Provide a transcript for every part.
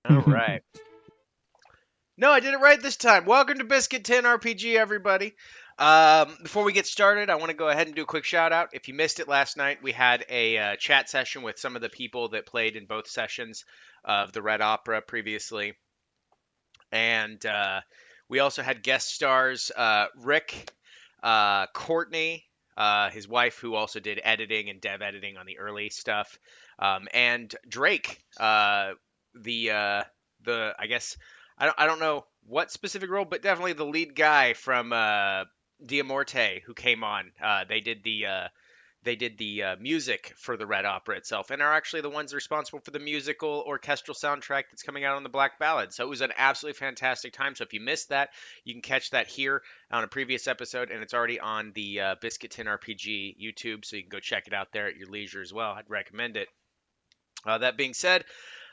All right. No, I did it right this time. Welcome to Biscuit Tin RPG, everybody. Before we get started, I want to go ahead and do a quick shout out. If you missed it last night, we had a chat session with some of the people that played in both sessions of the Red Opera previously. And we also had guest stars Rick, Courtney, his wife, who also did editing and dev editing on the early stuff, and Drake, the I guess I don't know what specific role, but definitely the lead guy from Diamorte who came on. They did the music for the Red Opera itself, and are actually the ones responsible for the musical orchestral soundtrack that's coming out on the Black Ballad. So it was an absolutely fantastic time. So if you missed that, you can catch that here on a previous episode, and it's already on the Biscuit Tin RPG YouTube, so you can go check it out there at your leisure as well. I'd recommend it. That being said,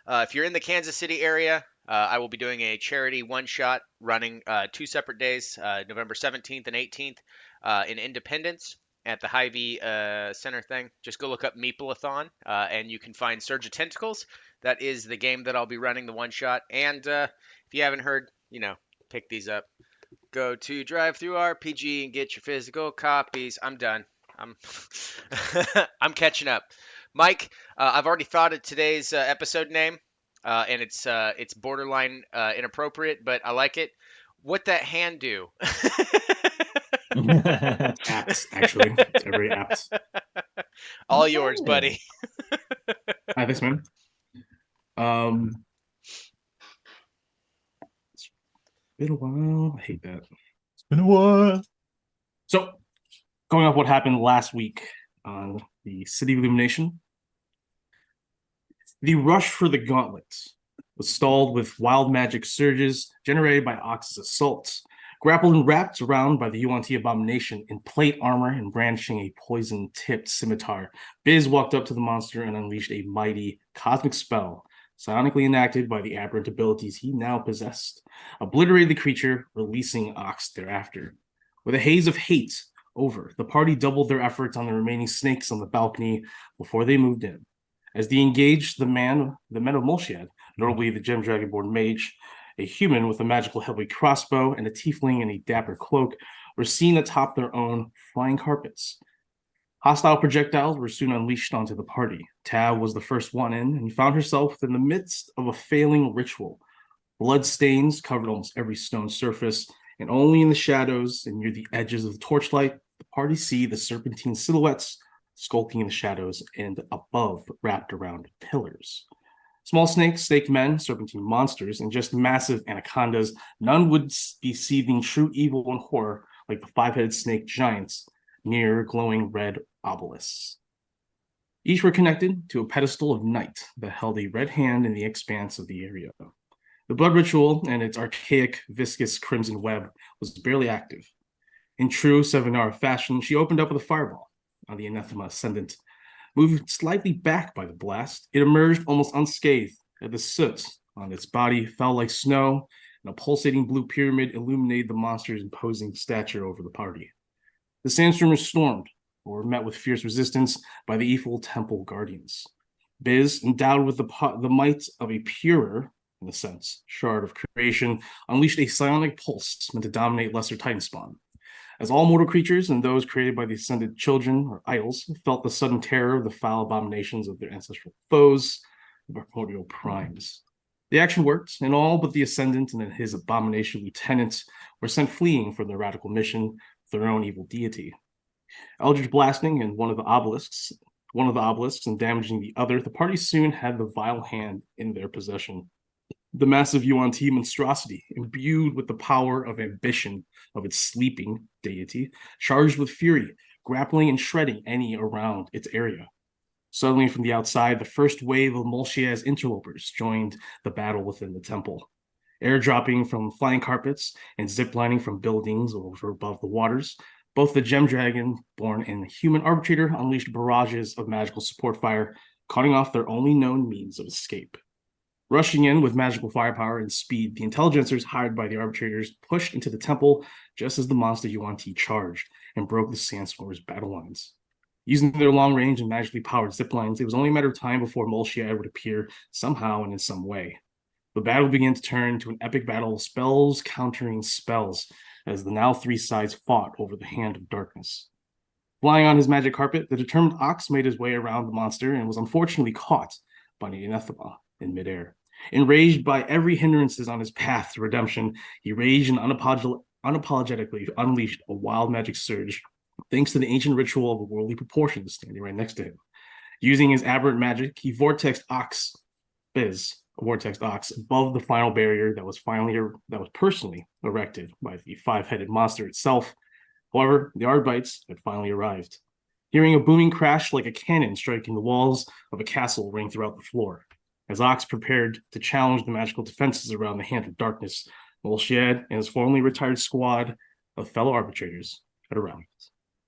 if you're in the Kansas City area, I will be doing a charity one shot running 2 separate days, November 17th and 18th, in Independence at the Hy-Vee Center thing. Just go look up Meeple-a-thon, and you can find Surge of Tentacles. That is the game that I'll be running, the one shot. And if you haven't heard, pick these up. Go to Drive Through RPG and get your physical copies. I'm done. I'm I'm catching up. Mike, I've already thought of today's episode name, and it's borderline inappropriate, but I like it. What that hand do? Apt, actually. It's very apt. All yours, Yeah. buddy. Hi, thanks, man. Um, it's been a while. I hate that. It's been a while. So, going off what happened last week on the City of Illumination, the rush for the gauntlets was stalled with wild magic surges generated by Ox's assaults, grappled and wrapped around by the UNT abomination in plate armor and brandishing a poison-tipped scimitar. Biz walked up to the monster and unleashed a mighty cosmic spell, psionically enacted by the aberrant abilities he now possessed, obliterated the creature, releasing Ox thereafter. With a haze of hate over, the party doubled their efforts on the remaining snakes on the balcony before they moved in. As they engaged the men of Molshiad, notably the Gem Dragonborn mage, a human with a magical heavy crossbow, and a tiefling in a dapper cloak, were seen atop their own flying carpets. Hostile projectiles were soon unleashed onto the party. Tab was the first one in, and found herself in the midst of a failing ritual. Blood stains covered almost every stone surface, and only in the shadows and near the edges of the torchlight, the party see the serpentine silhouettes skulking in the shadows and above, wrapped around pillars. Small snakes, snake men, serpentine monsters, and just massive anacondas, none would be seething true evil and horror like the five-headed snake giants near glowing red obelisks. Each were connected to a pedestal of night that held a red hand in the expanse of the area. The blood ritual and its archaic, viscous crimson web was barely active. In true Sevenara fashion, she opened up with a fireball on the anathema ascendant. Moved slightly back by the blast, it emerged almost unscathed as the soot on its body fell like snow, and a pulsating blue pyramid illuminated the monster's imposing stature over the party. The Sandstormers stormed, or were met with fierce resistance by the Eiffel Temple Guardians. Biz, endowed with the might of a purer, in a sense, shard of creation, unleashed a psionic pulse meant to dominate lesser Titan spawn. As all mortal creatures and those created by the ascended children or idols felt the sudden terror of the foul abominations of their ancestral foes, the primordial primes. The action worked, and all but the ascendant and his abomination lieutenants were sent fleeing from their radical mission with their own evil deity. Eldritch blasting in one of the obelisks, and damaging the other, the party soon had the vile hand in their possession. The massive UNT monstrosity, imbued with the power of ambition of its sleeping deity, charged with fury, grappling and shredding any around its area. Suddenly, from the outside, the first wave of Molshiaz's interlopers joined the battle within the temple. Airdropping from flying carpets and ziplining from buildings over above the waters, both the Gem Dragon born and the human arbitrator unleashed barrages of magical support fire, cutting off their only known means of escape. Rushing in with magical firepower and speed, the intelligencers hired by the arbitrators pushed into the temple just as the monster UNT charged and broke the Sandstormers' battle lines. Using their long range and magically powered zip lines, it was only a matter of time before Molshiad would appear somehow and in some way. The battle began to turn to an epic battle of spells countering spells as the now three sides fought over the Hand of Darkness. Flying on his magic carpet, the determined Ox made his way around the monster and was unfortunately caught by the anathema in midair. Enraged by every hindrances on his path to redemption, he raged and unapologetically unleashed a wild magic surge, thanks to the ancient ritual of worldly proportions standing right next to him. Using his aberrant magic, he vortexed a vortex ox above the final barrier that was personally erected by the five-headed monster itself. However, the Arbites had finally arrived. Hearing a booming crash like a cannon striking the walls of a castle ring throughout the floor, as Ox prepared to challenge the magical defenses around the Hand of Darkness, Molshed and his formerly retired squad of fellow arbitrators had arrived.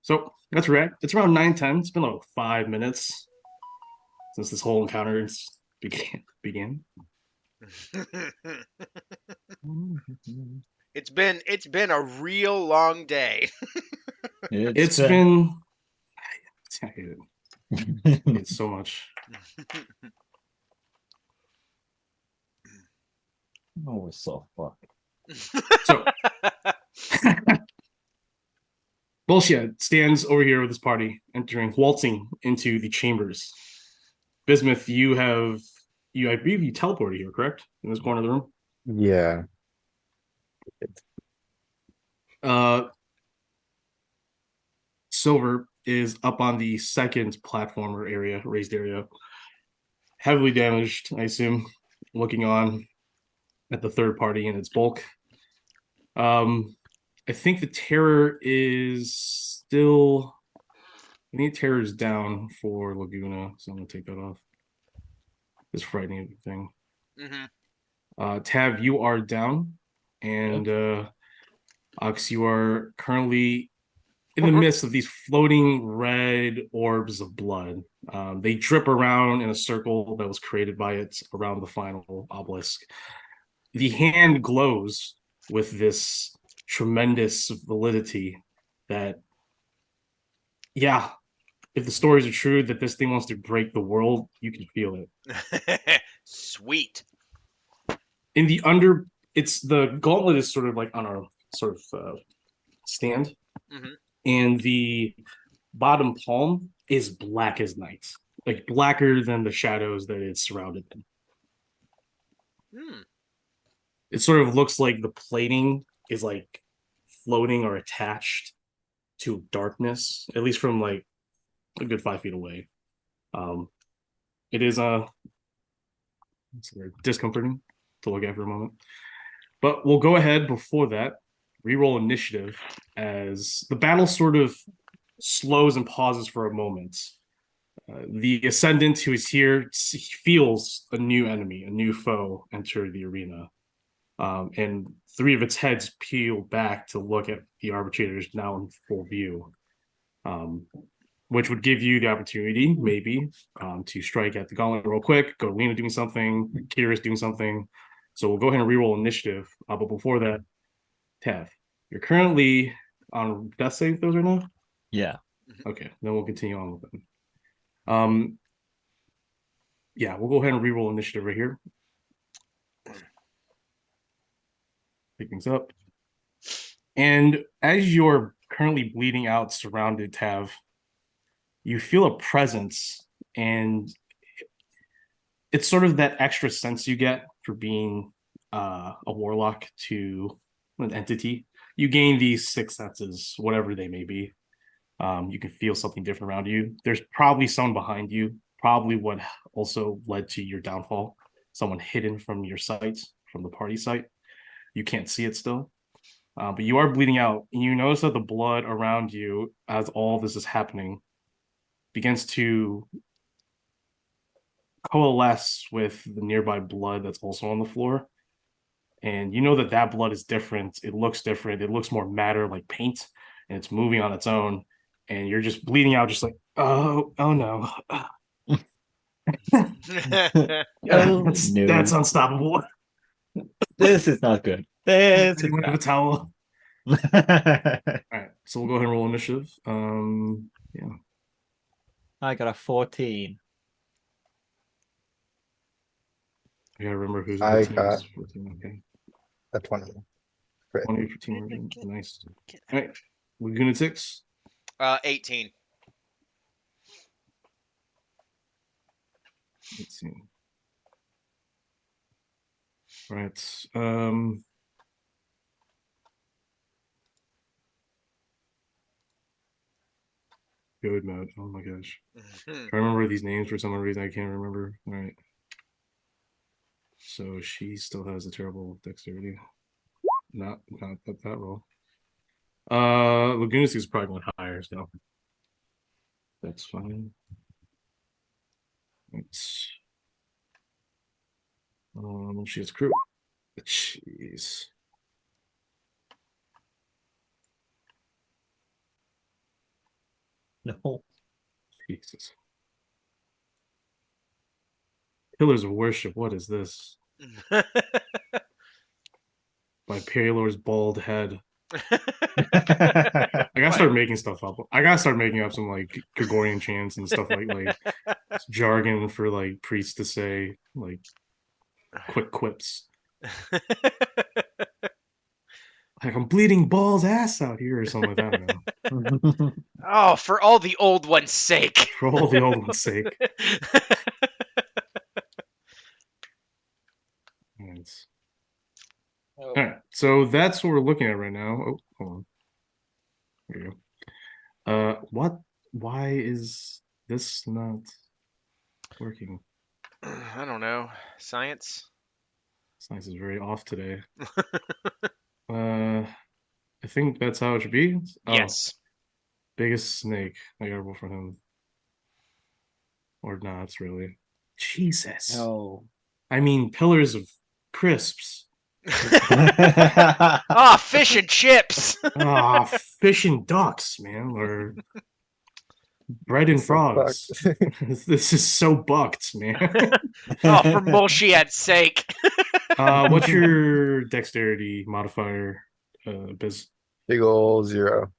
So that's right. It's around 9:10. It's been like 5 minutes since this whole encounter began. It's been a real long day. It's been I hate it. I hate it so much. Oh, we're so fucked. So Bullshit stands over here with his party, waltzing into the chambers. Bismuth, I believe you teleported here, correct? In this corner of the room? Yeah. Silver is up on the second platform or area, raised area. Heavily damaged, I assume, looking on at the third party in its bulk. I think the terror is still. I think terror is down for Laguna, so I'm gonna take that off. This frightening thing. Tav, you are down, and Ox, you are currently in the midst of these floating red orbs of blood. They drip around in a circle that was created by it around the final obelisk. The hand glows with this tremendous validity that, yeah, if the stories are true that this thing wants to break the world, you can feel it. Sweet. It's the gauntlet is sort of like on a sort of stand, and the bottom palm is black as night, like blacker than the shadows that it's surrounded in. It sort of looks like the plating is like floating or attached to darkness, at least from like a good 5 feet away. It is discomforting to look at for a moment. But we'll go ahead before that, reroll initiative as the battle sort of slows and pauses for a moment. The Ascendant who is here feels a new enemy, a new foe enter the arena. And three of its heads peel back to look at the arbitrators now in full view, which would give you the opportunity, maybe, to strike at the gauntlet real quick. Godalina doing something, Kira's doing something. So we'll go ahead and reroll initiative. But before that, Tav, you're currently on death save throws right now? Yeah. Okay, then we'll continue on with them. Yeah, we'll go ahead and reroll initiative right here. Pick things up. And as you're currently bleeding out, surrounded, Tav, you feel a presence, and it's sort of that extra sense you get for being a warlock to an entity. You gain these six senses, whatever they may be. You can feel something different around you. There's probably someone behind you, probably what also led to your downfall. Someone hidden from your sight, from the party site. You can't see it still. But you are bleeding out. And you notice that the blood around you, as all this is happening, begins to coalesce with the nearby blood that's also on the floor. And you know that that blood is different. It looks different. It looks more matter like paint, and it's moving on its own. And you're just bleeding out, just like, oh no. That's unstoppable. This is not good. This is a towel. All right, so we'll go ahead and roll initiative. Yeah. I got a 14. I gotta remember who's I the team got is 14. Okay. a 20. Crit. 20 for Team Origin. Nice. All right. Laguna Six. 18. Let's see. All right. Good mode. Oh my gosh. Mhm. I remember these names for some reason. I can't remember. All right. So she still has a terrible dexterity. Not that roll. Laguna Six is probably going higher, so that's fine. It's she has crew. Jeez. No. Jesus. Pillars of Worship. What is this? By Paylor's bald head. I gotta start making stuff up. I gotta start making up some like Gregorian chants and stuff like jargon for like priests to say like quick quips. Like I'm bleeding balls ass out here or something like that. I don't know. Oh, for all the old ones' sake. For all the old ones' sake. Nice. Oh. All right, so that's what we're looking at right now. Oh, hold on. There you go. What? Why is this not working? I don't know. Science? Science is very off today. I think that's how it should be. Oh, Yes. biggest snake. I gotta roll for him. Or not, really. Jesus. No. I mean, pillars of crisps. Ah, fish and chips. Ah, fish and ducks, man. Or bread and So frogs. This is so bucked, man. Oh, for Molshiat's sake. What's your dexterity modifier, Biz? Big ol' 0.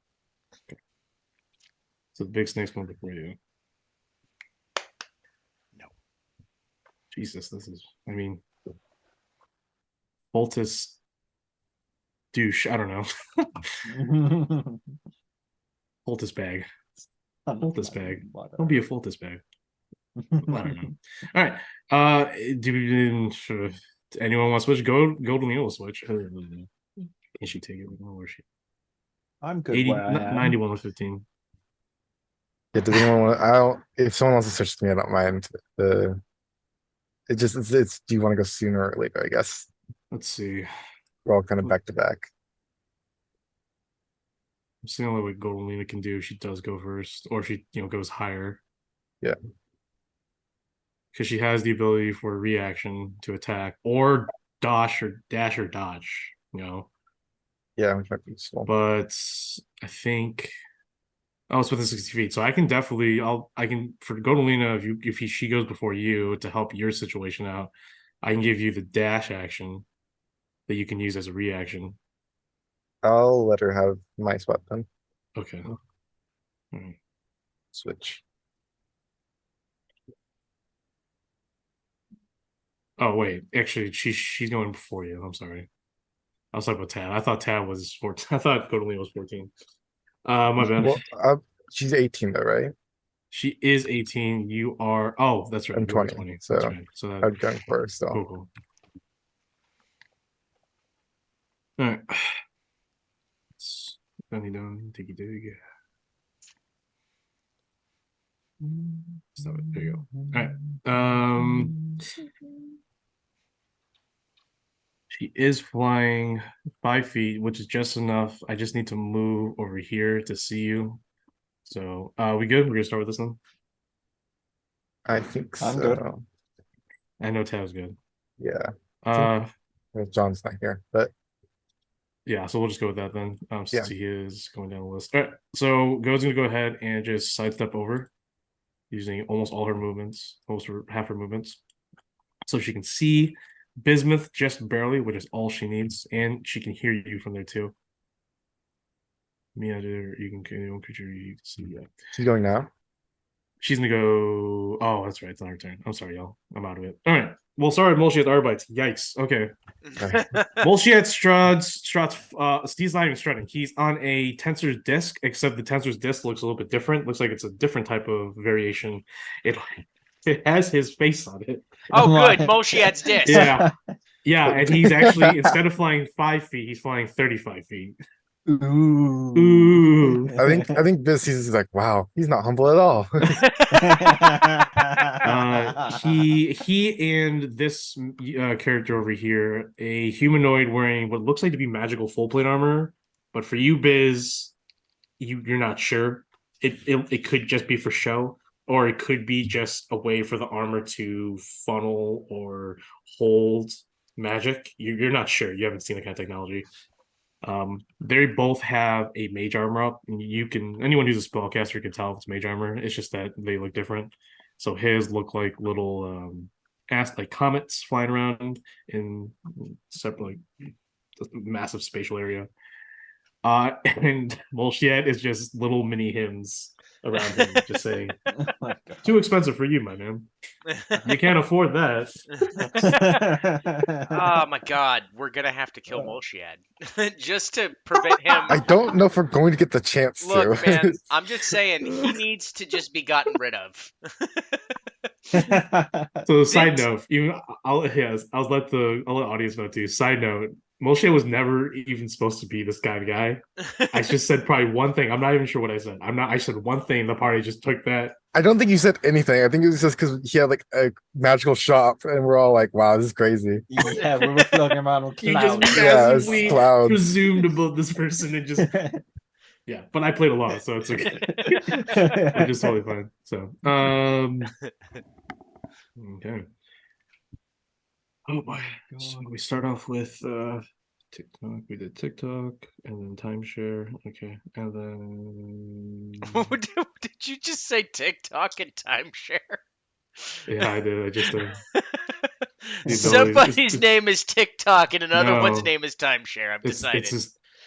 So the big snake's going before you. No. Jesus, this is, I mean, Voltus douche. I don't know. Voltus bag. Voltus bag. Don't be a Voltus bag. I don't know. All right. Anyone want to switch? Go to Neil switch. Can she take it? Where is she? I'm good 80, where I am. 91 with 15. Yeah, does anyone want? I don't. If someone wants to switch to me, I don't mind. It's. Do you want to go sooner or later? I guess Let's see. we're all kind of back to back. I'm seeing what Goldalina can do. She does go first, or she goes higher. Yeah. Because she has the ability for a reaction to attack or dash or dodge. Yeah, which might be useful. But I think it's within 60 feet, so I can definitely I can for Godolina she goes before you to help your situation out. I can give you the dash action that you can use as a reaction. I'll let her have my spot then. Okay. All right. Switch. Oh wait, actually she's going before you. I'm sorry. I was talking about Tab. I thought Tab was 14. I thought Godolina was 14. My bad. Well, she's 18 though, right? She is 18. You are. Oh, that's right. I'm You are 20, That's so right. So I'm going first. So cool. All right. Dunny done. Diggy dig. Stop it. There you go. All right. She is flying 5 feet, which is just enough. I just need to move over here to see you. So, we good? We're gonna start with this one. I think I'm so. good. I know Tab's good. Yeah. Uh, John's not here, but yeah. So we'll just go with that then. Yeah. Since he is going down the list. All right. So Go's gonna go ahead and just sidestep over, using almost all her movements, half her movements, so she can see Bismuth just barely, which is all she needs, and she can hear you from there too. Mia, you can creature you can see. Yeah. she's going now. She's gonna go. Oh, that's right. It's on her turn. I'm sorry, y'all. I'm out of it. All right. Well, sorry, Molshiat Arbites. Yikes. Okay. Okay. Molshiat struts. He's not even strutting. He's on a tensor's disc, except the tensor's disc looks a little bit different. Looks like it's a different type of variation. It it has his face on it. Oh, My- good. Moshiat's disc. Yeah. Yeah, and he's actually instead of flying 5 feet, he's flying 35 feet. Ooh. Ooh. I think this season is like, wow, he's not humble at all. He and this character over here, a humanoid wearing what looks like to be magical full plate armor, but for you, Biz, you're not sure. It could just be for show, or it could be just a way for the armor to funnel or hold magic. You're not sure. You haven't seen the kind of technology. They both have a mage armor up, and anyone who's a spellcaster can tell if it's mage armor. It's just that they look different. So his look like little like comets flying around in separate like massive spatial area. And Molshiat is just little mini hymns around him, just saying, Oh my "Too expensive for you, my man. You can't afford that." Oh my God, we're gonna have to kill Molshiad just to prevent him. I don't know if we're going to get the chance Look, to. man, I'm just saying he needs to just be gotten rid of. So, side Didn't- note, I'll let audience know too. Side note, Molshiat was never even supposed to be this kind of guy. I just said probably one thing. I'm not even sure what I said. I said one thing. The party just took that. I don't think you said anything. I think it was just because he had like a magical shop, and we're all like, "Wow, this is crazy." Yeah, we were floating around on You just clouds. Yeah, it's massively clouds. presumed about this person and just yeah. But I played a lot, so it's okay. Which is totally fine. So okay. Oh boy. So we start off with TikTok. We did TikTok and then timeshare. Okay. And then Did you just say TikTok and timeshare? yeah, I did. I just the abilities. Somebody's name is TikTok and another one's No. name is timeshare. I've decided.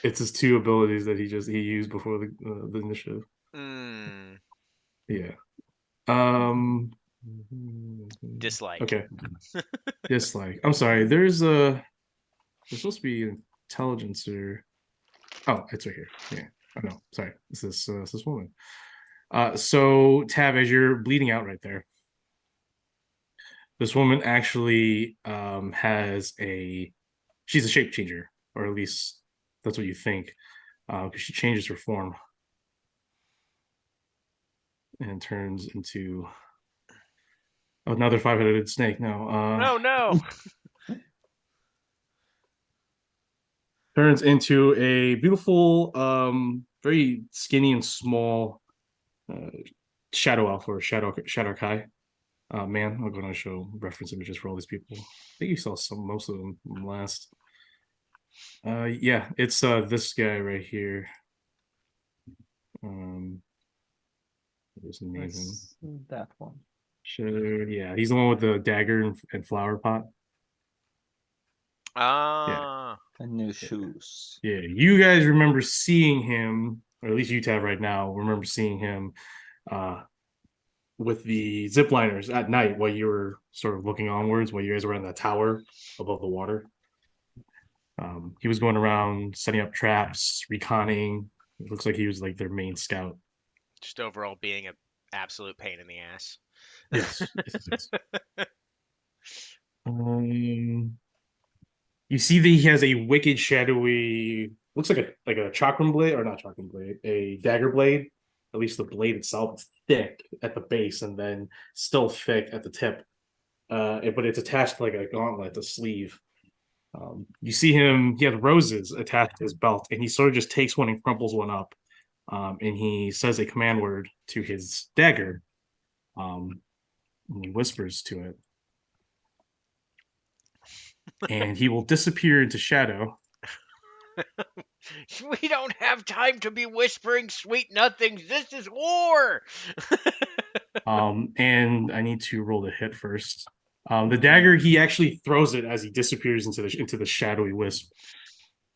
It's his two abilities that he used before the initiative. Hmm. Yeah. Dislike. Okay. Dislike. I'm sorry. There's supposed to be an intelligencer. Oh, it's right here. Yeah. Oh no, sorry. This woman. So Tab, as you're bleeding out right there, this woman actually she's a shape changer, or at least that's what you think, because she changes her form and turns into another five-headed snake. No, Oh no. turns into a beautiful, very skinny and small shadow elf or shadow kai. Man, I'm going to show reference images for all these people. I think you saw most of them last. Yeah, it's this guy right here. There's name him. It's that one. Sure, yeah, he's the one with the dagger and flower pot. Ah. And new shoes. Yeah, you guys remember seeing him, or at least you Tab right now remember seeing him with the zipliners at night while you were sort of looking onwards while you guys were in that tower above the water. He was going around setting up traps, reconning. It looks like he was like their main scout. Just overall being an absolute pain in the ass. Yes. You see that he has a wicked shadowy, looks like a chakram blade, or not chakram blade, a dagger blade. At least the blade itself is thick at the base and then still thick at the tip. But it's attached to like a gauntlet, a sleeve. You see him, he has roses attached to his belt, and he sort of just takes one and crumples one up. And he says a command word to his dagger. And he whispers to it. And he will disappear into shadow. We don't have time to be whispering sweet nothings. This is war. And I need to roll the hit first. The dagger, he actually throws it as he disappears into the shadowy wisp.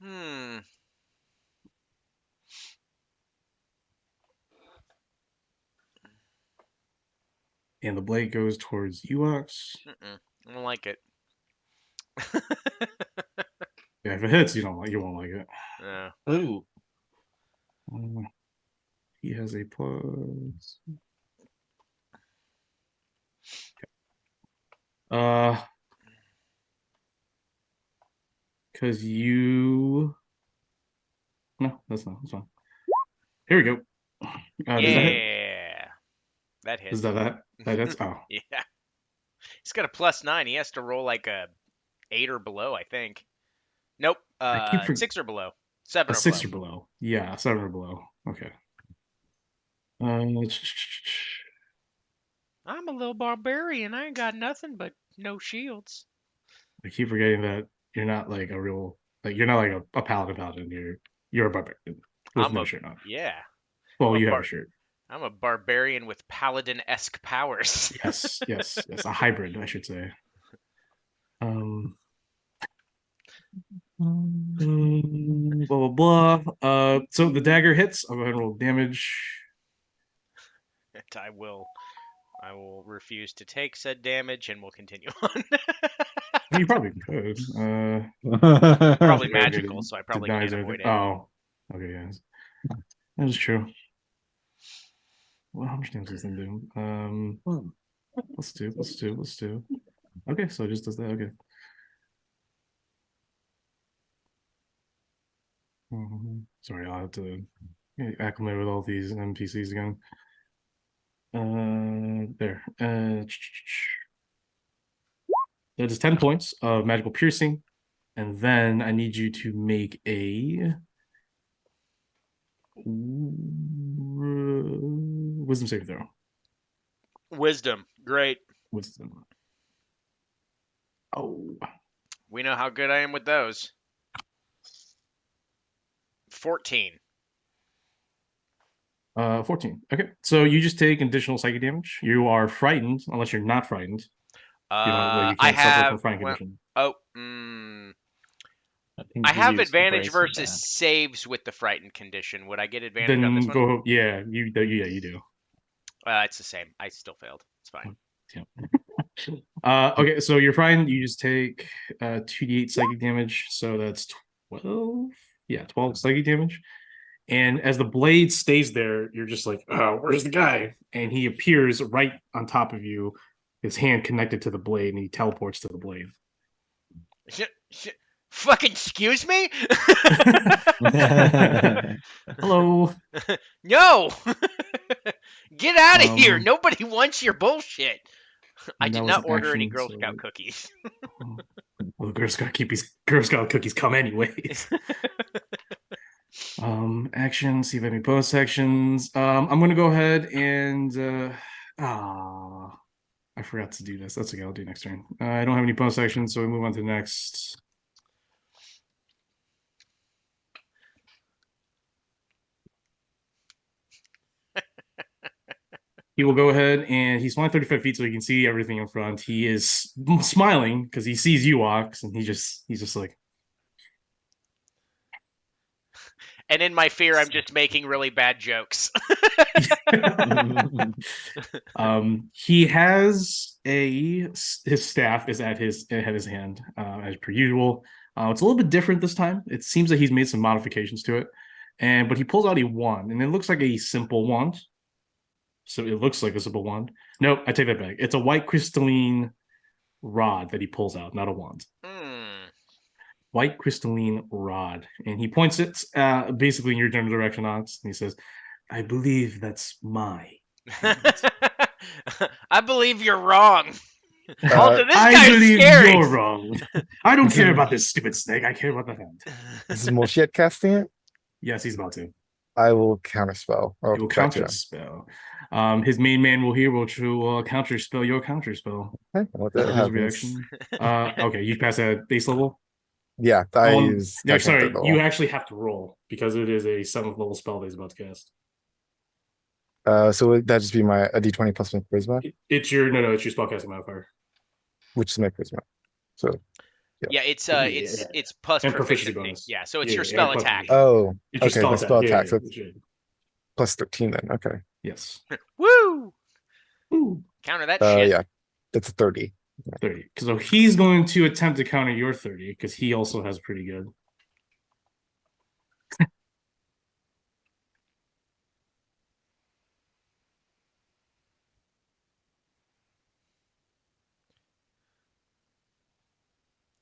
Hmm. And the blade goes towards Ewoks. I don't like it. Yeah, if it hits, you won't like it. Ooh. He has a plus. Because you. No, that's not. That's fine. Here we go. Does that hit? Yeah, that hits. Is that? That's oh. Yeah, he's got a +9. He has to roll like a 8 or below, I think. Nope. I keep 6 or below. 7 a or 6 below. or below. Yeah, 7 or below. Okay. I'm a little barbarian. I ain't got nothing but no shields. I keep forgetting that you're not like a real you're not like a paladin. You're a barbarian with no shirt on. Yeah. Well, I'm you a have a shirt. I'm a barbarian with paladin-esque powers. Yes, a hybrid, I should say. Blah blah blah. So the dagger hits. I'll go ahead and roll damage. I will refuse to take said damage and we'll continue on. You probably could. Probably Okay, magical, so I probably denies can't everything. avoid it. Oh, okay, yes, that is true. Well, how much damage does this thing do? Let's do. Okay, so it just does that. Okay. Sorry, I'll have to acclimate with all these NPCs again. There. That is 10 points of magical piercing, and then I need you to make a wisdom saving throw. Wisdom. Great. Wisdom. Oh. We know how good I am with those. 14. 14. Okay, so you just take additional psychic damage. You are frightened, unless you're not frightened. You I can't suffer have from frightened condition. I have use advantage brace with versus that. saves with the frightened condition. Would I get advantage on Then this one? go. Yeah, you do. It's the same. I still failed. It's fine. Okay, so you're fine. You just take 2d8 psychic damage. So that's 12. Yeah, 12 psychic damage. And as the blade stays there, you're just like, oh, where's the guy? And he appears right on top of you, his hand connected to the blade, and he teleports to the blade. Fucking excuse me? Hello. No! Get out of here! Um, Nobody wants your bullshit. I that did was not an order any action, Girl so- Scout cookies. Well, the Girl Scout keep his Girl Scout cookies come anyways. Action, see if I have any bonus actions. I'm gonna go ahead and I forgot to do this. That's okay, I'll do next turn. I don't have any bonus actions, so we move on to the next. He will go ahead and he's flying 35 feet so he can see everything in front. He is smiling because he sees you, Ox, and he's just like, And in my fear, I'm just making really bad jokes. He has his staff is at his hand as per usual. It's a little bit different this time. It seems that he's made some modifications to it, but he pulls out a wand, and it looks like a simple wand. So it looks like a simple wand. Nope, I take that back. It's a white crystalline rod that he pulls out, not a wand. White crystalline rod, and he points it basically in your general direction, Ox, and he says, "I believe that's my." I believe you're wrong. Also, this I guy's believe scary. you're wrong. I don't care about this stupid snake. I care about the hand. This is Molshiet casting it. Yes, he's about to. I will counterspell. He will counter spell. His main man will counter spell your counter spell. Okay, what His that happens. reaction. Okay, you pass at base level. Yeah, I Oh, use. No, Typhon sorry, third level. you actually have to roll because it is a 7th level spell that he's about to cast. So would that just be a d20 plus my charisma, It's your spellcasting modifier which is my charisma. So Yeah, it's plus and proficiency proficiency. bonus. Yeah, so it's Yeah, your yeah, spell plus attack. oh, It's your okay, spell my attack. spell Yeah, attack. yeah, So yeah, yeah. plus 13 then. Okay. Yes. Woo! Ooh. Counter that shit. Yeah, that's a 30. 30. So he's going to attempt to counter your 30 because he also has pretty good.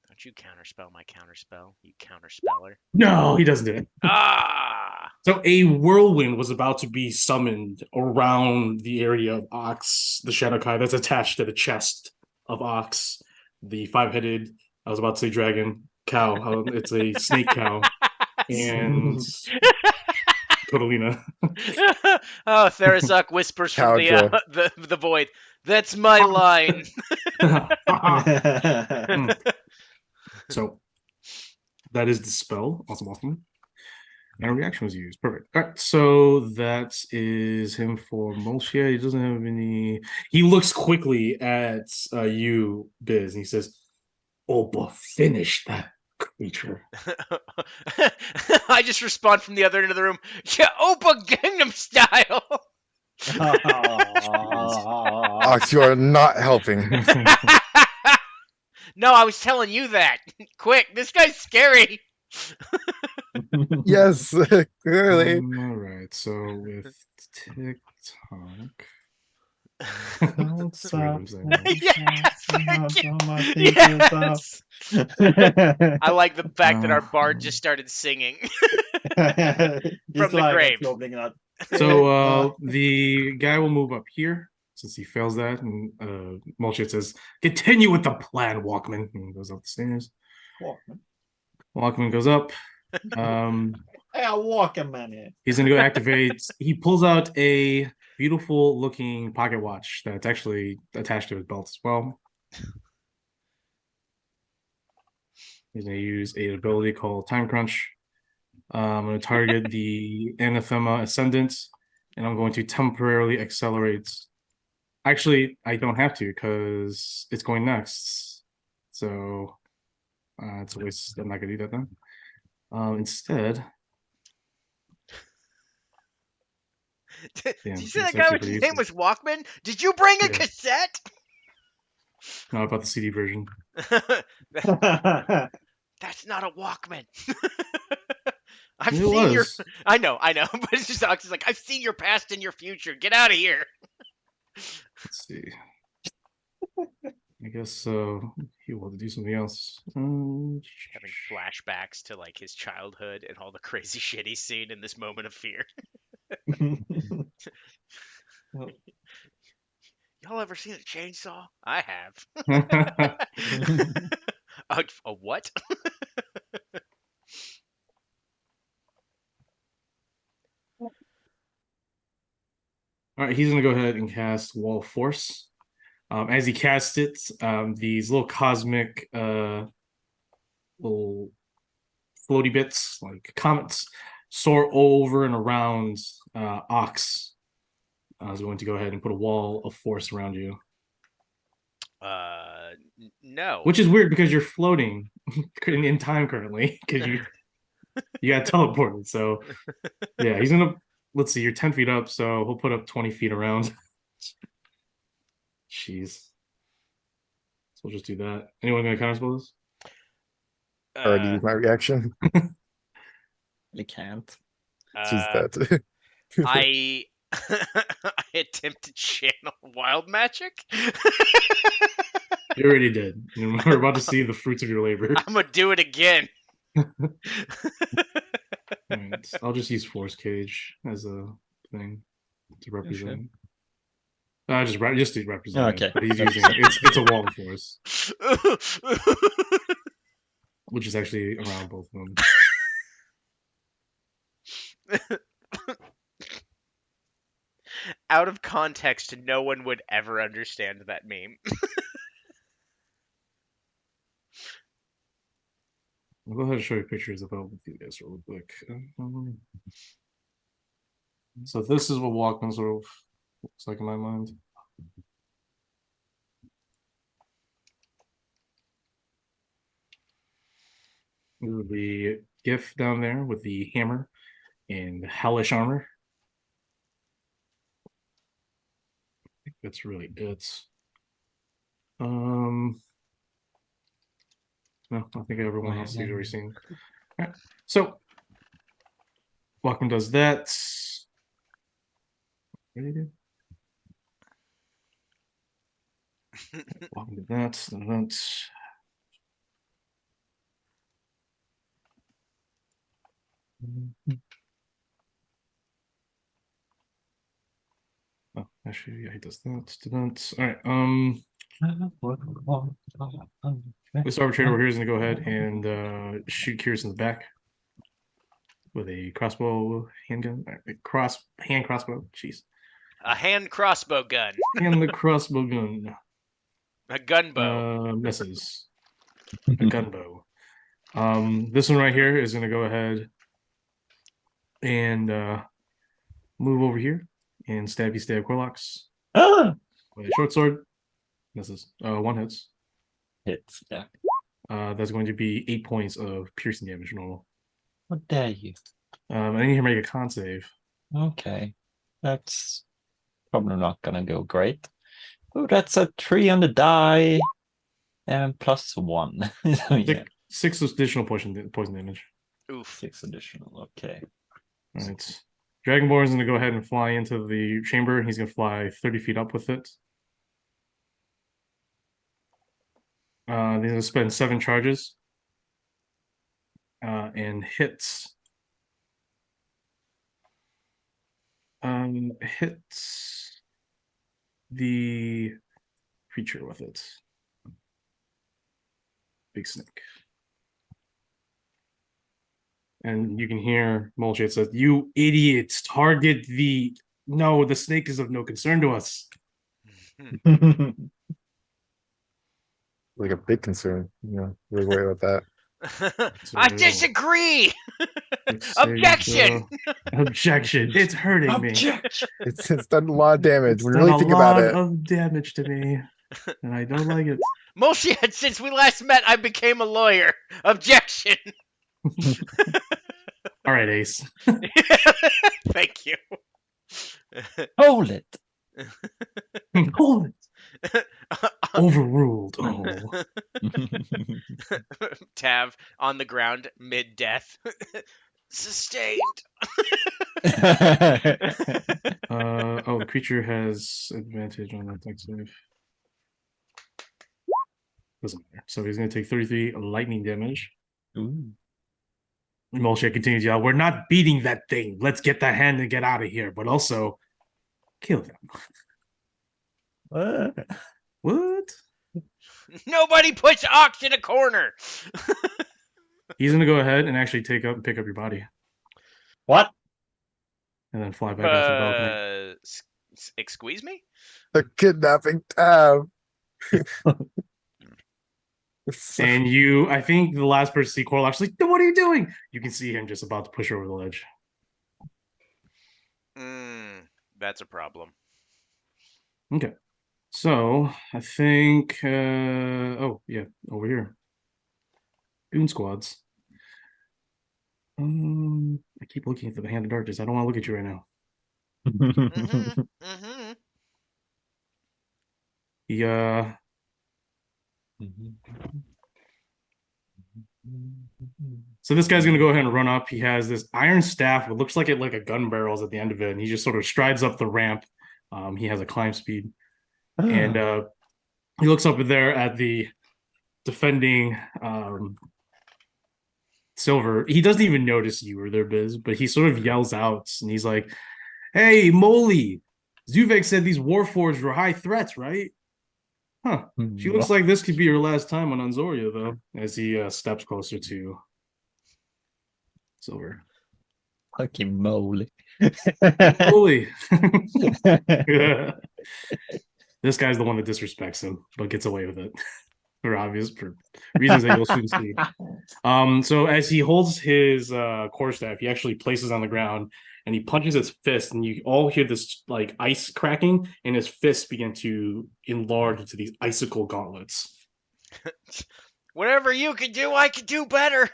Don't you counterspell my counterspell, you counterspeller. No, he doesn't do it. Ah! So a whirlwind was about to be summoned around the area of Ox, the Shadowkai that's attached to the chest of Ox, the five-headed, I was about to say dragon, cow. It's a snake cow. And Totalina. Oh, Therazok whispers from the, Cowdra. the void. That's my line. So that is the spell. Awesome. And a reaction was used. Perfect. All right. So that is him for Molchia. He doesn't have any. He looks quickly at you, Biz, and he says, Opa, finish that creature. I just respond from the other end of the room. Yeah, Opa Gangnam Style. Ox, you are not helping. No, I was telling you that. Quick, this guy's scary. Yes, clearly. All right. So with TikTok. Don't stop. Yes, Yes. I like the fact that our bard just started singing from the grave. So the guy will move up here since he fails that, and Molchit says, "Continue with the plan, Walkman." And he goes up the stairs. Walkman goes up. Walking man. He's gonna go activate. He pulls out a beautiful looking pocket watch that's actually attached to his belt as well. He's gonna use an ability called Time Crunch. I'm going to target the Anathema Ascendant, and I'm going to temporarily accelerate. Actually, I don't have to because it's going next. So it's a waste. I'm not going to do that then. Instead, Did yeah, you say that it's guy actually was, pretty his name useful. was Walkman? Did you bring a Yeah. cassette? Not about the CD version. That's not a Walkman. I've It seen your. was. I know, but it's just Ox is like, I've seen your past and your future. Get out of here. Let's see. I guess he will do something else. Having flashbacks to like his childhood and all the crazy shit he's seen in this moment of fear. Y'all ever seen a chainsaw? I have. A what? All right, he's gonna go ahead and cast Wall of Force. As he casts it, these little cosmic little floaty bits, like comets, soar over and around Ox. I was going to go ahead and put a wall of force around you, No. which is weird because you're floating in time currently because you got teleported. So yeah, he's gonna. Let's see, you're 10 feet up, so he'll put up 20 feet around. Jeez. So we'll just do that. Anyone gonna counterspell this? Already used my reaction. You can't. Choose Uh, that. I I attempt to channel wild magic. You already did. We're about to see the fruits of your labor. I'm gonna do it again. Right. I'll just use Force Cage as a thing to represent. Just to represent. Okay. It, but he's using it's a wall of force, which is actually around both of them. Out of context, no one would ever understand that meme. I'll go ahead and show you pictures of how you guys real quick. So this is what Walkman sort of looks like in my mind. The GIF down there with the hammer and hellish armor. I think that's really it. No, I think everyone else has already seen. All right. So Welcome does that. What did he do? Welcome to that. Event. Oh, actually, yeah, he does that. All right. This arbitrator over here is gonna go ahead and shoot Curious in the back with a crossbow handgun. Hand crossbow. Jeez. A hand crossbow gun. And the crossbow gun. A gunbow. Misses. A gunbow. This one right here is gonna go ahead and move over here and stab Corlox Ah! with a short sword. Misses. One hits. Hits, yeah. That's going to be 8 points of piercing damage normal. How dare you? I need to make a con save. Okay. That's probably not gonna go great. Oh, that's a 3 on the die. And +1. So, yeah. 6 additional poison damage. Oof. 6 additional, okay. All right. Dragonborn is going to go ahead and fly into the chamber. He's going to fly 30 feet up with it. He's going to spend 7 charges. And hits. Hits the creature with it. Big snake. And you can hear Molchat says, "You idiots, target the... No, the snake is of no concern to us." Like a big concern. Really worry about that. I disagree. Objection. Objection. It's hurting me. It's done a lot of damage. When you Done really a think about lot it. of damage to me, and I don't like it. Molchat, since we last met, I became a lawyer. Objection. All right, Ace. Thank you. Hold it. Hold it. Overruled. Oh. Tav on the ground, mid-death. Sustained. Oh, the creature has advantage on that attack save. Doesn't matter. So he's going to take 33 lightning damage. Ooh. Molchat continues to yell, "We're not beating that thing. Let's get that hand and get out of here. But also, kill them." What? Nobody puts Ox in a corner. He's going to go ahead and actually pick up your body. What? And then fly back out to the balcony. Excuse me? The kidnapping tab. And I think the last person to see Corlock's like, "What are you doing?" You can see him just about to push her over the ledge. That's a problem. Okay. So I think oh yeah, over here. Goon squads. I keep looking at the hand of darkness. I don't want to look at you right now. Yeah. So this guy's gonna go ahead and run up. He has this iron staff, what looks like a gun barrel's at the end of it, and he just sort of strides up the ramp. He has a climb speed, and he looks up there at the defending Silver. He doesn't even notice you or their biz, but he sort of yells out, and he's like, "Hey, Molly, Zuvek said these Warforged were high threats, right? Huh. She looks like this could be her last time on Anzoria, though," as he steps closer to Silver. Fucking moly. Holy. This guy's the one that disrespects him, but gets away with it for reasons that you'll soon see. So as he holds his quarterstaff, he actually places on the ground and he punches his fist, and you all hear this like ice cracking, and his fists begin to enlarge into these icicle gauntlets. Whatever you can do, I can do better.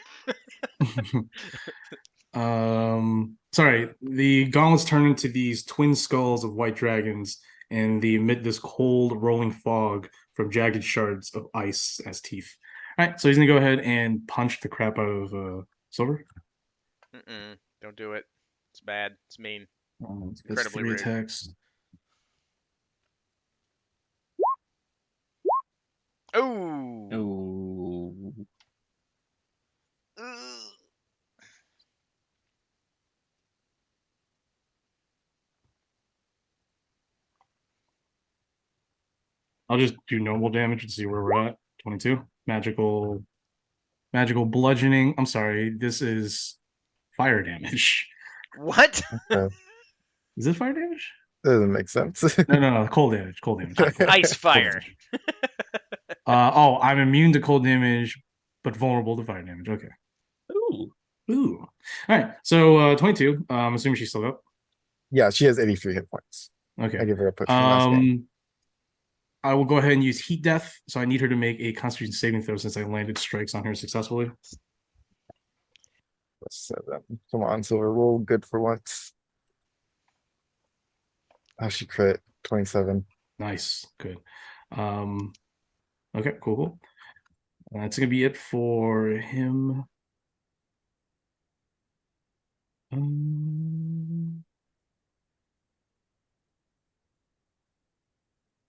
Sorry, the gauntlets turn into these twin skulls of white dragons, and they emit this cold rolling fog from jagged shards of ice as teeth. All right, so he's gonna go ahead and punch the crap out of Silver. Don't do it. It's bad. It's mean. It's incredibly 3 rude. attacks. Oh. Ooh. I'll just do normal damage and see where we're at. 22. Magical bludgeoning. I'm sorry, this is fire damage. What? Is it fire damage? Doesn't make sense. No, cold damage. Ice fire. I'm immune to cold damage, but vulnerable to fire damage. Okay. Ooh. All right. So 22. I'm assuming she's still up. Yeah, she has 83 hit points. I Okay. give her a push from last game. I will go ahead and use Heat Death. So I need her to make a Constitution saving throw since I landed strikes on her successfully. Come on, Silver, roll good for once. Oh, she crit 27. Nice. Good. Okay, cool. That's gonna be it for him.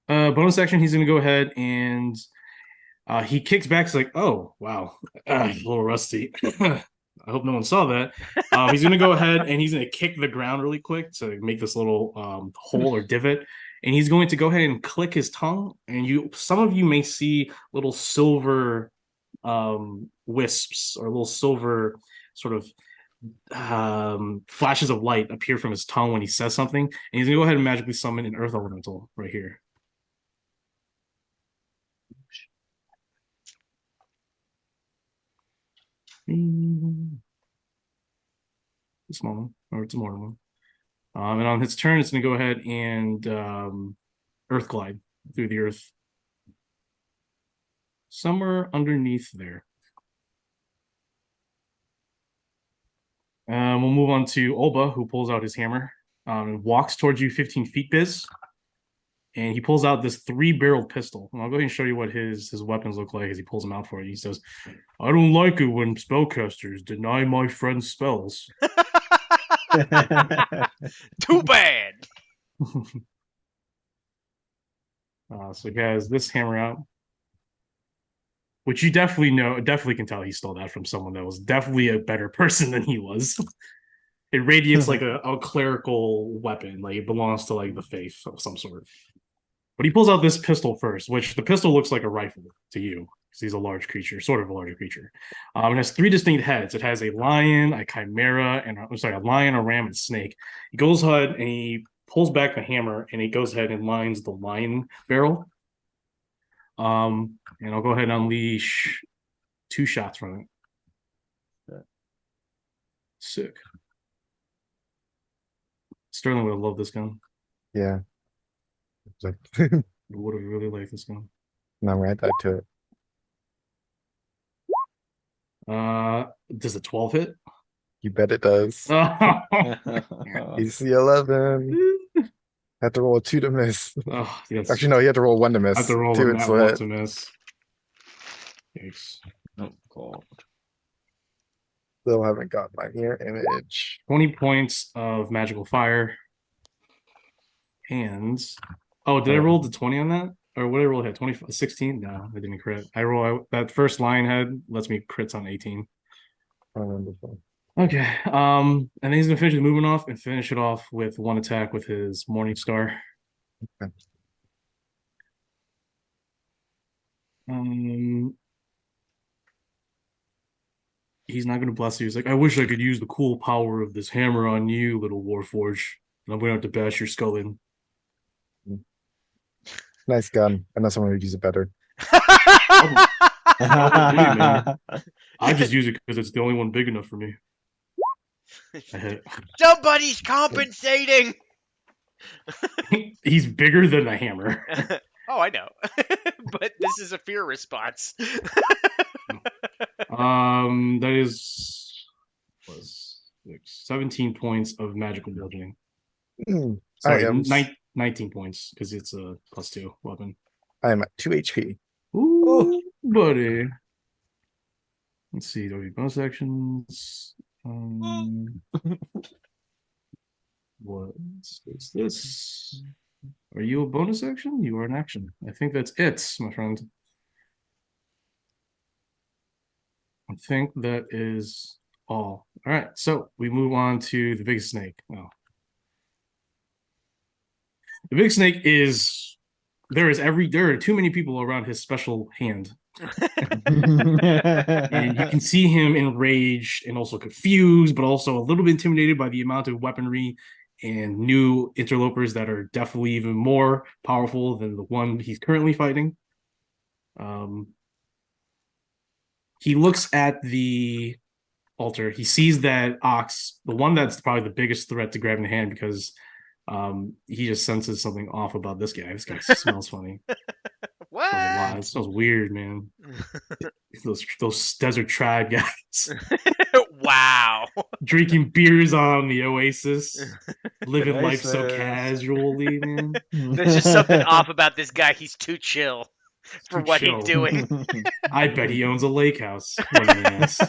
Bonus action, he's gonna go ahead and he kicks back. He's like, "Oh wow, a little rusty." I hope no one saw that. He's gonna go ahead and he's gonna kick the ground really quick to make this little hole or divot, and he's going to go ahead and click his tongue. And some of you may see little silver wisps or little silver sort of flashes of light appear from his tongue when he says something. And he's gonna go ahead and magically summon an earth elemental right here. A small one, or it's a mortal one. And on his turn, it's going to go ahead and Earth Glide through the earth. Somewhere underneath there. We'll move on to Olba, who pulls out his hammer and walks towards you 15 feet, Biz. And he pulls out this 3-barreled pistol. And I'll go ahead and show you what his weapons look like as he pulls them out for you. He says, "I don't like it when spellcasters deny my friend's spells." Too bad. So he has this hammer out, which you definitely can tell he stole that from someone that was definitely a better person than he was. It radiates like a clerical weapon, like it belongs to like the faith of some sort. But he pulls out this pistol first, which the pistol looks like a rifle to you, because he's a large creature, sort of a larger creature. It has 3 distinct heads. It has a lion, a chimera, and a lion, a ram, and snake. He goes ahead and he pulls back the hammer, and he goes ahead and lines the lion barrel. And I'll go ahead and unleash 2 shots from it. Sick. Sterling would have loved this gun. Yeah. Would have really liked this gun. No, I'm right back to it. Does a 12 hit? You bet it does. AC 11. Have to roll a 2 to miss. Oh, yes. Actually, no, you have to roll 1 to miss. I have to roll 2 a and nat still 1 hit. to miss. Yikes. Oh god. Still haven't got my mirror image. 20 points of magical fire. And did I roll the 20 on that? Or what did I roll hit? 16? No, I didn't crit. That first lion head lets me crits on 18. Oh, wonderful. Okay. And then he's gonna finish the movement off and finish it off with 1 attack with his Morning Star. Okay. He's not gonna bless you. He's like, "I wish I could use the cool power of this hammer on you, little Warforge. And I'm gonna have to bash your skull in." Nice gun. I know someone who'd use it better. I just use it because it's the only one big enough for me. Somebody's compensating. He's bigger than a hammer. Oh, I know. But this is a fear response. That is 17 points of magical bludgeoning. Sorry, 19 points because it's a +2 weapon. I'm at 2 HP. Ooh, buddy. Let's see. Do we have bonus actions? What is this? Are you a bonus action? You are an action. I think that's it, my friend. I think that is all. All right, so we move on to the big snake. Oh. The big snake is there are too many people around his special hand. And you can see him enraged and also confused, but also a little bit intimidated by the amount of weaponry and new interlopers that are definitely even more powerful than the one he's currently fighting. He looks at the altar. He sees that Ox, the one that's probably the biggest threat to grab in the hand, because he just senses something off about this guy. This guy smells funny. What? It smells weird, man. those desert tribe guys Wow. drinking beers on the Oasis, living life so Oasis. casually, man. There's just something off about this guy. He's too chill for Too what chill. he's doing. I bet he owns a lake house. What an ass.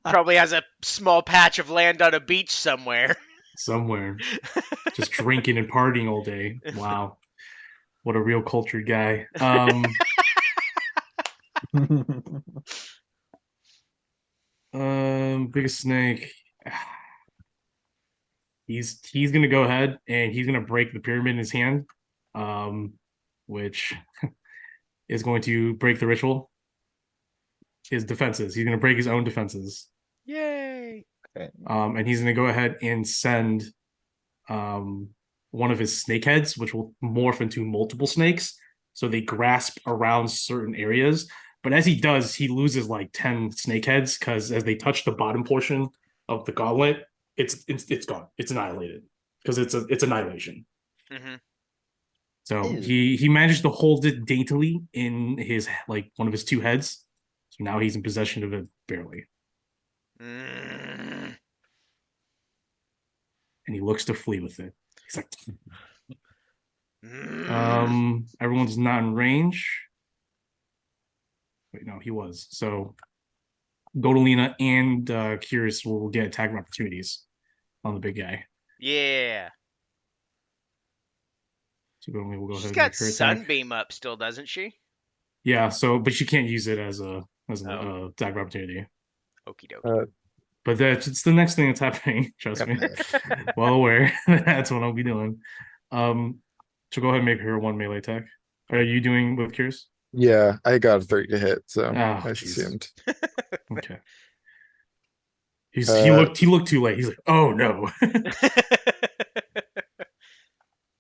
Probably has a small patch of land on a beach somewhere. Somewhere, just drinking and partying all day. Wow, what a real cultured guy. Biggest snake. He's gonna go ahead and he's gonna break the pyramid in his hand, which is going to break the ritual. His defenses. He's gonna break his own defenses. Yay. And he's gonna go ahead and send one of his snake heads, which will morph into multiple snakes. So they grasp around certain areas. But as he does, he loses like 10 snake heads because as they touch the bottom portion of the gauntlet, it's gone. It's annihilated because it's annihilation. Mm-hmm. So Ew. he managed to hold it daintily in his like one of his two heads. So now he's in possession of it barely. Mm. And he looks to flee with it. He's like, Mm. everyone's not in range. Wait, no, he was. So Godolina and Curious will get attack opportunities on the big guy. Yeah. So Godolina will go ahead She's and got make her attack. Sunbeam up still, doesn't she? Yeah, so but she can't use it as an Oh. attack opportunity. Okie dokie. But it's the next thing that's happening. Trust me. Well aware that's what I'll be doing. So go ahead and make her one melee attack. Are you doing with Curious? Yeah, I got a 30 to hit, so Oh, I jeez. assumed. Okay. He looked too late. He's like, oh no.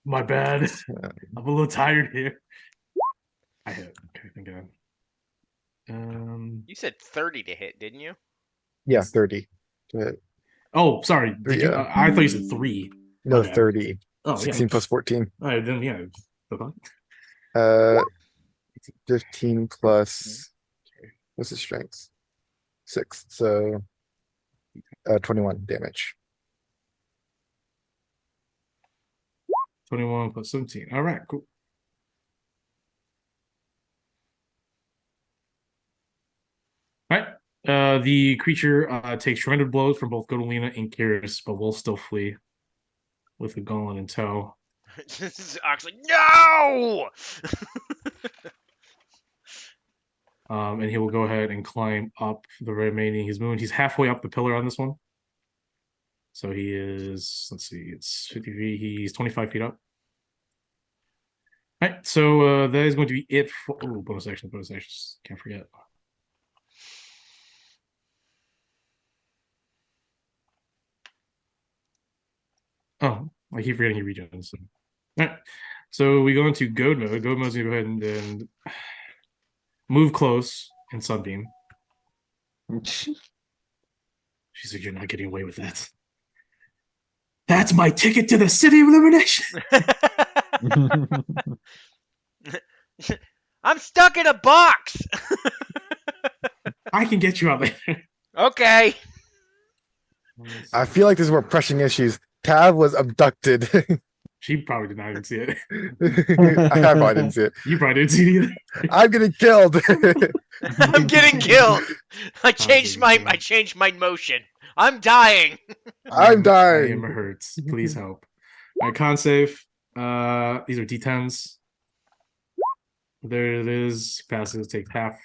My bad. I'm a little tired here. I hit. Okay, thank God. You said 30 to hit, didn't you? Yeah, 30 to hit. Oh, sorry. Did you? Yeah. I thought you said 3. No, My bad. 30. Oh, 16 yeah. plus 14. All right, then yeah. Okay. 15 plus what's his strength? 6. So 21 damage. 21 plus 17. All right, cool. All right. The creature takes tremendous blows from both Godolina and Curious, but will still flee with the gauntlet in tow. Ox like, no! And he will go ahead and climb up the remaining. He's moving. He's halfway up the pillar on this one. So he is, let's see, it's 50 feet. He's 25 feet up. All right. So that is going to be it for bonus actions. Can't forget. Oh, I keep forgetting he regens. So. All right. So we go into Goad mode. Goad mode's going to go ahead and move close in Sunbeam. She said, you're not getting away with that. That's my ticket to the City of Illumination. I'm stuck in a box. I can get you out there. Okay. I feel like there's more pressing issues. Tav was abducted. She probably did not even see it. I probably didn't see it. You probably didn't see it either. I'm getting killed. I'm getting killed. I changed getting my killed. I changed my motion. I'm dying. I'm I dying. am hurt. Please help. All right, con save. These are D10s. There it is. Passes take half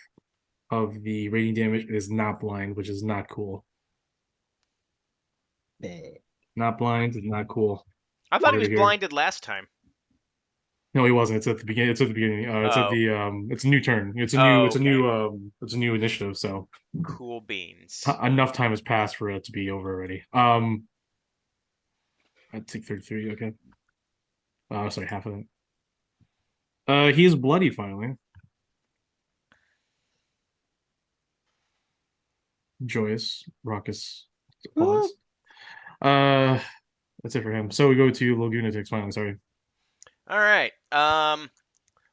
of the rating damage. It is not blind, which is not cool. Not blind, not cool. I thought he Over was here. blinded last time. No, he wasn't. It's at the beginning. It's at the beginning. It's at Oh. the it's a new turn. It's a Oh, new it's a okay. new it's a new initiative, so Cool beans. enough time has passed for it to be over already. I'd take 33, okay. Sorry, half of it. He is bloodied finally. Joyous, raucous applause. That's it for him. So we go to Laguna takes finally, sorry. All right.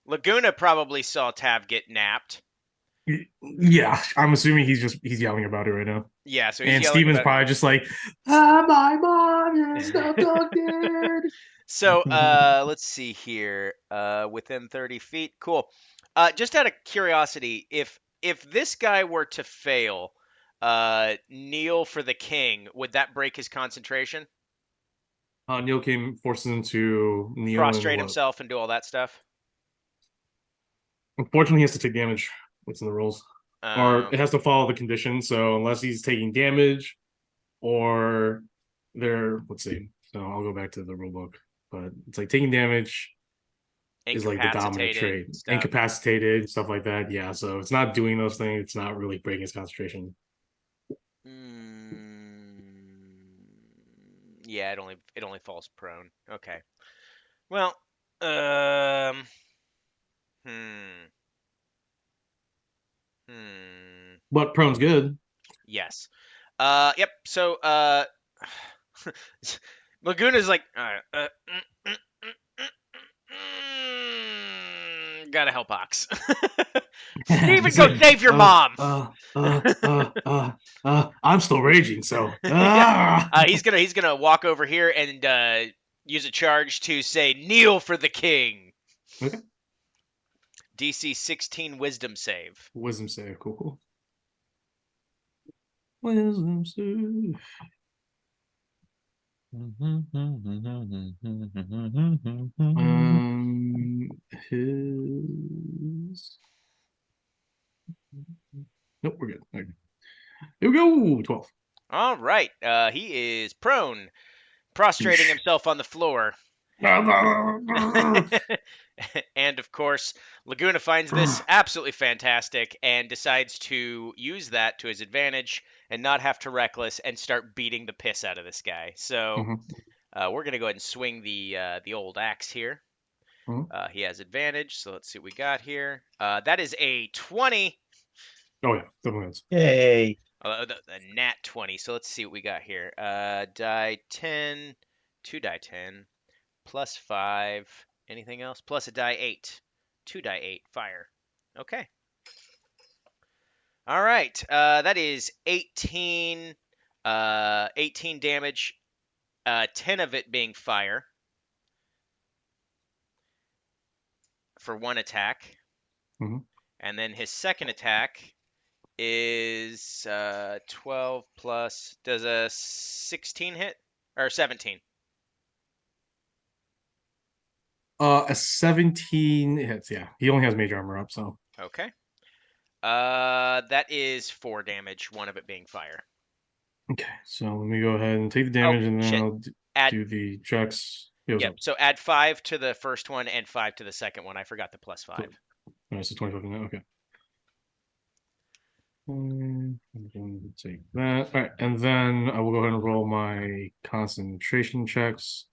Laguna probably saw Tav get napped. Yeah, I'm assuming he's yelling about it right now. Yeah, so he's And yelling Steven's about probably just like, my mom is not dead. So, let's see here. Within 30 feet. Cool. Just out of curiosity, if this guy were to fail, kneel for the king, would that break his concentration? Neil came forces him to kneel Prostrate and what? himself and do all that stuff? Unfortunately, he has to take damage. What's in the rules? Or it has to follow the condition. So unless he's taking damage, or let's see. So I'll go back to the rule book, but it's like taking damage is like the dominant trait. stuff. Incapacitated, stuff like that. Yeah. So it's not doing those things. It's not really breaking his concentration. Yeah, it only falls prone. Okay. Well, hmm. But prone's good. Yes. Yep. So, Laguna's like, gotta help Ox. Steven, He's go like, save your mom. I'm still raging, so He's gonna walk over here and use a charge to say kneel for the king. Okay. DC 16 Wisdom save. Wisdom save, cool. Wisdom save. His. Nope, we're good. Okay. Here we go. 12. All right. He is prone, prostrating himself on the floor. And of course, Laguna finds this absolutely fantastic and decides to use that to his advantage and not have to reckless and start beating the piss out of this guy. So we're gonna go ahead and swing the old axe here. He has advantage, so let's see what we got here. That is a 20. Oh yeah, definitely is. Yay. A nat 20. So let's see what we got here. Die 10, 2 die 10, plus 5. Anything else? Plus a die 8. 2 die 8. Fire. Okay. All right. That is 18. 18 damage. 10 of it being fire. For one attack. And then his second attack is 12 plus. Does a 16 hit? Or 17? A 17 hits, yeah. He only has major armor up, so. Okay. That is 4 damage, one of it being fire. Okay, so let me go ahead and take the damage and then I'll do the checks. Yep, so add 5 to the first one and 5 to the second one. I forgot the plus 5. All right, so 25 now, okay. I'm going to take that. All right, and then I will go ahead and roll my concentration checks.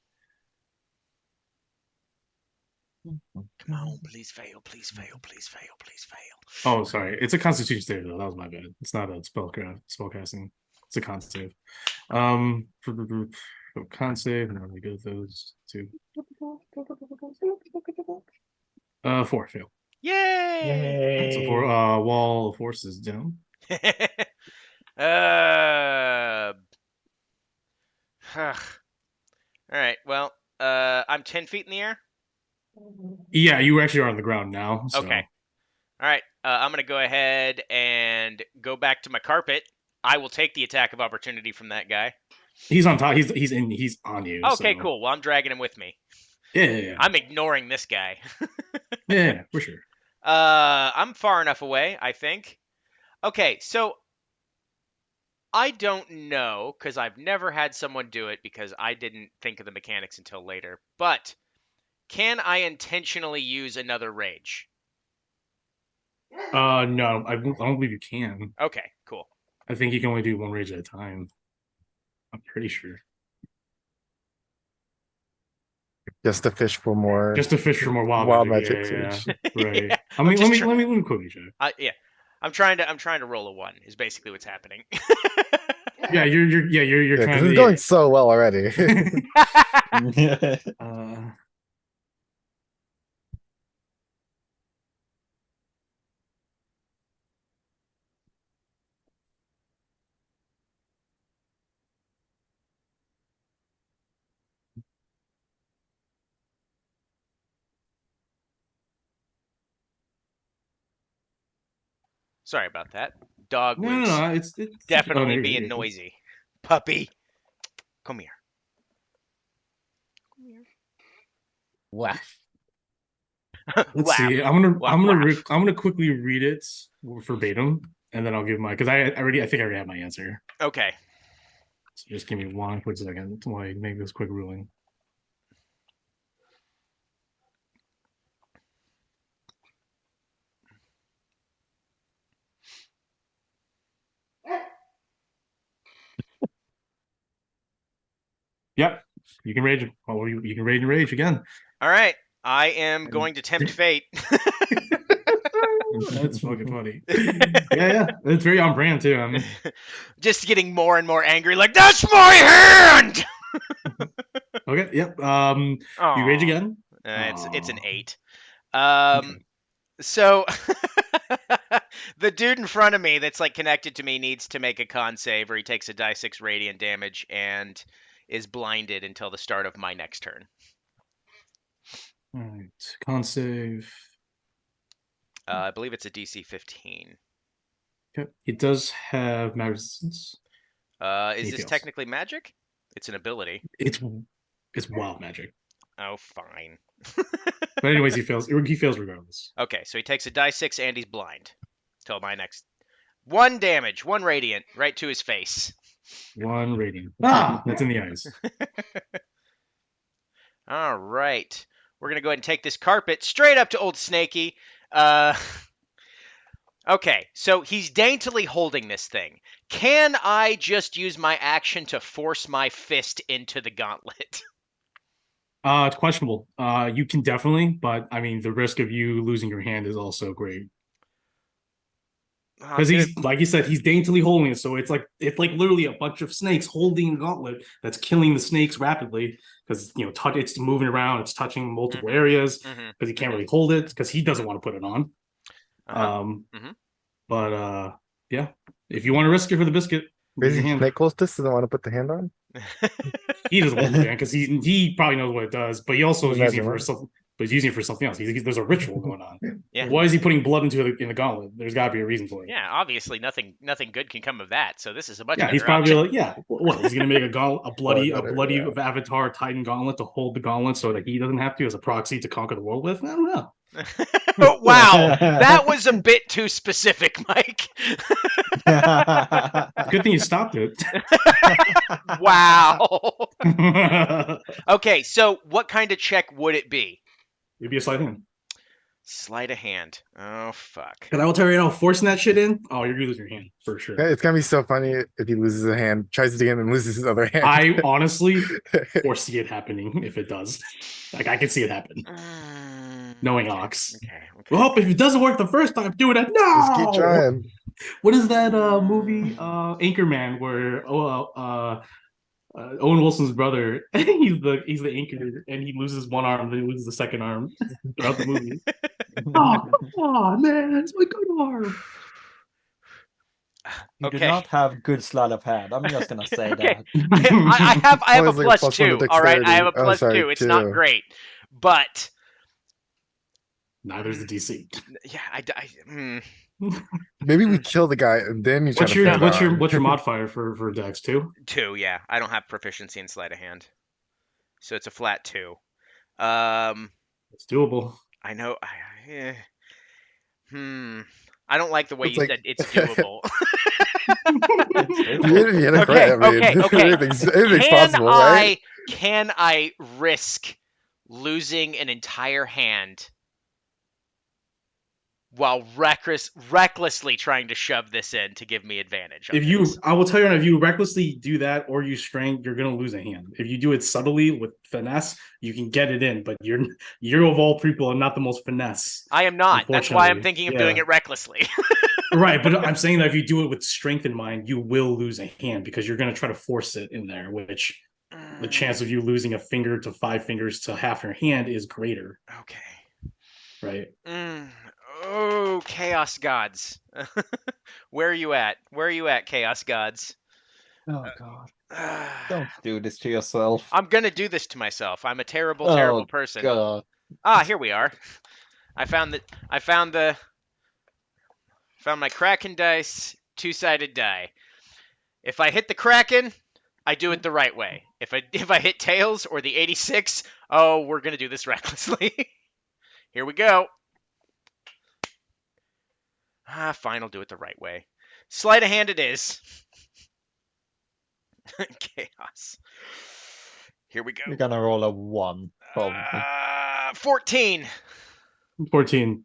Come on, please fail, please fail, please fail, please fail. Oh, sorry. It's a constitution save though. That was my bad. It's not a spellcasting. It's a con save. So con save, and I'm gonna go with those two. 4 fail. Yay! So for wall of force is down. All right. Well, I'm 10 feet in the air. Yeah, you actually are on the ground now. So. Okay. All right. I'm gonna go ahead and go back to my carpet. I will take the attack of opportunity from that guy. He's on top. He's on you. Okay, so. cool. Well, I'm dragging him with me. Yeah. I'm ignoring this guy. Yeah, for sure. I'm far enough away, I think. Okay, so I don't know because I've never had someone do it because I didn't think of the mechanics until later. But can I intentionally use another rage? No, I don't believe you can. Okay, cool. I think you can only do one rage at a time. I'm pretty sure. Just to fish for more. Just to fish for more wild, Wild magic. magic Yeah, surge. right. Yeah, I mean, I'm let just me try- let me quickly check. Yeah, I'm trying to roll a 1 is basically what's happening. Yeah, you're Yeah, trying because to. it's going so well already. uh, Sorry about that. Dog no, was it's definitely no, being noisy. Puppy, come here. Wow. Let's Laugh. see. Laugh, I'm laugh. gonna quickly read it verbatim, and then I'll give my because I think I already have my answer. Okay. So just give me one quick second while I make this quick ruling. Yep, you can rage. Oh, you can rage and rage again. All right. I am going to tempt fate. That's fucking funny. Yeah, it's very on brand too. I mean, Just getting more and more angry, like that's my hand. okay, yep. You Aw. rage again. It's an Aw. 8. Okay. So the dude in front of me that's like connected to me needs to make a con save, or he takes a die 6 radiant damage and is blinded until the start of my next turn. All right, con save. I believe it's a DC 15. Okay, it does have magic resistance. Is He this fails. technically magic? It's an ability. It's wild magic. Oh, fine. But anyways, he fails. He fails regardless. Okay, so he takes a die 6 and he's blind. Till my next. 1 damage, 1 radiant, right to his face. One radiant. That's in the eyes. All right. We're going to go ahead and take this carpet straight up to old Snakey. Okay, so he's daintily holding this thing. Can I just use my action to force my fist into the gauntlet? It's questionable. You can definitely, but I mean, the risk of you losing your hand is also great. Because he's like you said, he's daintily holding it, so it's like literally a bunch of snakes holding a gauntlet that's killing the snakes rapidly because it's moving around, it's touching multiple areas because he can't really hold it because he doesn't want to put it on. But yeah, if you want to risk it for the biscuit, Crazy Snake Hostess doesn't want to put the hand on. he doesn't want to because he probably knows what it does, but he also is using it Imagine for what? something. But he's using it for something else. There's a ritual going on. Yeah. Why is he putting blood in the gauntlet? There's got to be a reason for it. Yeah, obviously nothing good can come of that. So this is a much Yeah, better he's probably option. like, yeah, what? He's gonna make a bloody yeah. Avatar Titan gauntlet to hold the gauntlet so that he doesn't have to as a proxy to conquer the world with. I don't know. Wow, that was a bit too specific, Mike. Good thing you stopped it. Wow. Okay, so what kind of check would it be? It'd be a sleight hand. Sleight of hand. Oh fuck. Because I will tell you right now, forcing that shit in, oh, you're gonna lose your hand for sure. It's gonna be so funny if he loses a hand, tries it again, and loses his other hand. I honestly foresee it happening if it does. Like I can see it happen. Knowing Ox. Okay. Well, if it doesn't work the first time, do it. No. Just keep trying. What is that movie, Anchorman, where Owen Wilson's brother, he's the anchor, and he loses one arm, then he loses the second arm throughout the movie. Oh, come on, man, it's my good arm. You do Okay. not have good sleight of hand. I'm just gonna say Okay. that. I have a Always like a plus +1 to 2. All right, I have a dexterity. Oh, plus sorry, 2. It's not 2. great, but Neither's the DC. yeah, Maybe we kill the guy and then you try What's to your put it what's your on. what's your modifier for Dex 2? 2. Yeah, I don't have proficiency in sleight of hand, so it's a flat 2. It's doable. I know. I don't like the way It's you like- said it's doable. Yeah, Okay, I mean, okay. anything's possible, right? Can I risk losing an entire hand while recklessly trying to shove this in to give me advantage? If you, I will tell you, if you recklessly do that or you strain, you're gonna lose a hand. If you do it subtly with finesse, you can get it in. But you're of all people are not the most finesse. I am not. That's why I'm Unfortunately. thinking of doing Yeah. it recklessly. Right, but I'm saying that if you do it with strength in mind, you will lose a hand because you're gonna try to force it in there, which the chance of you losing a finger to 5 fingers to half your hand is greater, Okay. right? Oh, Chaos Gods. Where are you at? Where are you at, Chaos Gods? Oh god. Don't do this to yourself. I'm gonna do this to myself. I'm a terrible, Oh, terrible person. God. Ah, here we are. I found my Kraken dice, 2-sided die. If I hit the Kraken, I do it the right way. If I hit tails or the 86, oh, we're gonna do this recklessly. Here we go. Fine, I'll do it the right way. Sleight of hand it is. Chaos. Here we go. You're gonna roll a 1, probably. 14. 14.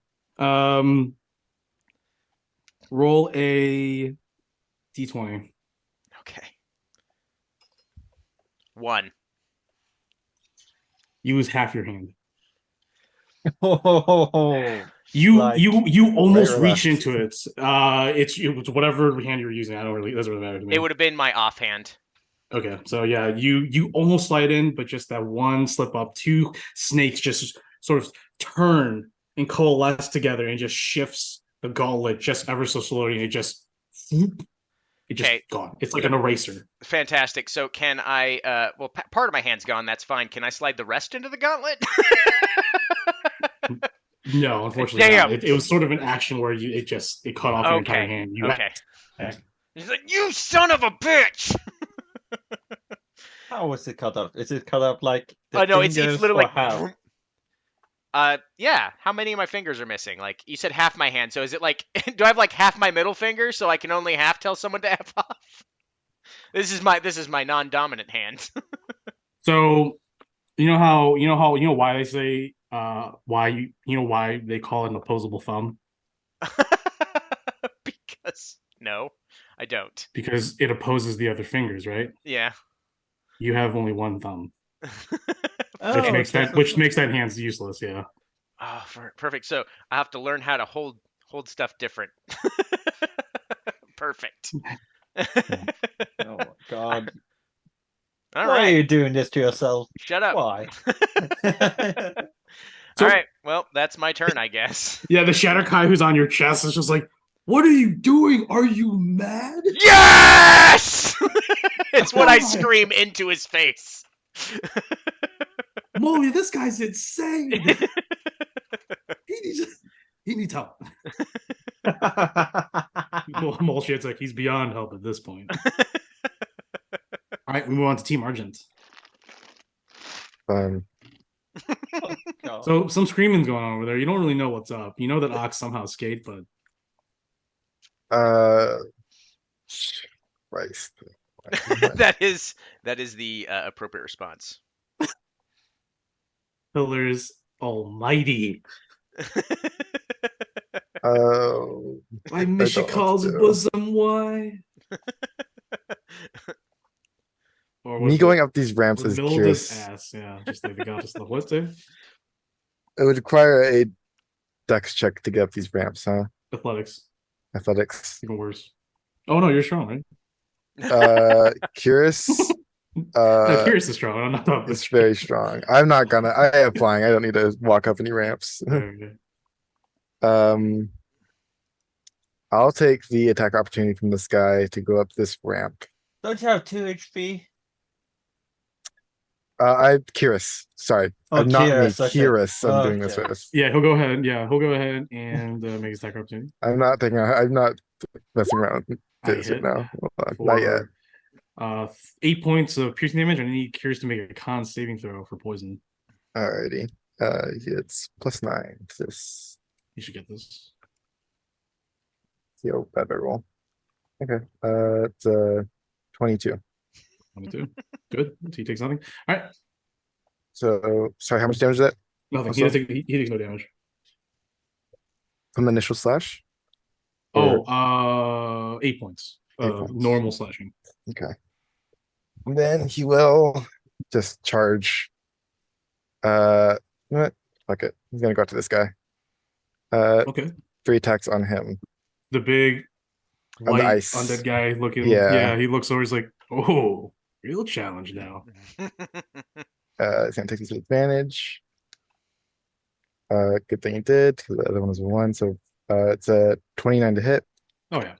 Roll a d20. Okay. 1. Use half your hand. Oh, You like, you almost very reach relaxed. into it. It's whatever hand you're using. I don't really, it doesn't really matter to me. It would have been my offhand. Okay, so yeah, you almost slide in, but just that one slip up, 2 snakes just sort of turn and coalesce together and just shifts the gauntlet just ever so slowly, and it just Okay. gone. It's like an eraser. Fantastic. So can I? Well, part of my hand's gone. That's fine. Can I slide the rest into the gauntlet? No, unfortunately, Damn. not. It was sort of an action where it cut off your entire Okay. hand. You Okay. had- He's like, you son of a bitch! How is it cut up? Is it cut up like the Oh no, it's fingers literally or half? like. Yeah. How many of my fingers are missing? Like you said, half my hand. So is it like? Do I have like half my middle finger, so I can only half tell someone to f off? This is my non-dominant hand. So you know why they say why why they call it an opposable thumb? Because no, I don't. Because it opposes the other fingers, right? Yeah. You have only one thumb, Oh, which makes that hand useless. Yeah. Oh, perfect. So I have to learn how to hold stuff different. Perfect. Oh god. All Why are right. you doing this to yourself? Shut up. Why? All right. Well, that's my turn, I guess. Yeah, the Shatterkai who's on your chest is just like, what are you doing? Are you mad? Yes! It's what I scream into his face. Molly, this guy's insane. he needs help. Molshit's like, he's beyond help at this point. All right, we move on to Team Argent. God. So some screaming's going on over there. You don't really know what's up. You know that Ox somehow escaped, but Christ. that is the appropriate response. Pillars Almighty. Oh, By Mishikal's do. bosom, why? Or me going up these ramps was is Milda's curious. ass, yeah, just like the guy just the what's there? It would require a dex check to get up these ramps, huh? Athletics, Athletics. even worse. Oh no, you're strong, right? Curious. No, Curious is strong. I'm not It's very strong. I'm not gonna. I am flying. I don't need to walk up any ramps. Okay. I'll take the attack opportunity from this guy to go up this ramp. Don't you have 2 HP? Kyrus. Sorry. Oh, Not me. Kyrus, okay. Kyrus I'm doing this Okay. with. Yeah, he'll go ahead. Yeah, he'll go ahead and make his attack opportunity. I'm not messing around with I this right hit now. Hold on, not yet. for 8 points of piercing damage, and I need Curious to make a con saving throw for poison. Alrighty. It's +9 to this. You should get this. See how better roll. Okay. It's 22. 22. Good. So he takes nothing. All right. So sorry, how much damage is that Nothing. Also- He takes no damage. from the initial slash? Oh, 8 points. 8 points. Normal slashing. Okay. And then he will just charge. You know what? Fuck it. He's gonna go out to this guy. Okay. 3 attacks on him. The big On the white ice. undead guy looking. Yeah. He looks over. He's like, oh, real challenge now. He's gonna take this advantage. Good thing he did. The other one was a 1, so it's a 29 to hit. Oh yeah.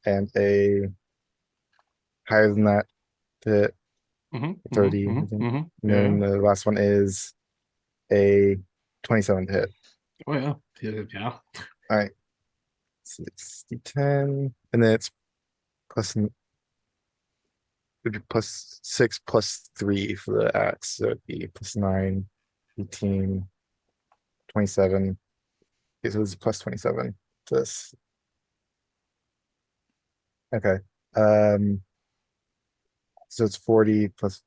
And a higher than that to hit. 30, I think. And then the last one is a 27 to hit. Oh yeah. Yeah. All right. 60, 10, and then it's it'd be +6 +3 for the axe. So it'd be +9, 18, 27. Okay, so it's +27 to this. Okay. So it's 40 plus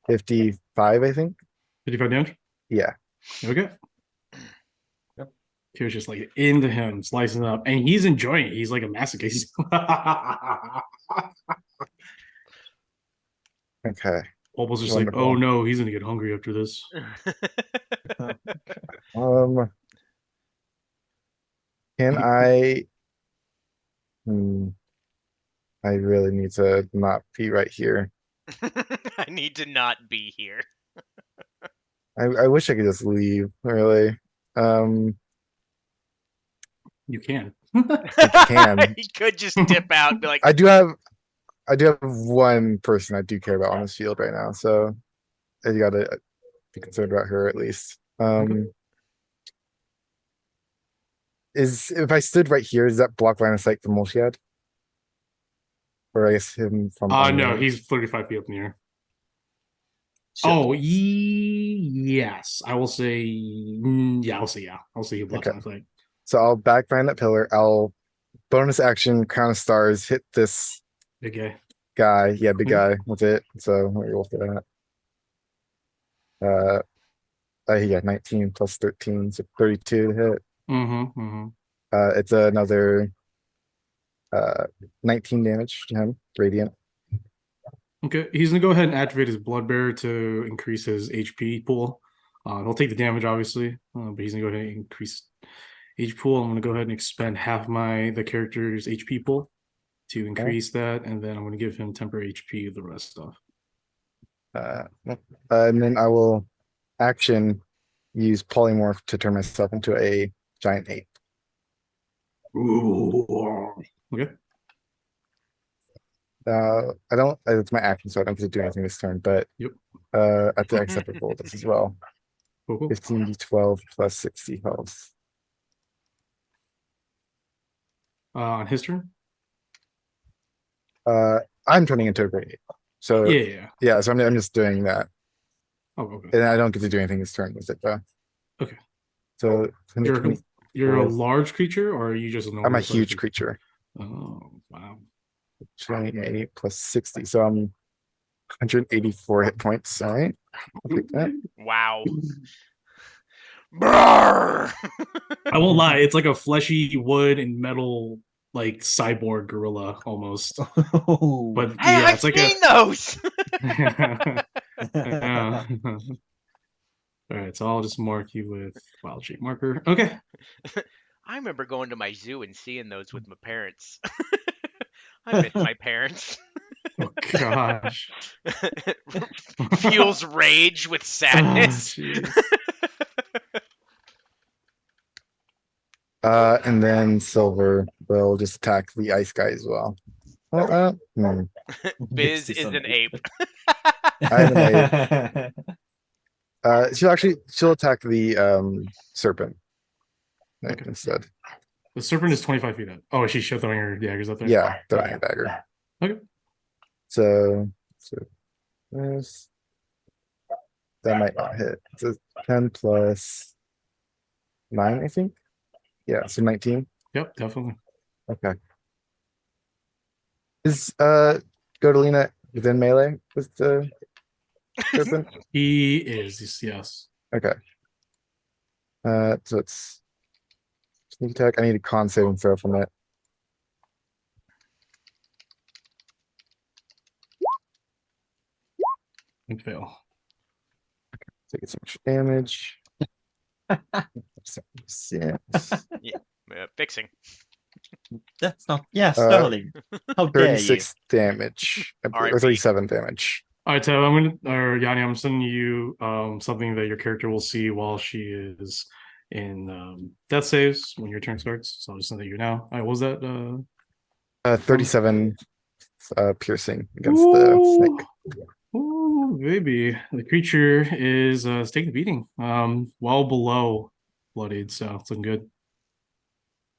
55, I think. 55 damage. Yeah. Okay. Yep. He was just like into him, slicing up, and he's enjoying it. He's like a masochist. Okay. Almost just like, Wonderful. oh no, he's gonna get hungry after this. Can I? I really need to not be right here. I need to not be here. I wish I could just leave, really. You can. can. He could just dip out and be like, I do have one person I do care about on this field right now, so I gotta be concerned about her at least. Is if I stood right here, is that block line of sight from Molshad? Or I guess him from No, he's 35 feet up in the air. Shit. Oh, yes. I will say, yeah, I'll say, yeah. I'll say he blocks Okay. on sight. So I'll back behind that pillar. I'll bonus action, Crown of Stars, hit this Big guy. guy. Yeah, big Mhm. guy with it. So let me roll for that. Yeah, 19 plus 13, so 32 to hit. It's another 19 damage to him, radiant. Okay, he's gonna go ahead and activate his Blood Bearer to increase his HP pool. He'll take the damage, obviously, but he's gonna go ahead and increase HP pool. I'm gonna go ahead and expend half the character's HP pool to increase that, and then I'm gonna give him temporary HP the rest off. And then I will action use polymorph to turn myself into a giant ape. Ooh. Okay. I don't. It's my action, so I don't get to do anything this turn. But Yep. I think I accept roll this as well. Cool. 15d12 plus 60 health. On his turn. I'm turning into a great ape. So Yeah. So I'm just doing that, Oh, okay. and I don't get to do anything this turn with it though. Okay. So You're a large creature, or are you just a normal? I'm a size huge creature. Oh wow. 28 plus 60, so I'm 184 hit points. All right, I'll take that. wow. Brrr! I won't lie, it's like a fleshy wood and metal like cyborg gorilla almost. But Hey, yeah, I've it's like seen those. Yeah. All right, so I'll just mark you with wild shape marker. Okay. I remember going to my zoo and seeing those with my parents. I miss my parents. Oh gosh. Fuels rage with sadness. Oh, jeez. And then silver will just attack the ice guy as well. Well, Biz This is an an ape. I have an she'll attack the serpent Okay. instead. The serpent is 25 feet up. Oh, she's throwing her daggers up there. Yeah, throwing a dagger. Okay. So there's that might not hit. So 10 plus 9, I think. Yeah, so 19. Yep, definitely. Okay. Is Godolina within melee with the serpent? He is, yes. Okay. So it's sneak attack. I need a con saving throw from it. And fail. Take so much damage. Six. Fixing. That's not. Yeah, Uh, Sterling. How dare you? 36 damage. R.I.P. Or 37 damage. All right, Tab, I'm gonna, or Yanni, I'm sending you something that your character will see while she is in death saves when your turn starts. So I'll just send it to you now. All right, what was that? 37 piercing against the snake. Ooh, baby. The creature is taking a beating. Well below bloodied, so it's looking good.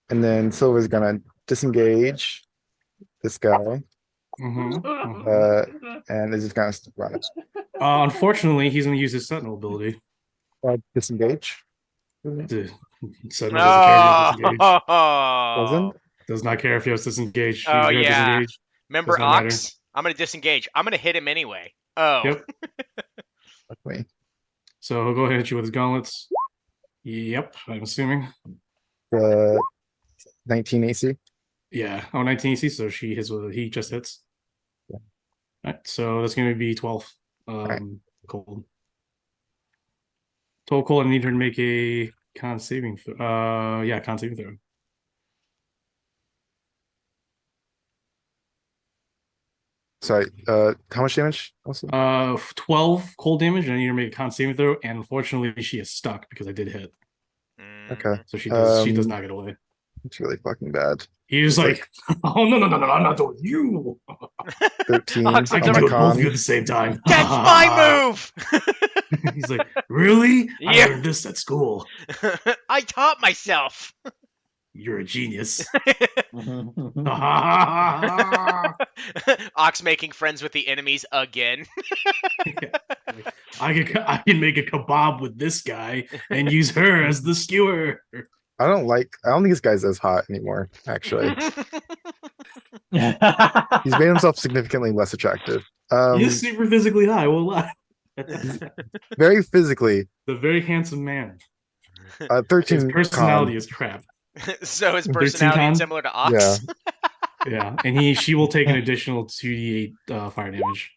And then Silver's gonna disengage this guy. And is just gonna run it. Unfortunately, he's gonna use his sentinel ability. Disengage. Sentinel doesn't care if you disengage. Doesn't? Does not care if you have disengage. Oh, You're gonna yeah. disengage. Remember Does not matter. Ox? I'm gonna disengage. I'm gonna hit him anyway. Oh. Yep. Fuck me. So he'll go ahead and hit you with his gauntlets. Yep, I'm assuming. 19 AC. Yeah. Oh, 19 AC, so she hits with he just hits. Yeah. All right, so that's gonna be 12. Right. Cold. 12 cold, I need her to make a con saving yeah, con saving throw. Sorry, how much damage? Also? 12 cold damage, and I need her to make a con saving throw, and unfortunately she is stuck because I did hit. Okay. So she does not get away. It's really fucking bad. He's like, oh no, I'm not doing you. 13 Ox, I it's can over. do it both of you at the same time. That's my move. He's like, really? I Yeah. learned this at school. I taught myself. You're a genius. Ox making friends with the enemies again. I can make a kebab with this guy and use her as the skewer. I don't think this guy's as hot anymore, actually. He's made himself significantly less attractive. He is super physically high, I won't lie. Very physically. The very handsome man. 13 His personality con. is crap. So his 13 personality con? is similar to Ox. Yeah. Yeah, and she will take an additional 2d8 fire damage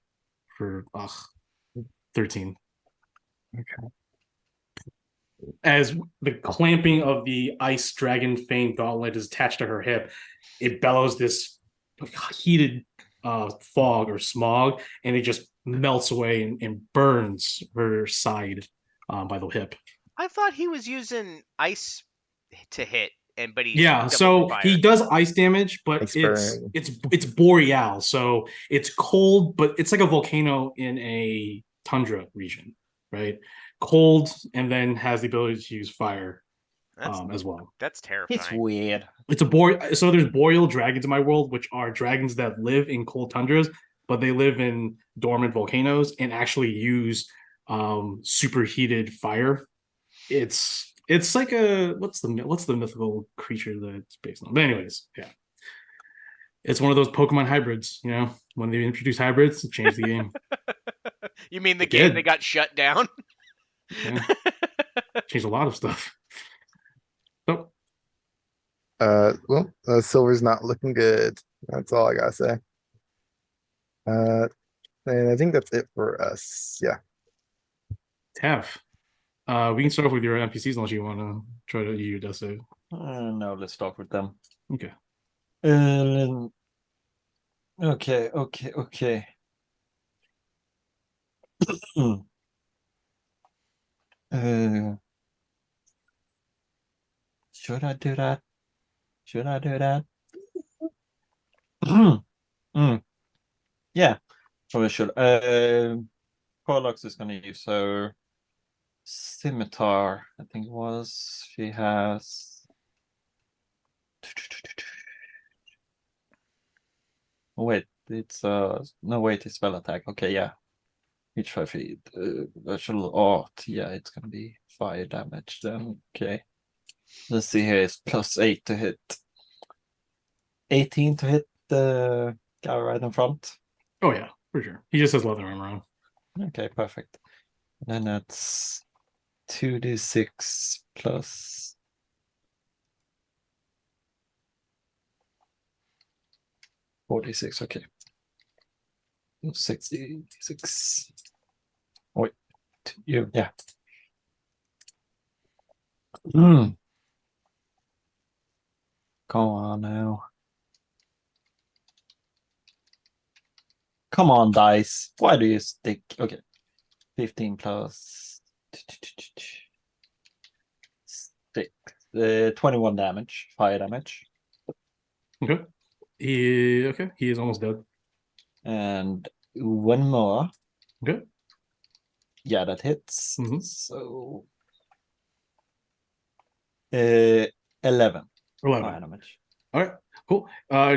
for 13. Okay. As the clamping of the ice dragon fang gauntlet is attached to her hip, it bellows this heated fog or smog, and it just melts away and burns her side by the hip. I thought he was using ice to hit, but he's Yeah, double so fire. he does ice damage, but Ice it's boreal, so it's cold, but it's like a volcano in a tundra region, right? Cold, and then has the ability to use fire as well. That's terrifying. It's weird. It's so there's boreal dragons in my world, which are dragons that live in cold tundras, but they live in dormant volcanoes and actually use superheated fire. It's like what's the mythical creature that it's based on? But anyways, yeah. It's one of those Pokemon hybrids, you know, when they introduce hybrids, it changed the game. You mean the It game did. that got shut down? Yeah. Changed a lot of stuff. So Silver's not looking good. That's all I gotta say. And I think that's it for us. Yeah. Taff. We can start off with your NPCs unless you want to try to use your death save. No, let's start with them. Okay. Okay. Should I do that? Should I do that? Yeah, probably should. Prolux is gonna use her scimitar, I think it was. She has. Oh, wait, it's no wait, it's spell attack. Okay, yeah. Each 5 feet. Virtual art. Yeah, it's gonna be fire damage then. Okay. Let's see here. It's +8 to hit. 18 to hit the guy right in front. Oh yeah, for sure. He just has leather armor on. Okay, perfect. Then that's 2d6 plus 46. Okay. 66. Wait, you, yeah. Come on now. Come on, dice. Why do you stick? Okay. 15 plus 6. 21 damage. Fire damage. Okay. He is almost dead. And one more. Okay. Yeah, that hits. Mhm. So 11 11. fire damage. All right, cool.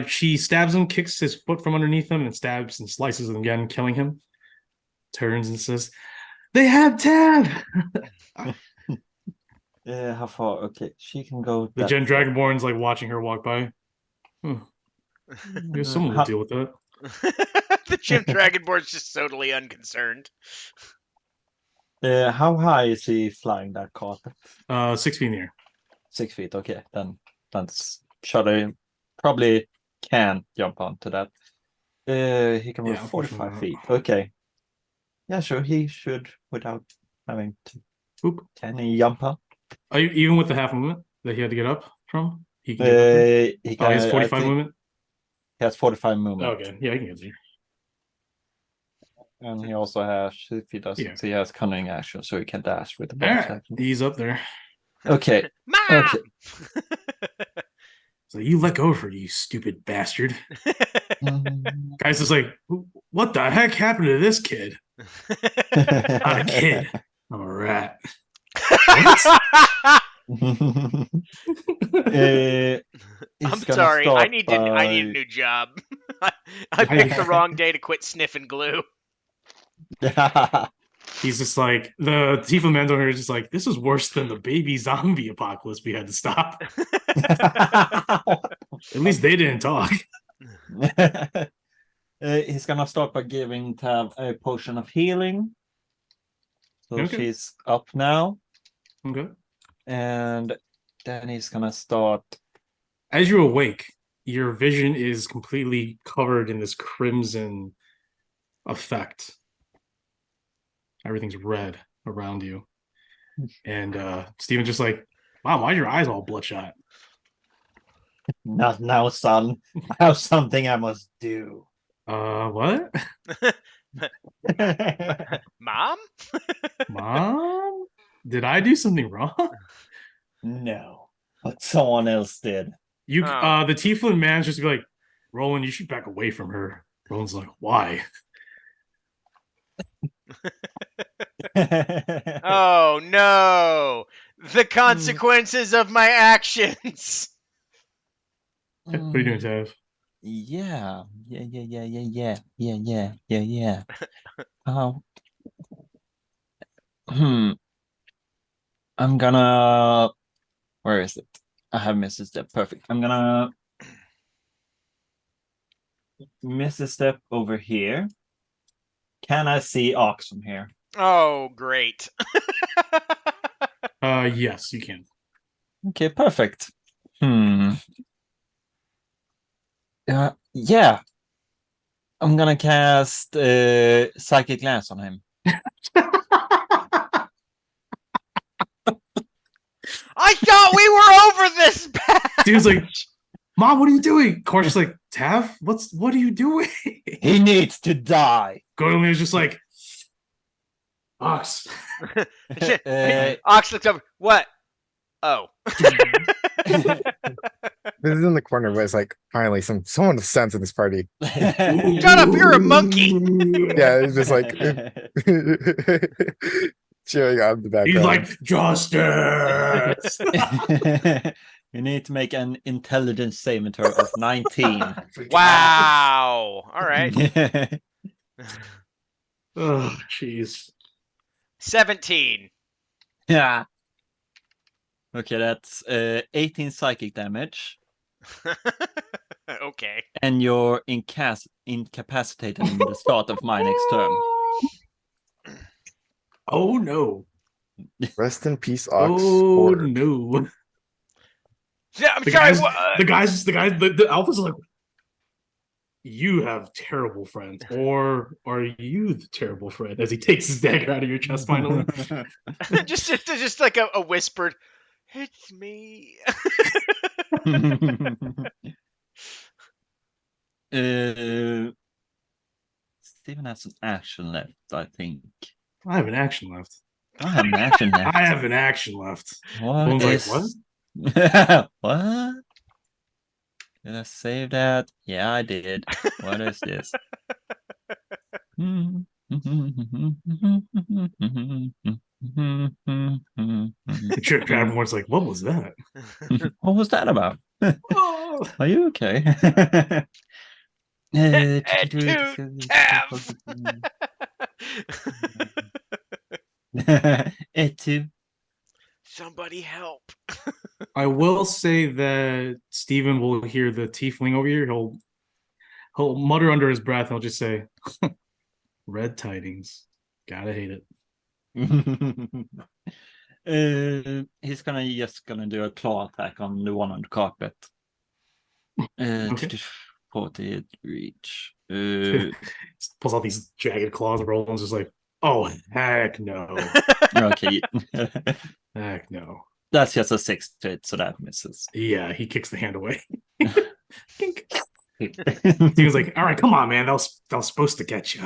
She stabs him, kicks his foot from underneath him, and stabs and slices him again, killing him. Turns and says, "They have Tab." How far? Okay, she can go. The that Gen far. Dragonborn's like watching her walk by. I guess someone will How- deal with that. The Gym Dragonborn's just totally unconcerned. How high is he flying that carpet? 6 feet in the air. 6 feet. Okay, then that's Shadow probably can jump onto that. He can move Yeah, 45 feet. unfortunately Okay. Yeah, sure. He should without having to. Oop. Can he jump up? Even with the half movement that he had to get up from, he can get up there. He Oh, he can. has I 45 think movement. He has 45 movement. Okay, yeah, he can get there. And he also has, if he doesn't, Yeah. he has cunning action, so he can dash with the All bonus right, action. he's up there. Okay. Mom! Okay. So you let go of her, you stupid bastard. Mm. Guy's just like, what the heck happened to this kid? Not a kid. I'm a rat. He's I'm gonna sorry. I start need a new job. I picked the wrong day to quit sniffing glue. by- He's just like, the Tifa Man's over here is just like, this is worse than the baby zombie apocalypse we had to stop. At least they didn't talk. He's gonna start by giving Tav a potion of healing. So Okay. she's up now, Okay. and then he's gonna start. As you awake, your vision is completely covered in this crimson effect. Everything's red around you. And Steven's just like, wow, why are your eyes all bloodshot? Not now, son. I have something I must do. What? Mom? Mom? Did I do something wrong? No, but someone else did. You Oh. the Tieflin man's just be like, Roland, you should back away from her. Roland's like, why? Oh no! The consequences of my actions. What are you doing, Tav? Yeah. I'm gonna. Where is it? I have missed a step. Perfect. I'm gonna miss a step over here. Can I see Ox from here? Oh, great. Yes, you can. Okay, perfect. Yeah. I'm gonna cast Psychic Glance on him. I thought we were over this patch. Steven's like, Mom, what are you doing? Corsh's like, Tav, what are you doing? He needs to die. Gordon is just like, Ox. Uh, Ox looked over. What? Oh. This is in the corner, but it's like finally someone with sense in this party. Shut up, you're a monkey. Yeah, it's just like cheering on the He's background. like justice. You need to make an intelligence saving throw of 19. Wow. All right. Oh, jeez. 17. Yeah. Okay, that's 18 psychic damage, Okay. and you're incapacitated in the start of my next turn. Oh no. Rest in peace, Ox. Oh Horde. no. Yeah, I'm The sorry. guys, the alphas are like, you have terrible friends, or are you the terrible friend? As he takes his dagger out of your chest finally. just like a whispered, it's me. Steven has an action left, I think. I have an action left. I have an action left. I have an action left. What Bone's is... like, what? What? Did I save that? Yeah, I did. What is this? Everyone's like, what was that? What was that about? Oh. Are you okay? Etu. Somebody help. I will say that Steven will hear the tiefling over here. He'll mutter under his breath and he'll just say, red tidings. Gotta hate it. He's just gonna do a claw attack on the one on the carpet. Okay. 40 reach. Pulls out these jagged claws and rolls, just like, oh heck no. Okay. Heck no. That's just a 6 to it, so that misses. Yeah, he kicks the hand away. He was like, all right, come on, man. That was supposed to get you.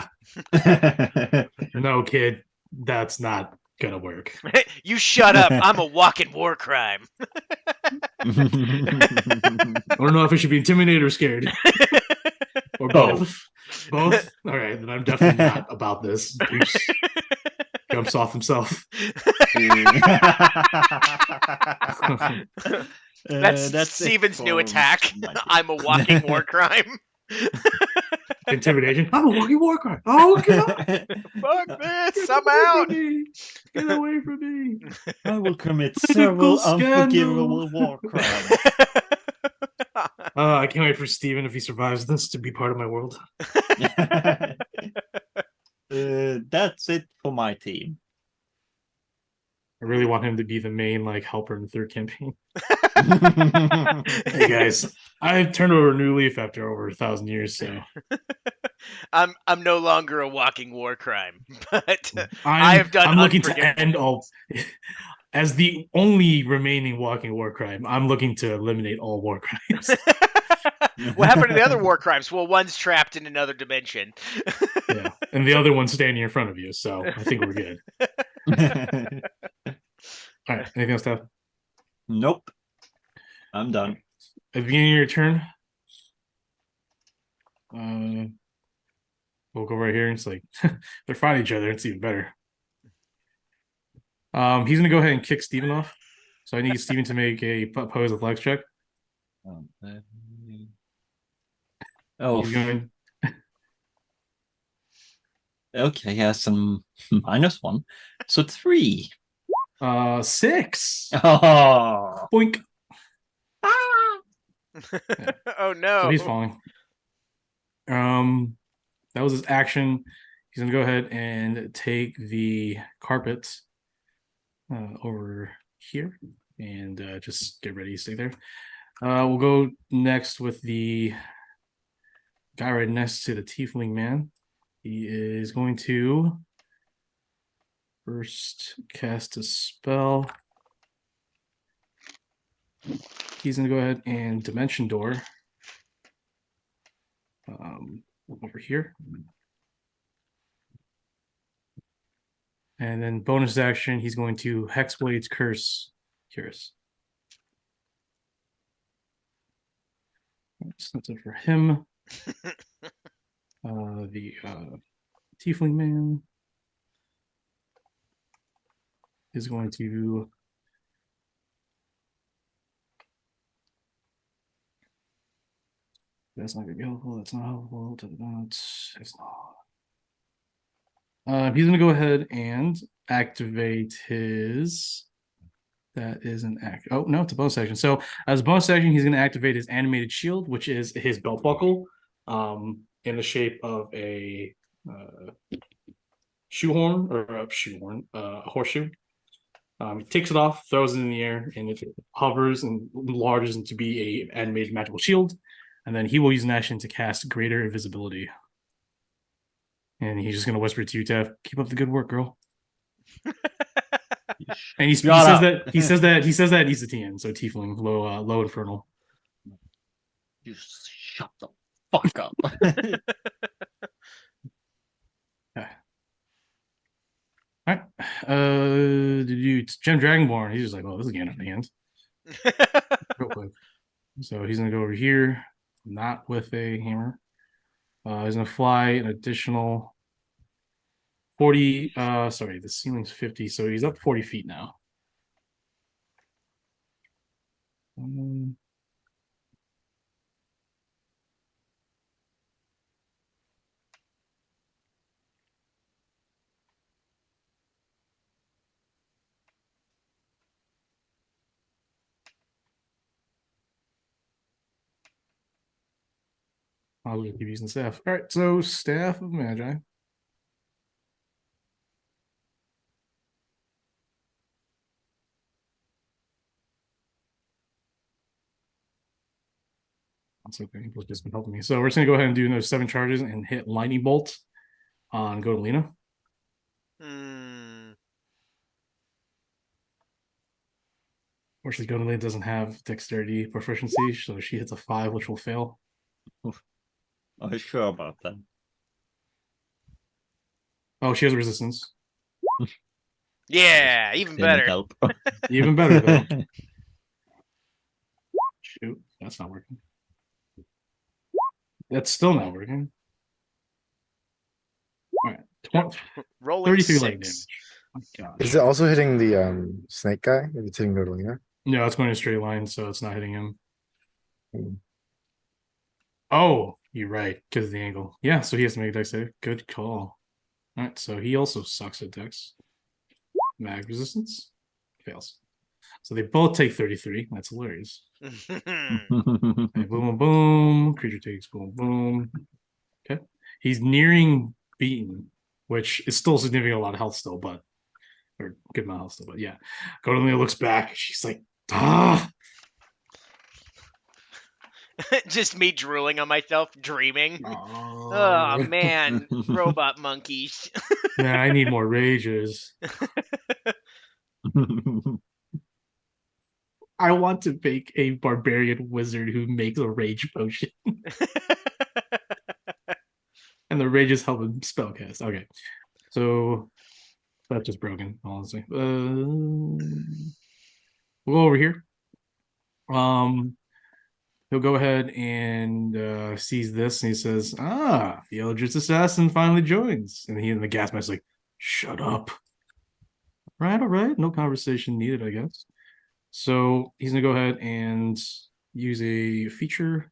No, kid, that's not gonna work. You shut up. I'm a walking war crime. I don't know if I should be intimidated or scared. Or both. Both? All right, then I'm definitely not about this. Goose jumps off himself. That's Steven's new attack. I'm a walking war crime. Intimidation. I'm a walking war crime. Oh god! Fuck this! Get I'm away out. from me. Get away from me. I will commit Political several unforgivable scandal. war crimes. I can't wait for Steven, if he survives this, to be part of my world. That's it for my team. I really want him to be the main helper in the third campaign. Hey guys, I've turned over a new leaf after over 1,000 years, so I'm no longer a walking war crime, but I have done I'm looking to unforgivable end all. As the only remaining walking war crime, I'm looking to eliminate all war crimes. What happened to the other war crimes? Well, one's trapped in another dimension. Yeah, and the other one's standing in front of you, so I think we're good. All right, anything else, Tab? Nope. I'm done. At the beginning of your turn, we'll go right here. And it's like they're fighting each other. It's even better. He's gonna go ahead and kick Steven off. So I need Steven to make a pose athletics check. Oh, He's going. okay. He has some -1, so 3. 6. Oh, Boink. Oh no! So he's falling. That was his action. He's gonna go ahead and take the carpet over here and just get ready to stay there. We'll go next with the guy right next to the tiefling man. He is going to first cast a spell. He's going to go ahead and Dimension Door over here. And then bonus action, he's going to Hexblade's Curse Curious. That's it for him. The Tiefling Man is going to that's not gonna be helpful. That's not helpful. It's not. He's gonna go ahead and activate his. That is an act. Oh no, it's a bonus action. So as a bonus action, he's gonna activate his animated shield, which is his belt buckle, in the shape of a shoehorn or a horseshoe. He takes it off, throws it in the air, and it hovers and enlarges into be a animated magical shield. And then he will use an action to cast Greater Invisibility. And he's just gonna whisper to you, Tev, "Keep up the good work, girl." And he Shut says up. that he's a TN, so Tiefling, low infernal. You shut the fuck up. All right. Did you Gem Dragonborn? He's just like, oh, this is getting out of hand. Real quick. So he's gonna go over here, not with a hammer. He's gonna fly an additional 40. Sorry, the ceiling's 50, so he's up 40 feet now. I'll keep using staff. All right, so Staff of Magi. That's okay. He's just been helping me. So we're just gonna go ahead and do those 7 charges and hit lightning bolt on Godolina. Hmm. Fortunately, Godolina doesn't have dexterity proficiency, so she hits a 5, which will fail. Are you sure about that? Oh, she has resistance. Yeah, even Didn't better. help. Even better though. Shoot, that's not working. That's still not working. All right, Rolling 33 lightning 6. damage. Oh, gosh. Is it also hitting the snake guy? If it's hitting Godolina? No, it's going in a straight line, so it's not hitting him. Hmm. Oh, you're right, because of the angle. Yeah, so he has to make a dex save. Good call. All right, so he also sucks at dex. Mag resistance fails. So they both take 33. That's hilarious. Okay, boom, boom, boom. Creature takes boom, boom. Okay, he's nearing beaten, which is still significant. A lot of health still, but or good amount of health still. But yeah, Godolina looks back. She's like, ah. Just me drooling on myself, dreaming. Oh, Oh man, robot monkeys. man, I need more rages. I want to make a barbarian wizard who makes a rage potion, and the rages help him spellcast. Okay, so that's just broken, honestly. We'll go over here. He'll go ahead and sees this, and he says, "Ah, the Eldritch Assassin finally joins." And he in the gas mask like, "Shut up." Right, all right, no conversation needed, I guess. So he's gonna go ahead and use a feature.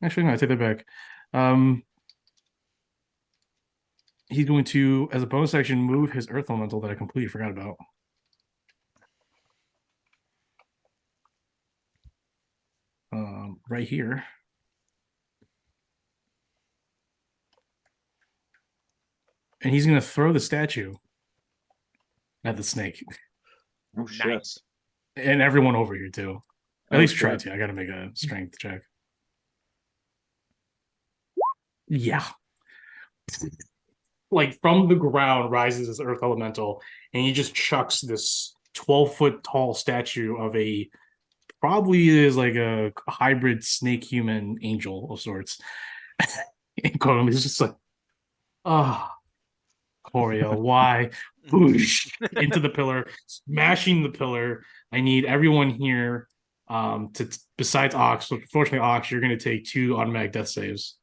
Actually, no, I take that back. He's going to, as a bonus action, move his Earth Elemental that I completely forgot about. Right here. And he's going to throw the statue at the snake. Oh shit. Nice. And everyone over here, too. At Oh, least try shit. to. I got to make a strength check. Yeah. Like from the ground rises this Earth Elemental, and he just chucks this 12-foot tall statue of a probably is like a hybrid snake human angel of sorts. And Kodum is just like, Ah, Corio, why? Boosh into the pillar, smashing the pillar. I need everyone here to besides Ox. Unfortunately, Ox, you're gonna take 2 automatic death saves.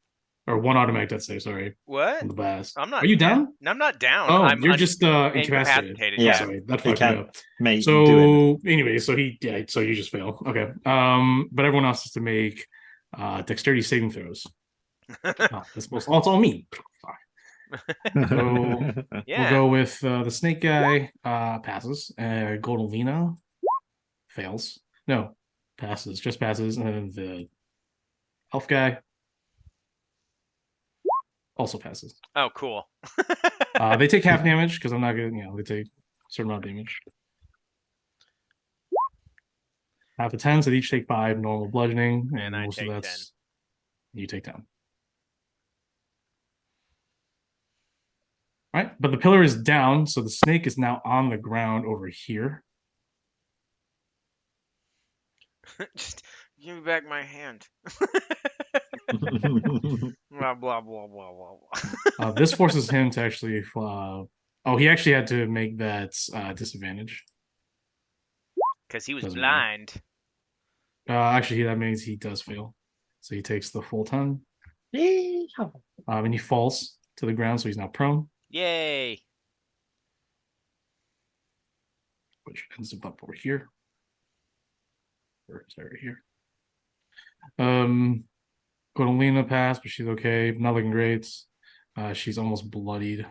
Or 1 automatic death save, sorry, What? on the bass. I'm Are not you down. down? I'm not down. Oh, I'm you're just incapacitated. incapacitated. Oh, Yeah. sorry, that He fucked me can't up. do anything. So anyway, so you just fail. Okay. But everyone else has to make dexterity saving throws. That's most it's all me. So we'll Yeah. go with the snake guy, passes. Goldolina fails. No, passes, just passes, and then the elf guy also passes. Oh, cool. They take half damage because I'm not gonna, they take a certain amount of damage. Half a 10, so they each take 5 normal bludgeoning, and And I most of take that's you take 10. All right, but the pillar is down, so the snake is now on the ground over here. Just give me back my hand. Blah blah blah blah blah. This forces him to actually. He actually had to make that disadvantage. Because he was Doesn't matter. blind. Actually, that means he does fail, so he takes the full 10. And he falls to the ground, so he's now prone, Yay. which ends up over here. Or sorry, right here. Godolina passed, but she's okay. Not looking great. She's almost bloodied.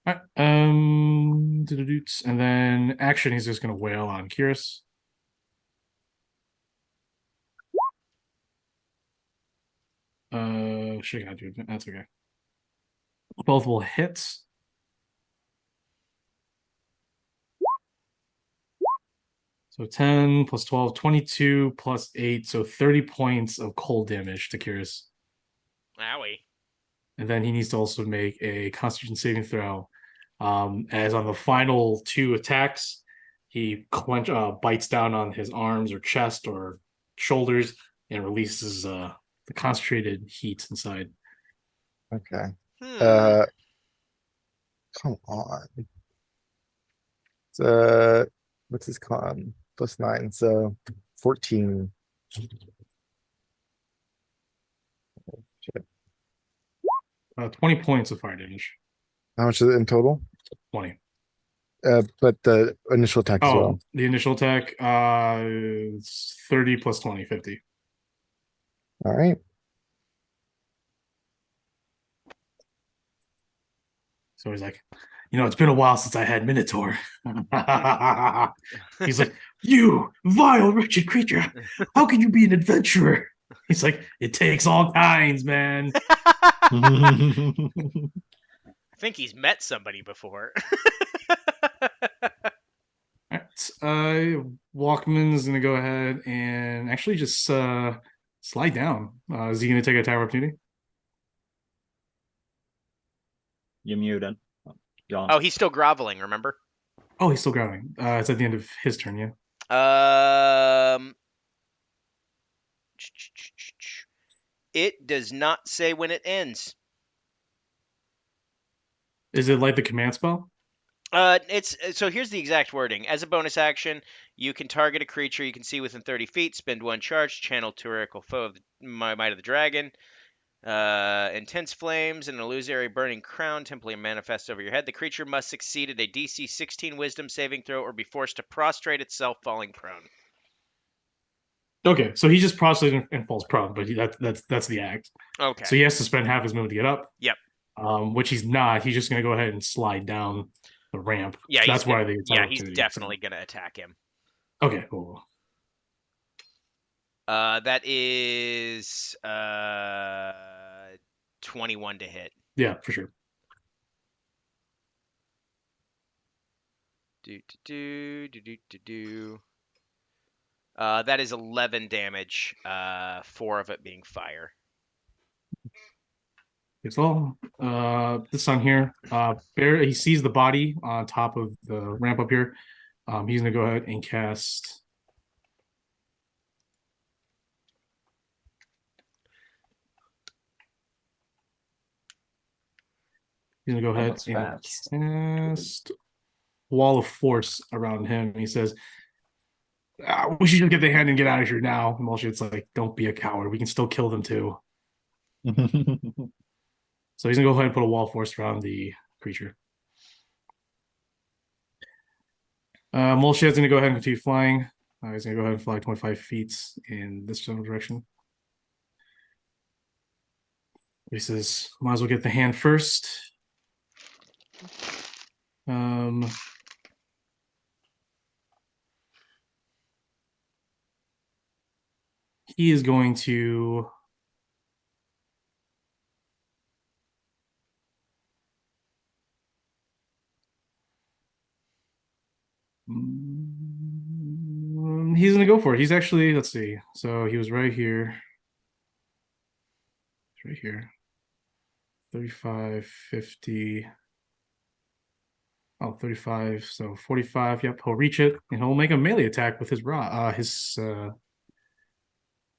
All right. And then action, he's just gonna wail on Kiris. Should I do it? That's okay. Both will hit. So 10 plus 12, 22 plus 8, so 30 points of cold damage to Kiris. Owie. And then he needs to also make a Constitution saving throw. As on the final 2 attacks, he bites down on his arms or chest or shoulders and releases the concentrated heat inside. Okay. Hmm. Come on. What's his con? +9, so 14. Shit. 20 points of fire damage. How much is it in total? 20. But the initial attack as well. The initial attack, it's 30 plus 20, 50. All right. So he's like, it's been a while since I had Minotaur. He's like, you vile, wretched creature. How can you be an adventurer? He's like, it takes all kinds, man. I think he's met somebody before. All right. Walkman's gonna go ahead and actually just slide down. Is he gonna take a tower opportunity? You're muted. Gone. Oh, he's still groveling, remember? Oh, he's still growing. It's at the end of his turn, yeah. It does not say when it ends. Is it like the command spell? It's so here's the exact wording. As a bonus action, you can target a creature you can see within 30 feet, spend 1 charge, channel Tyrannical Foe of the Might of the Dragon. Intense flames and an illusory burning crown temporarily manifests over your head. The creature must succeed at a DC 16 Wisdom saving throw or be forced to prostrate itself, falling prone. Okay, so he just prostrates and falls prone, but that's the act. Okay. So he has to spend half his move to get up. Yep. Which he's not. He's just gonna go ahead and slide down the ramp. Yeah, That's why they. he's definitely gonna attack him. Okay, cool. That is 21 to hit. Yeah, for sure. That is 11 damage. 4 of it being fire. It's all. This on here. Bear. He sees the body on top of the ramp up here. He's gonna go ahead and cast. He's gonna go ahead that's and fast. cast Wall of Force around him. He says, "We should just get the hand and get out of here now." And Molshed's like, "Don't be a coward. We can still kill them too." So he's gonna go ahead and put a Wall of Force around the creature. Molshed's gonna go ahead and continue flying. He's gonna go ahead and fly 25 feet in this general direction. He says, "Might as well get the hand first." He is going to he's gonna go for it. He's actually, let's see. So he was right here. It's right here. 35, 50. Oh, 35. So 45. Yep, he'll reach it and he'll make a melee attack with his rod,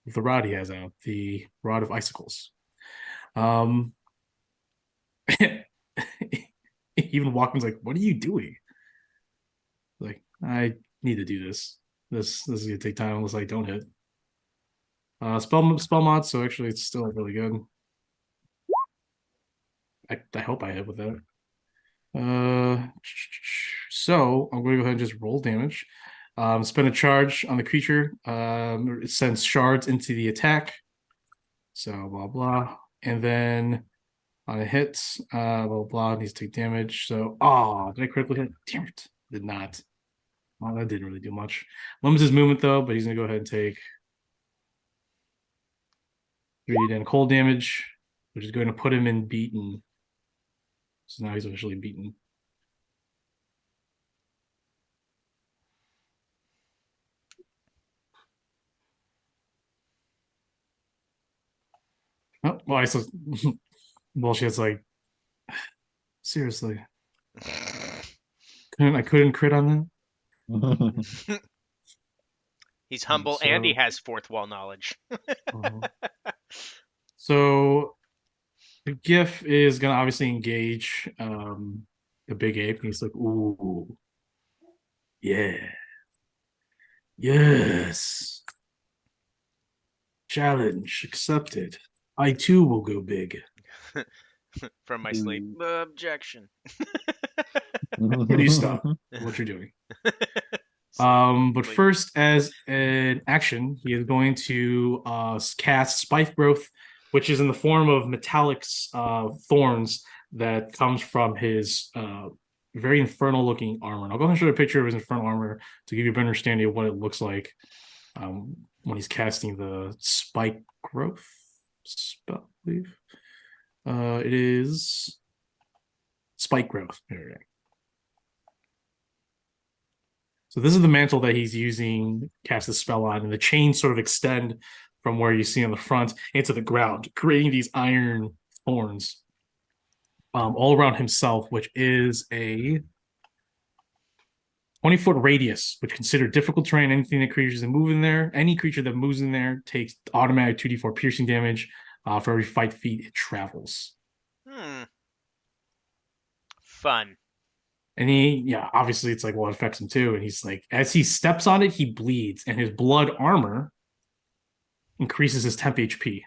the rod he has out, the rod of icicles. Even Walkman's like, "What are you doing?" Like, I need to do this. This is gonna take time unless I don't hit. Spell mod, so actually it's still really good. I hope I hit with that. So I'm going to go ahead and just roll damage. Spend a charge on the creature. It sends shards into the attack. So blah blah, and then on a hit, blah blah, needs to take damage. So did I critically hit? Damn it, did not. Well, that didn't really do much. Limits his movement though, but he's gonna go ahead and take 3d10 cold damage, which is going to put him in beaten. So now he's officially beaten. Oh, well, I saw bullshit's like, seriously. I couldn't crit on He's humble and he has fourth wall knowledge. that. So the GIF is gonna obviously engage the big ape, and he's like, "Ooh, yeah, yes, challenge accepted. I too will go big." From my sleep. Objection. Please stop what you're doing. But Sleep. first, as an action, he is going to cast Spike Growth, which is in the form of metallic thorns that comes from his very infernal looking armor. And I'll go ahead and show you a picture of his infernal armor to give you a better understanding of what it looks like when he's casting the Spike Growth spell, I believe. It is Spike Growth. There we go. So this is the mantle that he's using cast the spell on, and the chains sort of extend from where you see on the front into the ground, creating these iron thorns all around himself, which is a 20-foot radius, which considered difficult terrain. Anything that creatures that move in there, any creature that moves in there takes automatic 2d4 piercing damage for every 5 feet it travels. Fun. And obviously it's like, well, it affects him too. And he's like, as he steps on it, he bleeds, and his blood armor increases his temp HP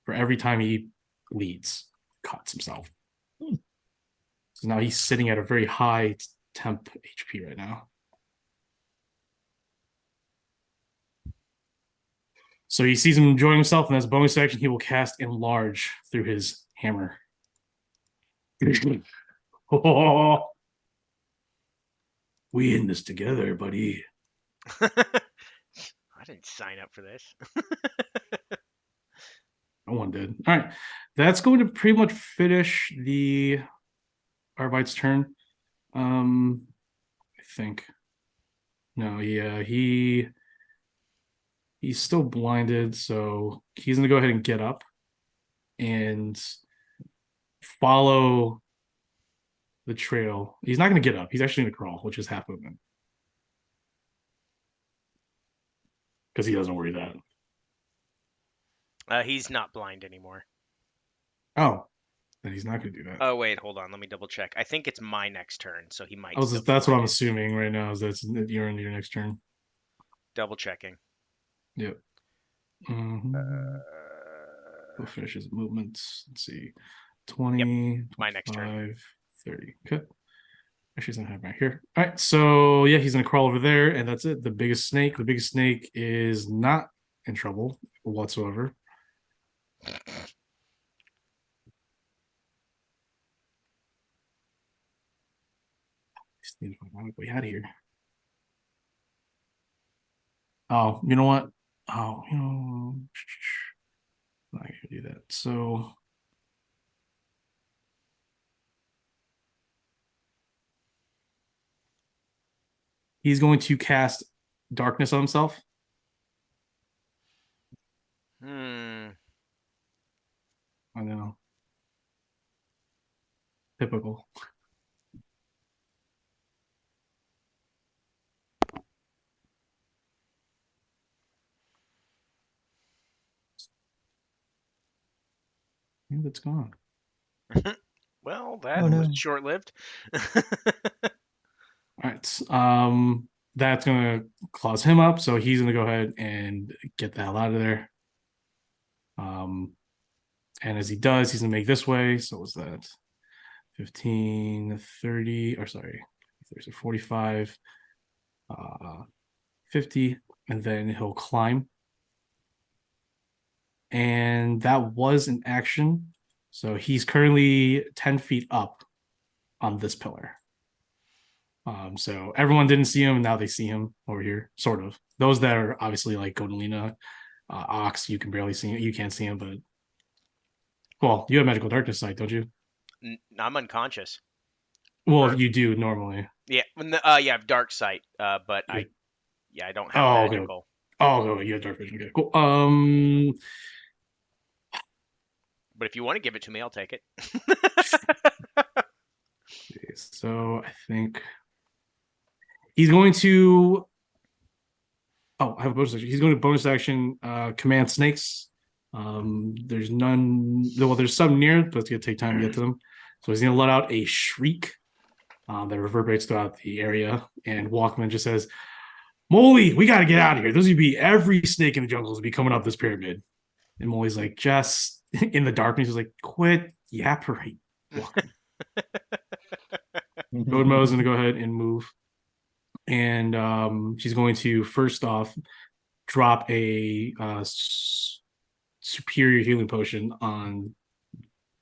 for every time he bleeds, cuts himself. So now he's sitting at a very high temp HP right now. So he sees him enjoying himself, and as a bonus action, he will cast Enlarge through his hammer. Oh, we in this together, buddy. I didn't sign up for this. No one did. All right. That's going to pretty much finish the Arbite's turn. I think. No, yeah, he's still blinded, so he's gonna go ahead and get up and follow the trail. He's not gonna get up, he's actually gonna crawl, which is half movement. Because he doesn't worry that. He's not blind anymore. Oh. then he's not going to do that. Oh wait, hold on. Let me double check. I think it's my next turn, so he might. Still That's what find I'm it. assuming right now is that you're in your next turn. Double checking. Yep. We'll finish his movements. Let's see. 20, my next turn. 25, 30. Okay. Actually, it's not happening right here. All right. So, yeah, he's going to crawl over there, and that's it. The biggest snake. The biggest snake is not in trouble whatsoever. Just need to find my way out of here. Oh, you know what? Oh, I'm not going to do that. So, he's going to cast darkness on himself. Hmm. I know. Typical. And it's gone. Well, that Oh, no. was short-lived. All right. That's gonna clause him up, so he's gonna go ahead and get the hell out of there. And as he does, he's gonna make this way. So what's that? 15, 30, or sorry, there's a 45, 50, and then he'll climb. And that was an action. So he's currently 10 feet up on this pillar. So everyone didn't see him, and now they see him over here, sort of. Those that are obviously like Godalina, Ox, you can barely see him. You can't see him, but well, you have magical darkness sight, don't you? I'm unconscious. Well, you do normally. Yeah. Yeah, I have dark sight. But I don't have Oh, okay. magical. Oh, okay, you have dark vision. Okay, cool. But if you want to give it to me, I'll take it. So I think he's going to. Oh, I have a bonus action. He's going to bonus action command snakes. There's none. Well, there's some near, but it's gonna take time to get to them. So he's gonna let out a shriek that reverberates throughout the area, and Walkman just says, "Molly, we got to get out of here. There's gonna be every snake in the jungle is be coming up this pyramid." And Molly's like, just in the darkness, he's like, "Quit yappering." Godmo's gonna go ahead and move, and she's going to first off drop a superior healing potion on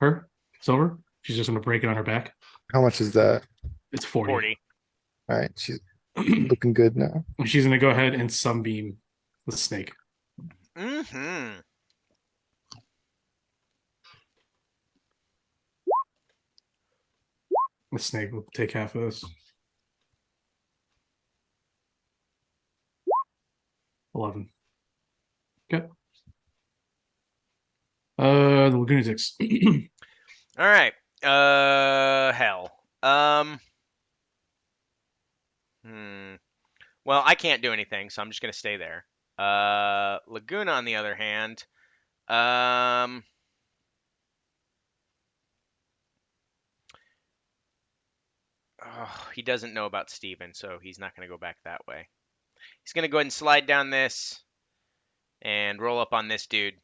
her, Silver. She's just gonna break it on her back. How much is that? It's 40. 40. Alright, she's looking good now. She's gonna go ahead and sunbeam the snake. Mm-hmm. The snake will take half of this. 11. Okay. The Lagoonatics. All right. Hell. Well, I can't do anything, so I'm just gonna stay there. Laguna, on the other hand, he doesn't know about Steven, so he's not gonna go back that way. He's gonna go ahead and slide down this and roll up on this dude.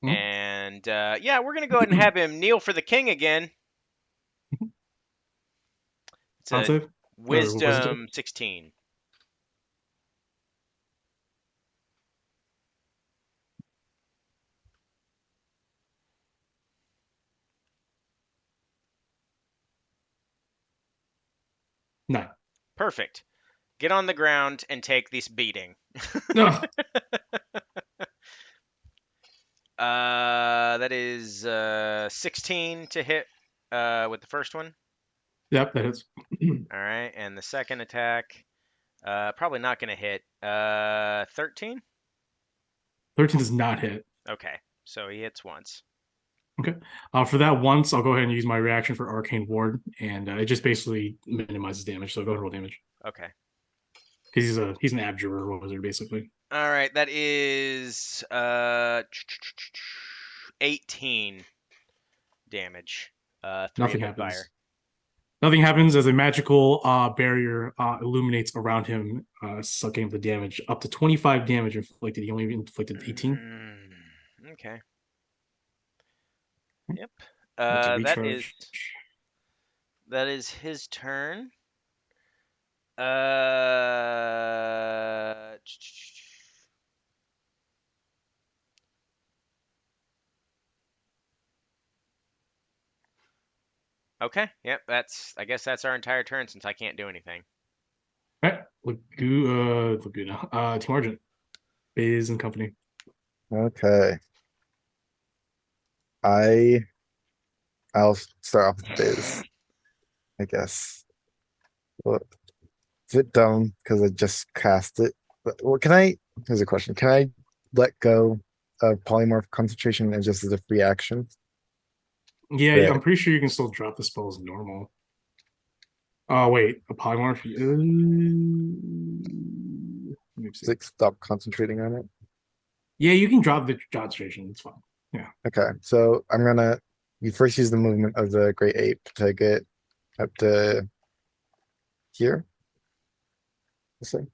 And yeah, we're gonna go ahead and have him kneel for the king again. It's a Save? wisdom 16. No. Perfect. Get on the ground and take this beating. No. That is 16 to hit with the first one. Yep, that is. All right, and the second attack, probably not going to hit. 13? 13 does not hit. Okay, so he hits once. Okay. For that once, I'll go ahead and use my reaction for Arcane Ward, and it just basically minimizes damage. So go ahead and roll damage. Okay. Because he's an abjurer wizard, basically. All right, that is 18 damage. Nothing 3 happens. fire. Nothing happens as a magical barrier illuminates around him, sucking the damage. Up to 25 damage inflicted. He only inflicted 18. Okay. Yep. That's a That recharge. is his turn. Okay. Yep. I guess that's our entire turn since I can't do anything. All right. Laguna. Team Argent. Biz and company. Okay. I'll start off with Biz, I guess. Well, it's a bit dumb because I just cast it. But here's a question. Can I let go of polymorph concentration and just as a free action? Yeah, Right. I'm pretty sure you can still drop the spells normal. Oh, wait. A polymorph? Let me see. Like stop concentrating on it. Yeah, you can drop the concentration. It's fine. Okay, so you first use the movement of the great ape to get up to here. This thing.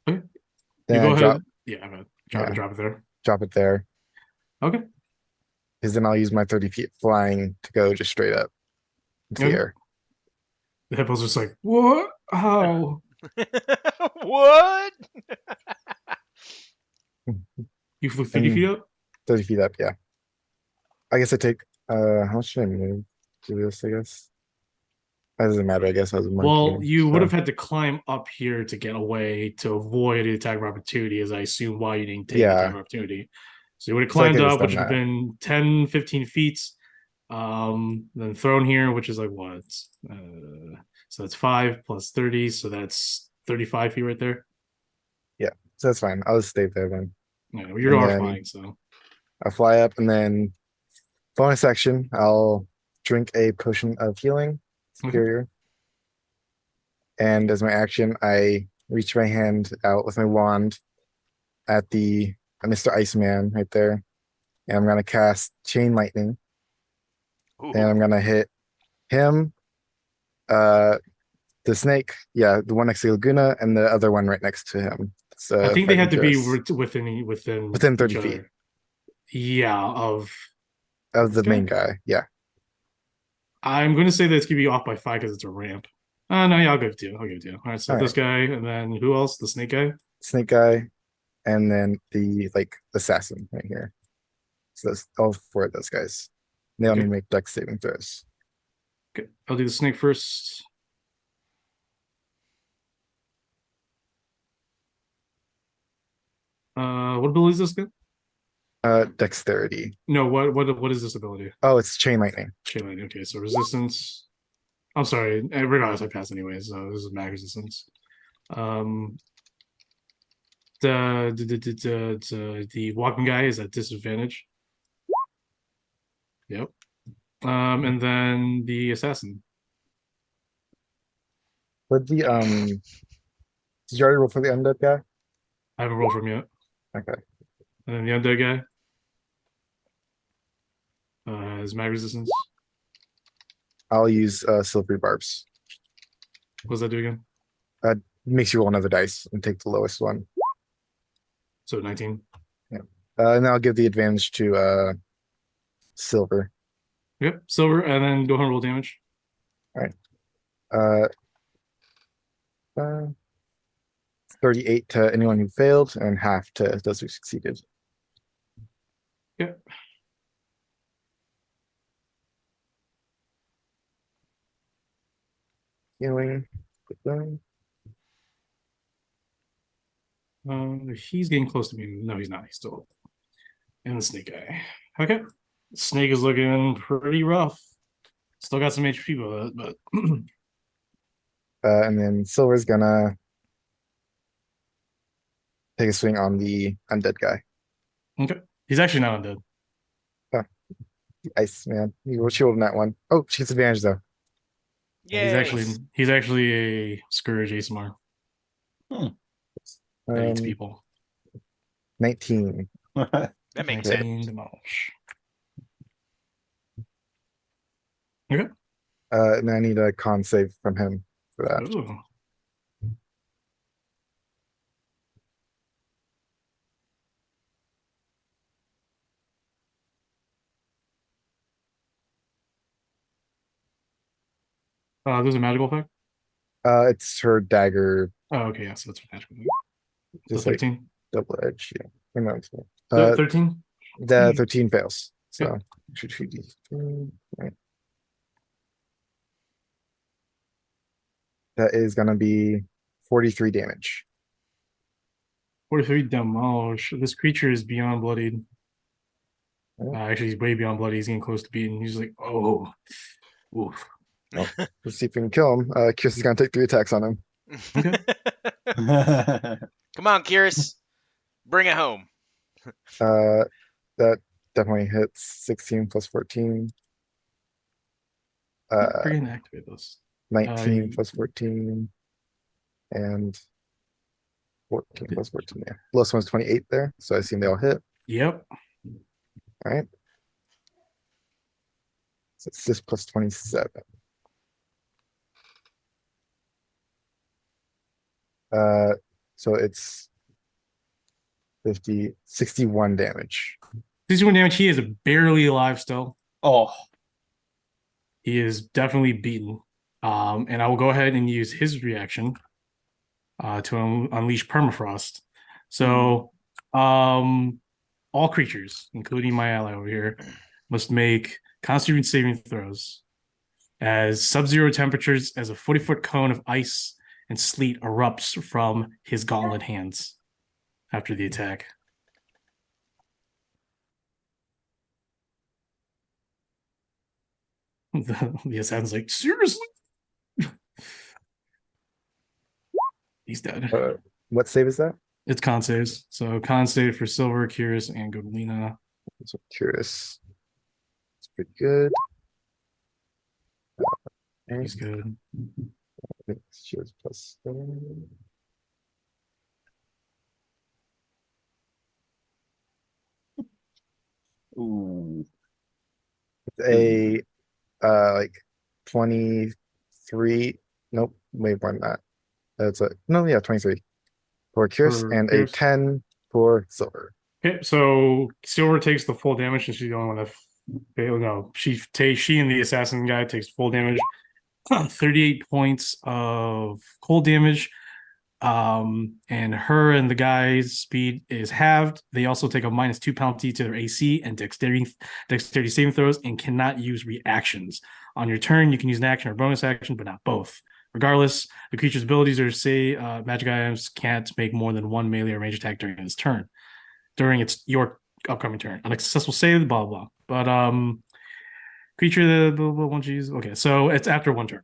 Okay. Then You go I ahead. Yeah, I'm gonna Yeah. drop it there. drop it there, Okay. because then I'll use my 30 feet flying to go just straight up into the Okay. air. The hippo's just like, what? How? What? You flew 30 feet up? 30 feet up, yeah. I guess I take how much should I move to this, I guess? That doesn't matter, I guess I was a monkey. Well, you would so- have had to climb up here to get away to avoid the attack of opportunity, as I assume why you didn't take the Yeah. attack of opportunity. So you would have So I climbed could've up, which done would have been 10, 15 feet. Then thrown here, which is like what? So that's 5 plus 30, so that's 35 feet right there. So that's fine. I'll just stay there then. Yeah, well, you And are then- flying, so I'll fly up and then bonus action, I'll drink a potion of healing, superior. And as my action, I reach my hand out with my wand at Mr. Iceman right there. And I'm gonna cast Chain Lightning. Ooh. And I'm gonna hit him, the snake, yeah, the one next to Laguna, and the other one right next to him. So I think they have to be within within 30 each feet. other. Yeah, of of the Okay. main guy. Yeah. I'm going to say that it's going to be off by 5 because it's a ramp. No, yeah, I'll give it to you. I'll give it to you. All right, so All this guy, and then who else? The snake guy. Snake guy, and then the assassin right here. So that's all 4 of those guys. They only Okay. make dex saving throws. Okay, I'll do the snake first. What ability is this again? Dexterity. No, what is this ability? Oh, it's chain lightning. Chain lightning. Okay, so resistance. I'm sorry, regardless, I passed anyways. So this is mag resistance. The walking guy is at disadvantage. Yep. And then the assassin. But the did you already roll for the undead guy? I haven't rolled from yet. Okay. And then the undead guy. Is mag resistance. I'll use silvery barbs. What does that do again? Makes you roll another dice and take the lowest one. So 19. And then I'll give the advantage to silver. Yep, silver, and then go ahead and roll damage. Uh, 38 to anyone who failed, and half to those who succeeded. Yep. Healing. He's getting close to me. No, he's not. He's still in the snake guy. Okay. Snake is looking pretty rough. Still got some HP, but And then silver's gonna take a swing on the undead guy. okay. He's actually not undead. The ice man. He will shield in that one. Oh, she gets advantage though. Yay. He's actually a scourge ASMR that eats Um, people. 19. That makes sense. 19 demolish. Okay. And I need a con save from him for that. Ooh. There's a magical effect. It's her dagger, Oh, okay, yeah, so that's a magical effect. So just like 13. double edge. Yeah. I know, so, 13? the 13 fails. Yep. So should shoot these. Right. That is gonna be 43 damage. 43 demolish. This creature is beyond bloodied. Oh. Actually, he's way beyond bloody. He's getting close to beating. He's like, oh, oof. Let's see if we can kill him. Kiss is gonna take 3 attacks on him. Okay. Come on, Curious. Bring it home. That definitely hits 16 plus 14. Forget to activate this. 19 plus 14. And 14 plus 14, yeah. Lowest one's 28 there, so I assume they all hit. Yep. Alright. So it's 6 plus 27. So it's 61 damage. 61 damage. He is barely alive still. Oh, He is definitely beaten. And I will go ahead and use his reaction to unleash permafrost. So, all creatures, including my ally over here, must make Constitution saving throws. As sub-zero temperatures, as a 40-foot cone of ice and sleet erupts from his gauntlet hands after the attack. The assassin's like, seriously? He's dead. What save is that? It's con saves. So con save for Silver, Curious, and Godolina. So curious. It's pretty good. He's good. She was plus 7. ooh. It's like 23. Nope, way more than that. That's a no, yeah, 23 for Curious For and Curious. a 10 for Silver. Okay, so Silver takes the full damage, and she's the only one that failed. No, she and the assassin guy takes full damage. 38 points of cold damage. And her and the guy's speed is halved. They also take a -2 penalty to their AC and dexterity saving throws, and cannot use reactions. On your turn, you can use an action or bonus action, but not both. Regardless, the creature's abilities or say magic items can't make more than one melee or range attack during its turn. During your upcoming turn. Unsuccessful save, blah blah. But creature the one you use. Okay, so it's after one turn.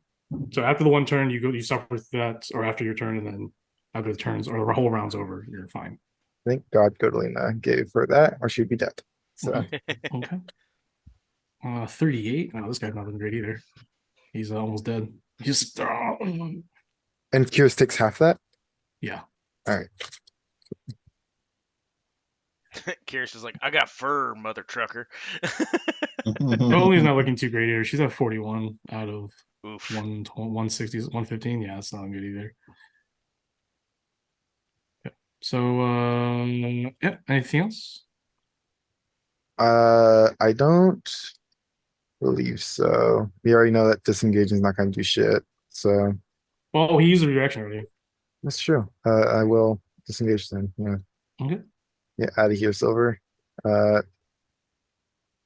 So after the one turn, you suffer that, or after your turn, and then after the turns or the whole round's over, you're fine. Thank God Godolina gave her that, or she'd be dead. So Okay. 38. No, this guy's not looking great either. He's almost dead. Just and Curious takes half that. yeah. All right. Curious is like, I got fur, mother trucker. Godolina's not looking too great either. She's at 41 out of Oof. 160, 115. Yeah, that's not good either. So, yeah, anything else? I don't believe so. We already know that disengaging is not going to do shit. So Well, he used a reaction already. that's true. I will disengage then. Yeah. Okay. Yeah, out of here, Silver.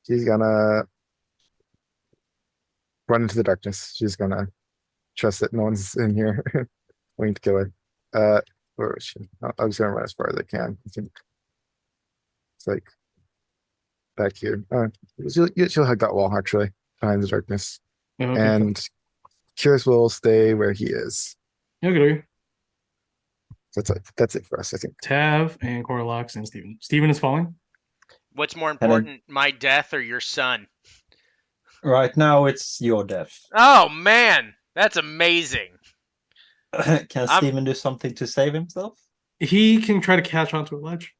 She's gonna run into the darkness. She's gonna trust that no one's in here waiting to kill her. Where is she? I'm just gonna run as far as I can. I think it's like back here. She'll hug that wall actually behind the darkness, Okay. and Curious will stay where he is. Okay. That's it for us, I think. Tav and Coralox and Steven. Steven is falling. What's more important, my death or your son? Right now, it's your death. Oh man, that's amazing. Can Steven do something to save himself? He can try to catch onto a ledge.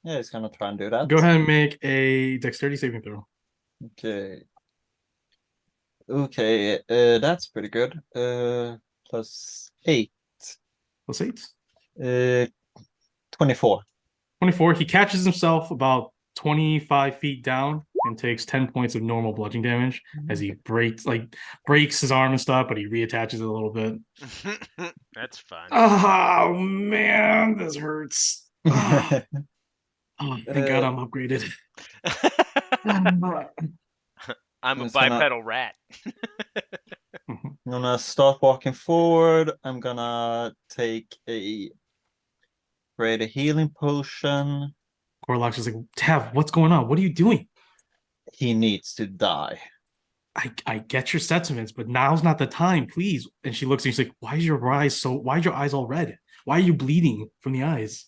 Yeah, he's gonna try and do that. Go ahead and make a dexterity saving throw. Okay. Okay, that's pretty good. +8. Let's see. 24. 24. He catches himself about 25 feet down and takes 10 points of normal bludgeoning damage as he breaks his arm and stuff, but he reattaches it a little bit. That's fun. Oh man, this hurts. Oh, thank God I'm upgraded. I'm a It's gonna- bipedal rat. I'm gonna start walking forward. I'm gonna take create a healing potion. Corlock's just like, Tav, what's going on? What are you doing? He needs to die. I get your sentiments, but now's not the time, please. And she looks and she's like, why is your eyes all red? Why are you bleeding from the eyes?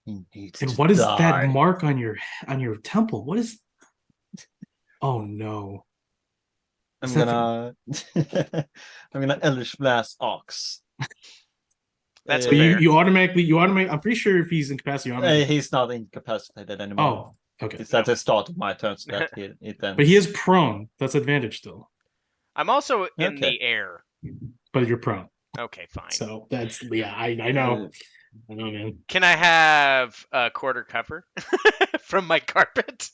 He needs And to what is die. that mark on your temple? What is Oh no. I'm Is that gonna I'm gonna Eldritch Blast Ox. That's So you fair. you automatically I'm pretty sure if he's incapacitated, you automatically... He's not incapacitated anymore. Oh, okay. It's at the start of my turn, so that it ends. But he is prone. That's advantage still. I'm also in Okay. the air. But you're prone. Okay, fine. So that's I know. I know, man. Can I have a quarter cover from my carpet?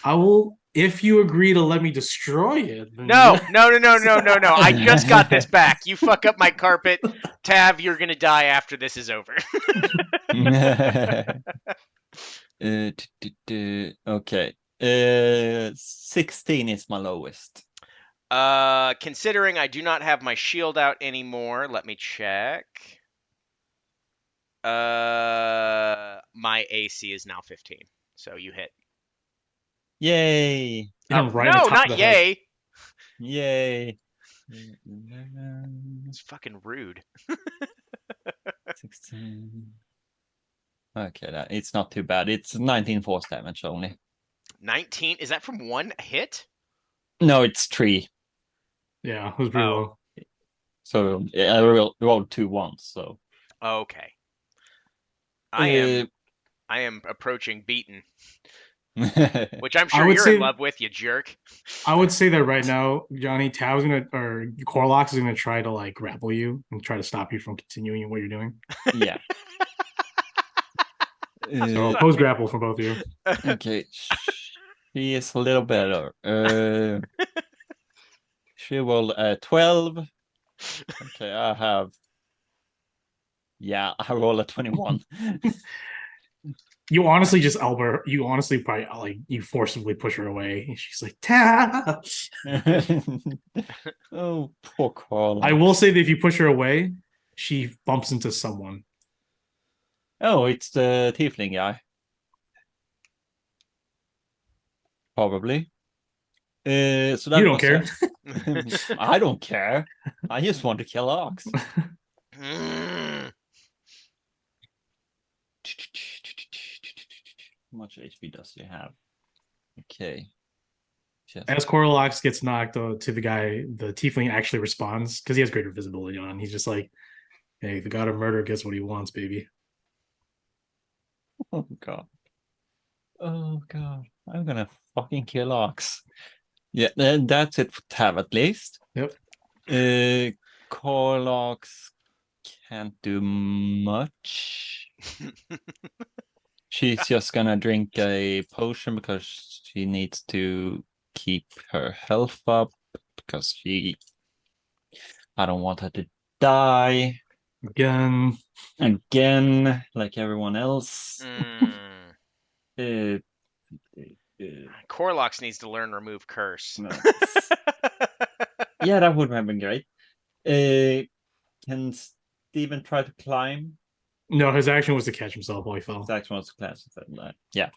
I will if you agree to let me destroy it. Then No, yeah. no. I just got this back. You fuck up my carpet, Tav, you're gonna die after this is over. Okay. 16 is my lowest. Considering I do not have my shield out anymore, let me check. My AC is now 15, so you hit. Yay! Hit him right on no, top not of the head. yay. Yay! It's fucking rude. 16. Okay, it's not too bad. It's 19 force damage only. 19? Is that from one hit? No, it's 3. Yeah, it was pretty Oh. low. So I rolled 2 once. So Okay. I am approaching beaten, which I'm sure would you're say- in love with, you jerk. I would say that right now, Johnny, Tav's gonna or Corlox is gonna try to like grapple you and try to stop you from continuing what you're doing. yeah. So oppose grapple from both of you. Okay, she is a little better. She rolled 12. Okay, I have. Yeah, I roll a 21. You honestly just Albert. You honestly probably like you forcibly push her away, and she's like, "Tav." Oh, poor Carl. I will say that if you push her away, she bumps into someone. Oh, it's the tiefling guy. Probably. So that You don't was care. I don't care. I just want to kill Ox. Mm. How much HP does he have? Okay. Just... As Corlox gets knocked to the guy, the tiefling actually responds because he has greater visibility on. He's just like, "Hey, the god of murder gets what he wants, baby." Oh god. Oh god. I'm gonna fucking kill Ox. Yeah, then that's it for Tav at least. Yep. Corlox can't do much. She's just gonna drink a potion because she needs to keep her health up because I don't want her to die Again, like everyone else. Mm. Corlox needs to learn remove curse. No. Yeah, that would have been great. Can Steven try to climb? no, his action was to catch himself while he fell. His action was to class. Yeah.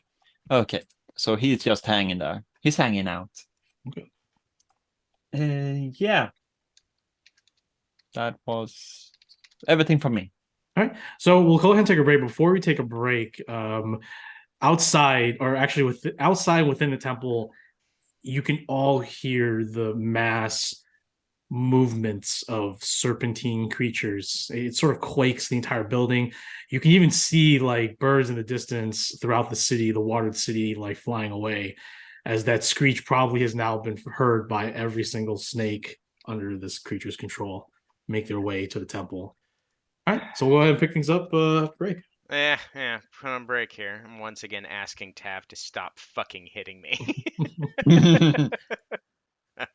Okay. So he's just hanging there. He's hanging out. Okay. Yeah. That was everything from me. All right, so we'll go ahead and take a break. Before we take a break, outside within the temple, you can all hear the mass movements of serpentine creatures. It sort of quakes the entire building. You can even see like birds in the distance throughout the city, the watered city, like flying away. as that screech probably has now been heard by every single snake under this creature's control, make their way to the temple. All right, so we'll go ahead and pick things up. Break. Yeah, put on break here. I'm once again asking Tav to stop fucking hitting me. Okay.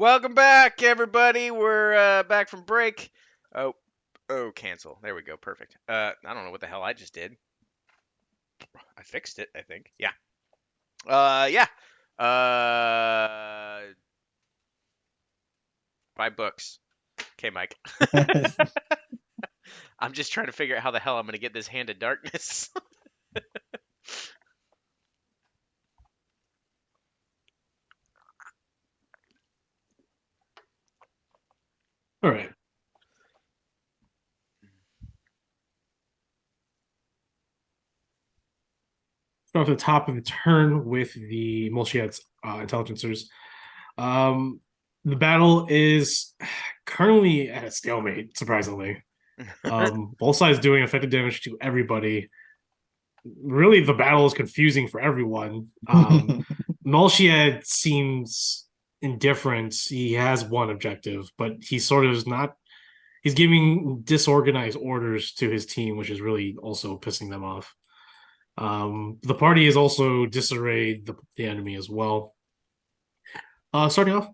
Welcome back, everybody. We're back from break. Oh, cancel. There we go. Perfect. I don't know what the hell I just did. I fixed it, I think. Yeah. Yeah. Buy books. Okay, Mike. I'm just trying to figure out how the hell I'm gonna get this Hand of Darkness. All right. Start at the top of the turn with the Molchiad's intelligencers. The battle is currently at a stalemate, surprisingly. Both sides doing effective damage to everybody. Really, the battle is confusing for everyone. Molchiad seems indifferent. He has one objective, but he sort of is not. He's giving disorganized orders to his team, which is really also pissing them off. The party is also disarrayed the enemy as well. Starting off,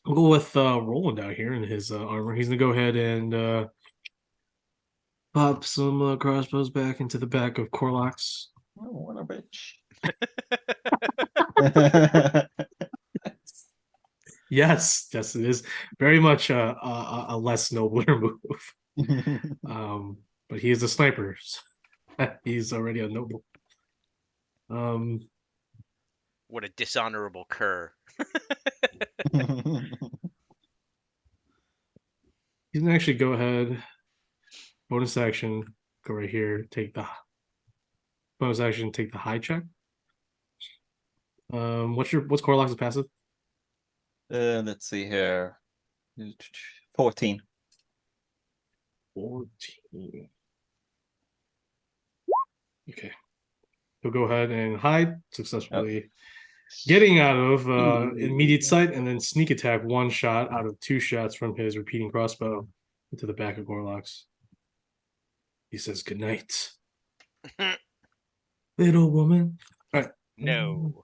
we'll go with Roland out here in his armor. He's gonna go ahead and pop some crossbows back into the back of Corlox. Oh, what a bitch. Yes, it is very much a less nobler move. But he is a sniper. So he's already a noble. What a dishonorable cur. He's gonna actually go ahead. Bonus action, go right here. Take the bonus action. Take the high check. What's Corlox's passive? Let's see here. 14. 14. Okay. He'll go ahead and hide successfully, getting out of immediate sight, and then sneak attack one shot out of two shots from his repeating crossbow into the back of Gorlox. He says, "Good night, little woman." All right. No.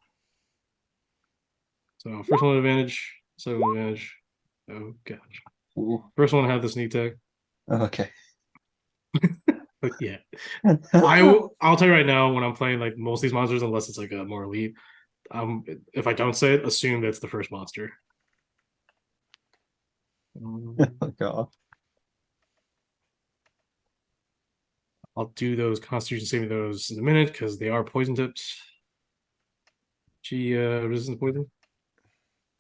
So first one advantage, second one advantage. Oh gosh. Ooh. First one had the sneak attack. Okay. But yeah. I'll tell you right now, when I'm playing like most of these monsters, unless it's like a more elite, if I don't say it, assume that's the first monster. Oh god. I'll do those Constitution saving those in a minute because they are poison tips. She resistance poison.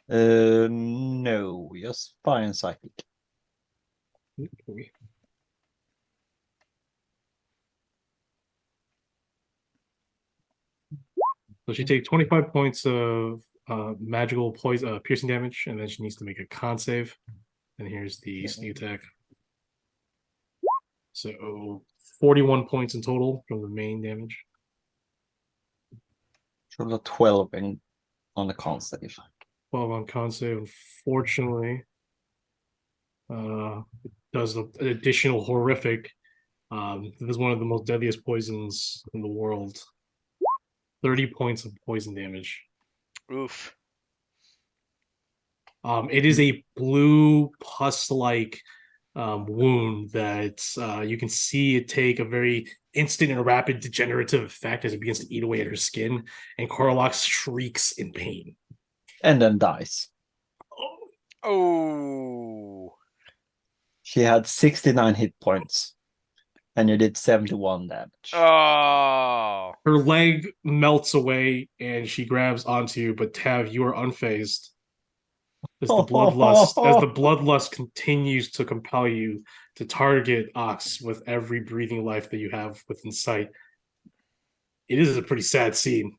No, just fire and psychic. Okay. So she takes 25 points of magical poison piercing damage, and then she needs to make a con save. And here's the sneak attack. So 41 points in total from the main damage. Total 12 on the con save. 12 on con save. Unfortunately, it does an additional horrific. This is one of the most deadliest poisons in the world. 30 points of poison damage. Oof. It is a blue pus-like wound that you can see it take a very instant and rapid degenerative effect as it begins to eat away at her skin, and Corlox shrieks in pain. And then dies. Oh. She had 69 hit points. And you did 71 damage. Oh. Her leg melts away and she grabs onto you, but Tav, you are unfazed. As the bloodlust continues to compel you to target Ox with every breathing life that you have within sight. It is a pretty sad scene.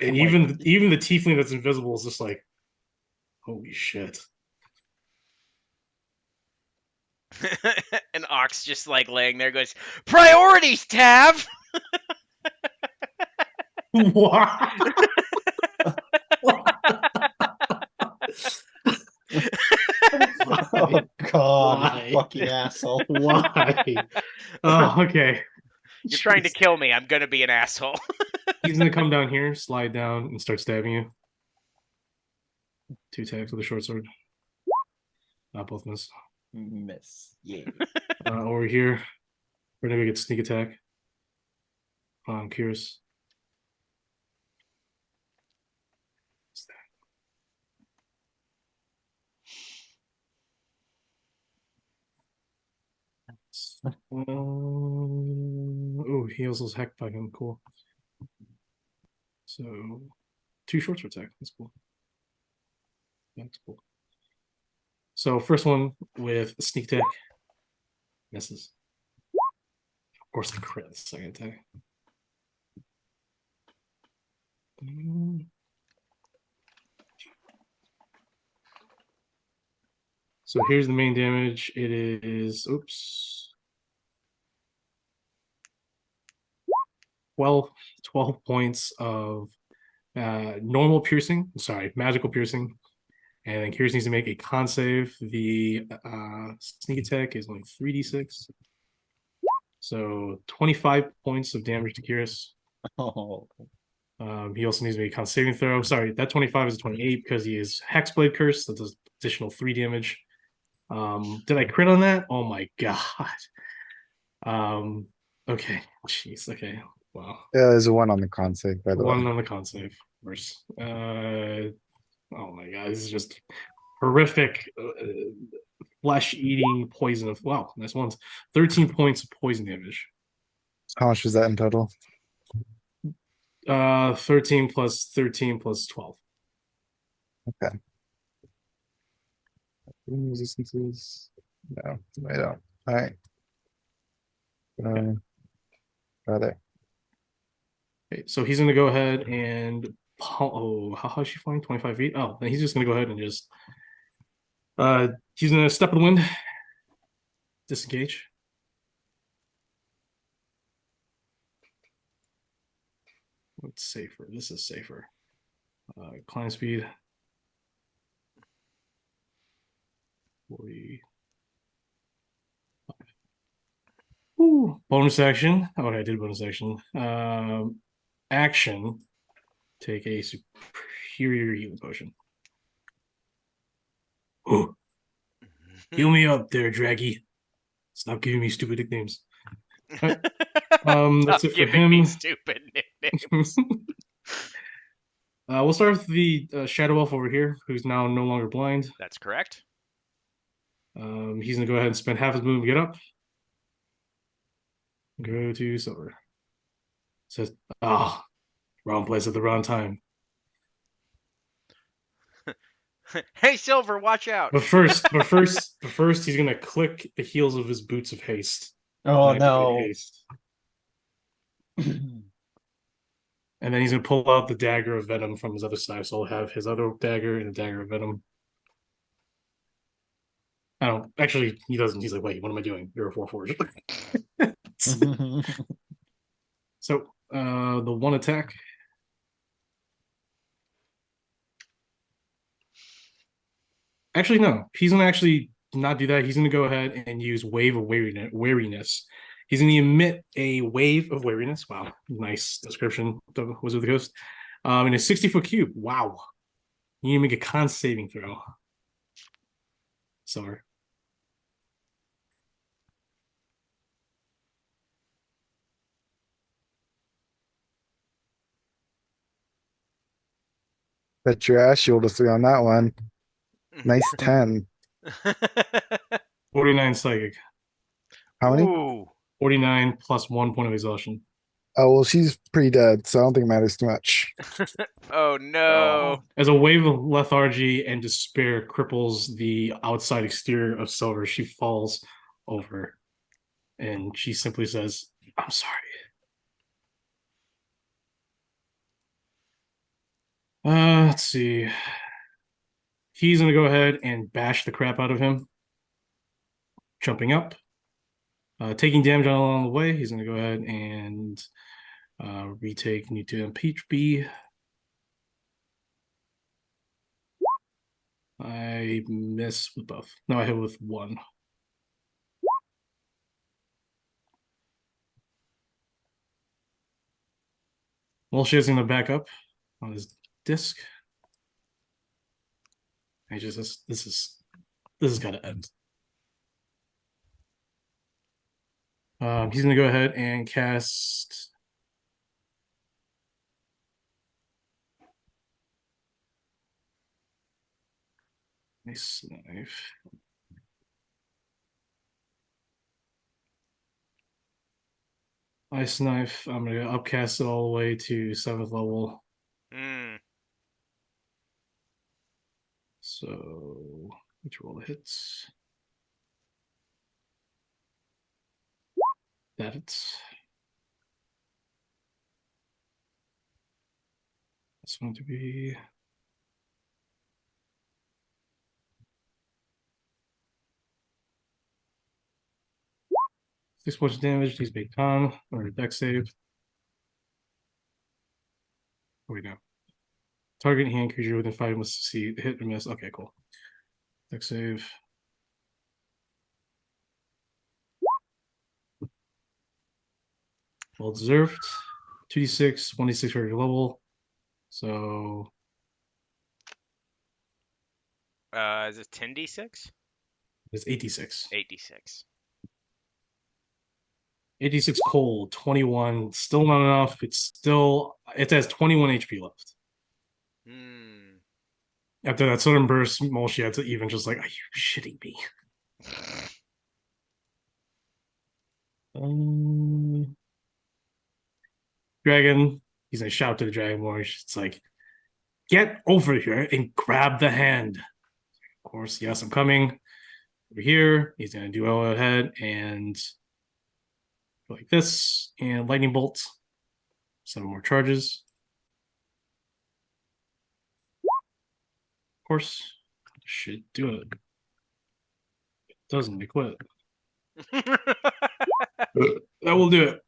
And even the tiefling that's invisible is just like, holy shit. An Ox just like laying there goes, priorities, Tav! What? Oh god, Why? you fucking asshole. Why? Oh, okay. You're trying to kill me. I'm gonna be an asshole. He's gonna come down here, slide down, and start stabbing you. 2 tags with a short sword. Both miss. Miss. Yeah. Over here, we're gonna get sneak attack on Curious. Oh, he also has hacked by him. Cool. So 2 short sword attack. That's cool. That's cool. So first one with sneak attack misses. Of course, the crit the second attack. So here's the main damage. It is 12 points of normal piercing. Sorry, magical piercing. And then Curious needs to make a con save. The sneak attack is only 3d6. So 25 points of damage to Curious. Oh. He also needs to make a con saving throw. Sorry, that 25 is a 28 because he is Hexblade Curse. That does additional 3 damage. Did I crit on that? Oh my god. Okay. Jeez. Okay. Wow. Yeah, there's a 1 on the con save, by the One way. on the con save. Worse. Oh my god, this is just horrific. Flesh-eating poison of wow, nice ones. 13 points of poison damage. How much was that in total? 13 plus 13 plus 12. Okay. Resistances? No, I don't. All right. Rather. Okay, so he's gonna go ahead and oh, how high is she flying? 25 feet. Oh, then he's just gonna go ahead and just he's gonna step of the wind, disengage. What's safer? This is safer. Climb speed. 40. Ooh, bonus action. Oh, I did bonus action. Action. Take a superior healing potion. Oh, heal me up there, Draggy. Stop giving me stupid nicknames. Right. That's Stop it for giving me him. stupid nicknames. We'll start with the Shadow Elf over here, who's now no longer blind. That's correct. He's gonna go ahead and spend half his move to get up. Go to Silver. Says, ah, wrong place at the wrong time. Hey, Silver, watch out. But first, he's gonna click the heels of his boots of haste. Oh and activate no. haste. And then he's gonna pull out the dagger of venom from his other side. So he'll have his other dagger and a dagger of venom. I don't actually he doesn't. He's like, wait, what am I doing? You're a 4-4. So the one attack. Actually, no, he's gonna actually not do that. He's gonna go ahead and use Wave of Wariness. He's gonna emit a wave of wariness. Wow, nice description of Wizard of the Coast. In a 60-foot cube. Wow. You need to make a con saving throw. Sorry. Bet your ass you rolled a 3 on that one. Nice 10. 49 psychic. How many? Ooh. 49 plus 1 point of exhaustion. Oh, well, she's pretty dead, so I don't think it matters too much. Oh no. As a wave of lethargy and despair cripples the outside exterior of Silver, she falls over and she simply says, I'm sorry. Let's see. He's gonna go ahead and bash the crap out of him. Jumping up. Taking damage along the way. He's gonna go ahead and retake need to impeach B. I miss with both. No, I hit with 1. Well, she's gonna back up on his disc. I just this is gotta end. He's gonna go ahead and cast. Nice knife. Ice knife. I'm gonna upcast it all the way to 7th level. Mm. So let's roll the hits. That's going to be 6 points of damage. He's big con or deck save. Oh, wait, no. Target hand creature within 5 must succeed. Hit or miss. Okay, cool. Deck save. Well deserved. 2d6, 1d6 for your level. So Is it 10d6? it's 8d6. 8d6. 8d6 cold, 21. Still not enough. It has 21 HP left. Hmm. After that sudden burst, Molshi had to even just like, are you shitting me? Dragon, he's gonna shout to the Dragonborn. It's like, get over here and grab the hand. Of course, yes, I'm coming. Over here, he's gonna do all ahead and go like this and lightning bolt. 7 more charges. Of course, should do it. It doesn't, they quit. That will do it.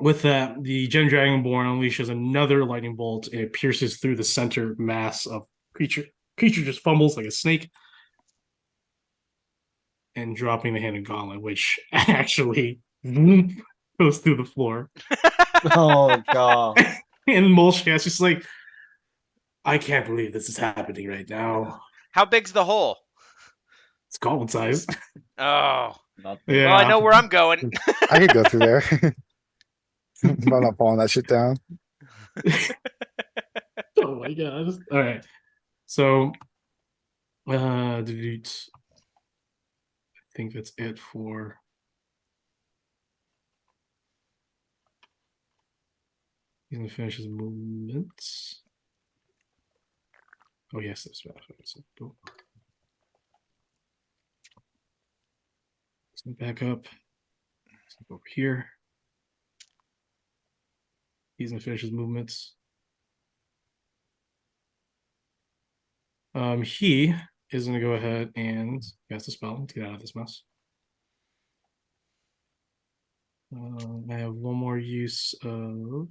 With that, the Gen Dragonborn unleashes another lightning bolt and it pierces through the center mass of creature. Creature just fumbles like a snake and dropping the hand of gauntlet, which actually goes through the floor. Oh god. And Molshkat's just like, I can't believe this is happening right now. How big's the hole? It's gauntlet size. Oh. Not Yeah. Well, I know where I'm going. I could go through there. But I'm not falling that shit down. Oh my god. All right. So I think that's it for he's gonna finish his movements. Oh yes, that's right. So, boom. Let's go back up. Let's go over here. He's gonna finish his movements. He is gonna go ahead and cast a spell to get out of this mess. I have one more use of.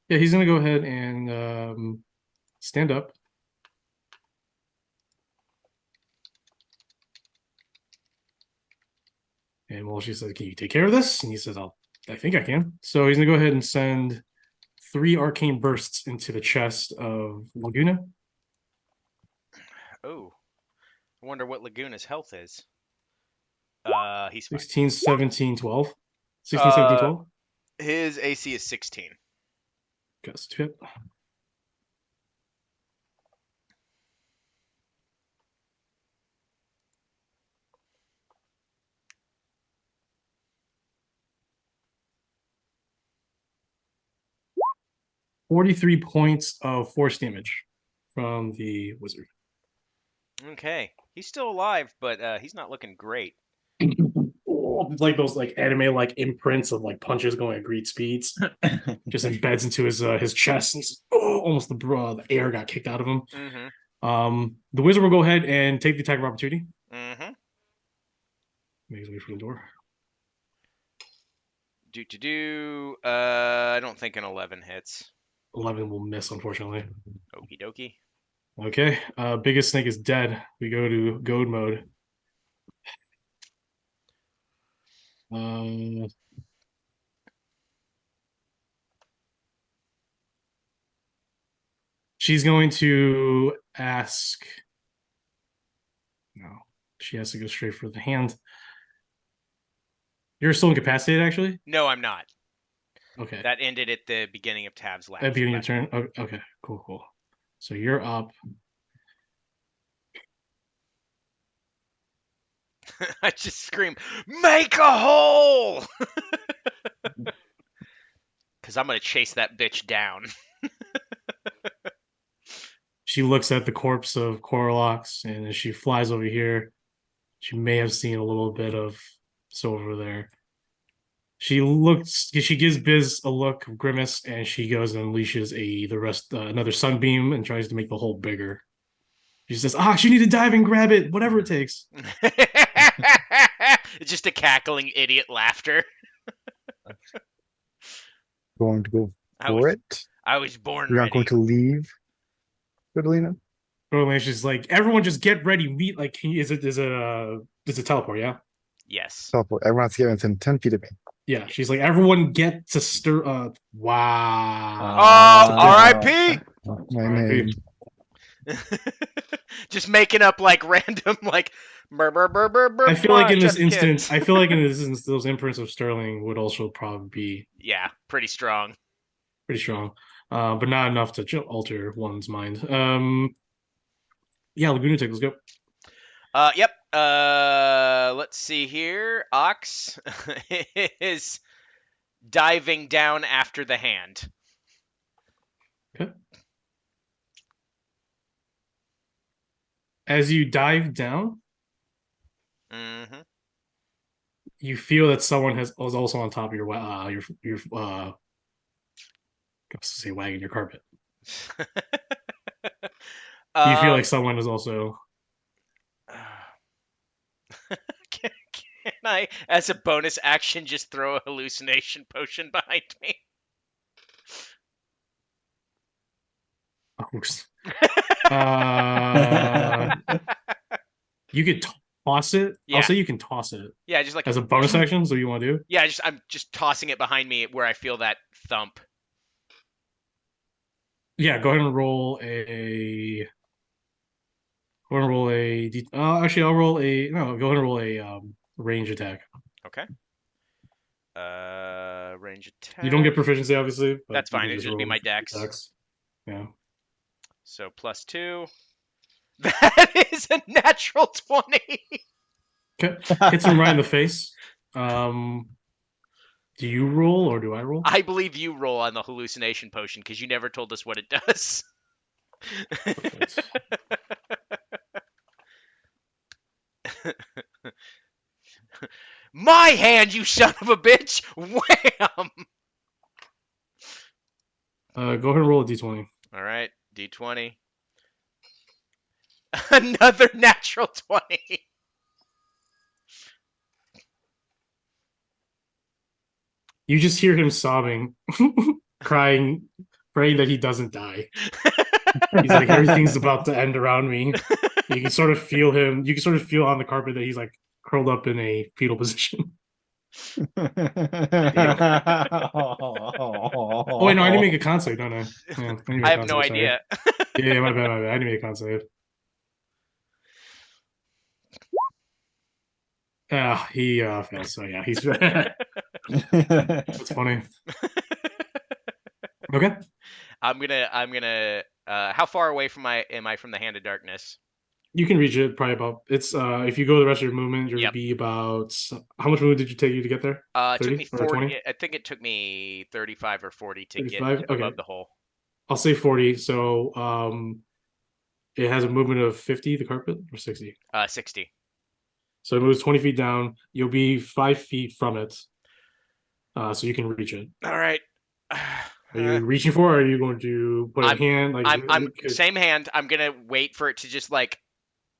Yeah, he's gonna go ahead and stand up. And Walshy says, "Can you take care of this?" And he says, I think I can." So he's gonna go ahead and send 3 arcane bursts into the chest of Laguna. Oh. I wonder what Laguna's health is. He's fine. 16, 17, 12. 16, 17, 12. His AC is 16. Gust hit. $43 points of force damage from the wizard. Okay. He's still alive, but he's not looking great. It's like those like anime like imprints of like punches going at great speeds. Just embeds into his chest. And almost the air got kicked out of him. Mm-hmm. The wizard will go ahead and take the attack of opportunity. Mm-hmm. Make his way for the door. I don't think an 11 hits. 11 will miss, unfortunately. Okie dokie. Okay. Biggest snake is dead. We go to goad mode. Uh, She's going to ask. No, she has to go straight for the hand. You're still incapacitated, actually? No, I'm not. Okay. That ended at the beginning of Tav's last. At the beginning of your turn. Okay, cool. So you're up. I just scream, "Make a hole!" Because I'm gonna chase that bitch down. She looks at the corpse of Coralox, and as she flies over here, she may have seen a little bit of silver there. She gives Biz a look of grimace, and she goes and unleashes another sunbeam and tries to make the hole bigger. She says, "Ox, you need to dive and grab it, whatever it takes." It's just a cackling idiot laughter. Going to go I for was, it. I was born You're not ready. going to leave, Fidelina? She's like, "Everyone, just get ready. Meet like, is it teleport? Yeah, Yes. Teleport. Everyone's getting within 10 feet of me. yeah." She's like, "Everyone, get to stir." Wow. R.I.P. My R.I.P. name. Just making up like random like I feel like in this just kidding. instance, those imprints of Sterling would also probably be Yeah, pretty strong. pretty strong, but not enough to alter one's mind. Yeah, Laguna Tech, let's go. Yep. Let's see here. Ox is diving down after the hand. Okay. As you dive down, Mm-hmm. you feel that someone is also on top of your say wagon, your carpet. You feel like someone is also. Can I, as a bonus action, just throw a hallucination potion behind me? You could toss it. Yeah. I'll say you can toss it. Yeah, just like as a bonus action. So you want to do? Yeah, I'm just tossing it behind me where I feel that thump. Yeah, go ahead and roll a. Go ahead and roll a. Actually, I'll roll a. No, go ahead and roll a range attack. Okay. Range attack. You don't get proficiency, obviously. But that's fine. It'll just be my dex. Yeah. So +2. That is a natural 20. Okay. Hits him right in the face. Do you roll or do I roll? I believe you roll on the hallucination potion because you never told us what it does. My hand, you son of a bitch! Wham! Go ahead and roll a d20. All right, d20. Another natural 20. You just hear him sobbing, crying, praying that he doesn't die. He's like, everything's about to end around me. You can sort of feel him. You can sort of feel on the carpet that he's like curled up in a fetal position. Oh wait, no, I didn't make a con save, don't I? Yeah, I have no idea. Yeah, my bad. I didn't make a con save. He failed, so yeah, he's that's funny. Okay. I'm gonna how far away am I from the Hand of Darkness? You can reach it probably about if you go the rest of your movement, you'll be about how much movement did you take you to get there? It took me 40. I think it took me 35 or 40 to 35? Get above the hole. I'll say 40. So it has a movement of 50, the carpet, or 60? 60. So it moves 20 feet down. You'll be 5 feet from it. So you can reach it. All right. Are you reaching for it, or are you going to put a hand? Like I'm same hand. I'm gonna wait for it to just like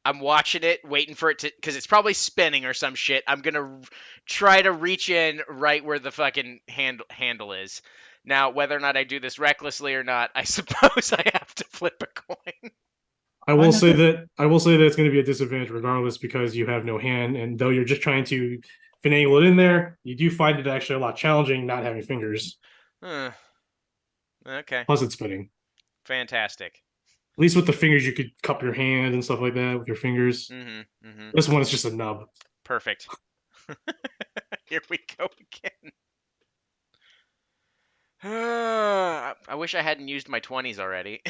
I'm watching it, waiting for it to because it's probably spinning or some shit. I'm gonna try to reach in right where the fucking handle is. Now, whether or not I do this recklessly or not, I suppose I have to flip a coin. I will say that it's going to be a disadvantage regardless because you have no hand, and though you're just trying to finagle it in there, you do find it actually a lot challenging not having fingers. Okay. Plus, it's spinning. Fantastic. least with the fingers, you could cup your hand and stuff like that with your fingers. This one is just a nub. Perfect. Here we go again. I wish I hadn't used my 20s already.